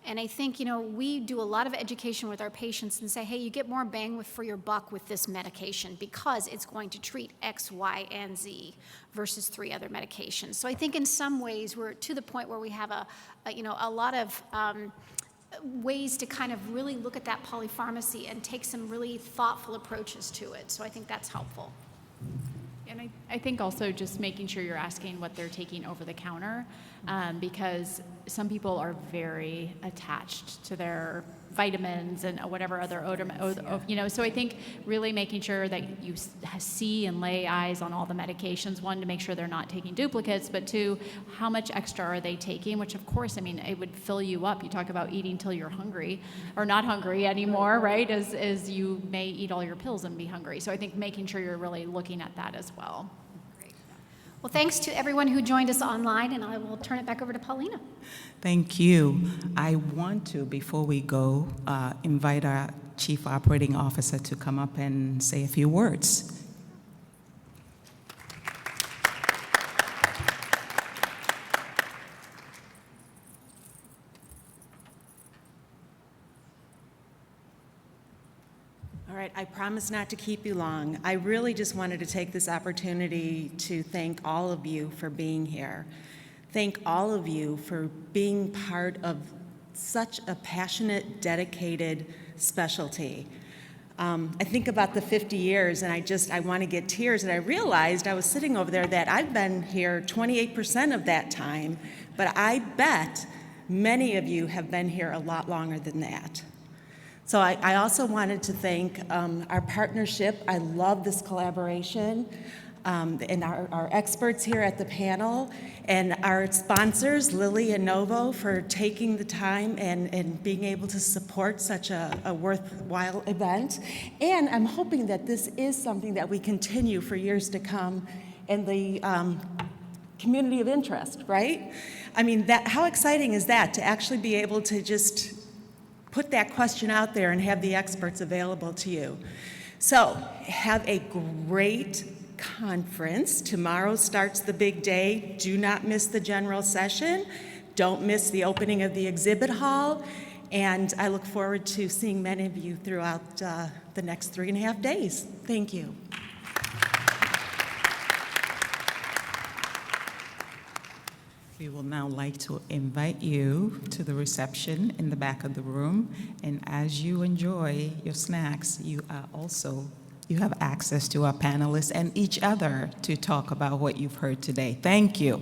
And I think, we do a lot of education with our patients and say, hey, you get more bang for your buck with this medication because it's going to treat X, Y, and Z versus 3 other medications. So I think in some ways we're to the point where we have a lot of ways to kind of really look at that polypharmacy and take some really thoughtful approaches to it. So I think that's helpful.
And I think also just making sure you're asking what they're taking over the counter, because some people are very attached to their vitamins and whatever other so I think really making sure that you see and lay eyes on all the medications, one, to make sure they're not taking duplicates, but two, how much extra are they taking, which of course, I mean, it would fill you up. You talk about eating till you're hungry or not hungry anymore, right? As you may eat all your pills and be hungry. So I think making sure you're really looking at that as well.
Well, thanks to everyone who joined us online, and I will turn it back over to Paulina.
Thank you. I want to, before we go, invite our Chief Operating Officer to come up and say a few words.
All right, I promise not to keep you long. I really just wanted to take this opportunity to thank all of you for being here. Thank all of you for being part of such a passionate, dedicated specialty. I think about the 50 years, and I want to get tears, and I realized I was sitting over there that I've been here 28% of that time, but I bet many of you have been here a lot longer than that. So I also wanted to thank our partnership. I love this collaboration, and our experts here at the panel, and our sponsors, Lilly and Novo, for taking the time and being able to support such a worthwhile event. And I'm hoping that this is something that we continue for years to come in the community of interest, right? I mean, how exciting is that, to actually be able to just put that question out there and have the experts available to you. So have a great conference. Tomorrow starts the big day. Do not miss the general session. Don't miss the opening of the exhibit hall. And I look forward to seeing many of you throughout the next 3.5 days. Thank you.
We will now like to invite you to the reception in the back of the room. And as you enjoy your snacks, you have access to our panelists and each other to talk about what you've heard today. Thank you.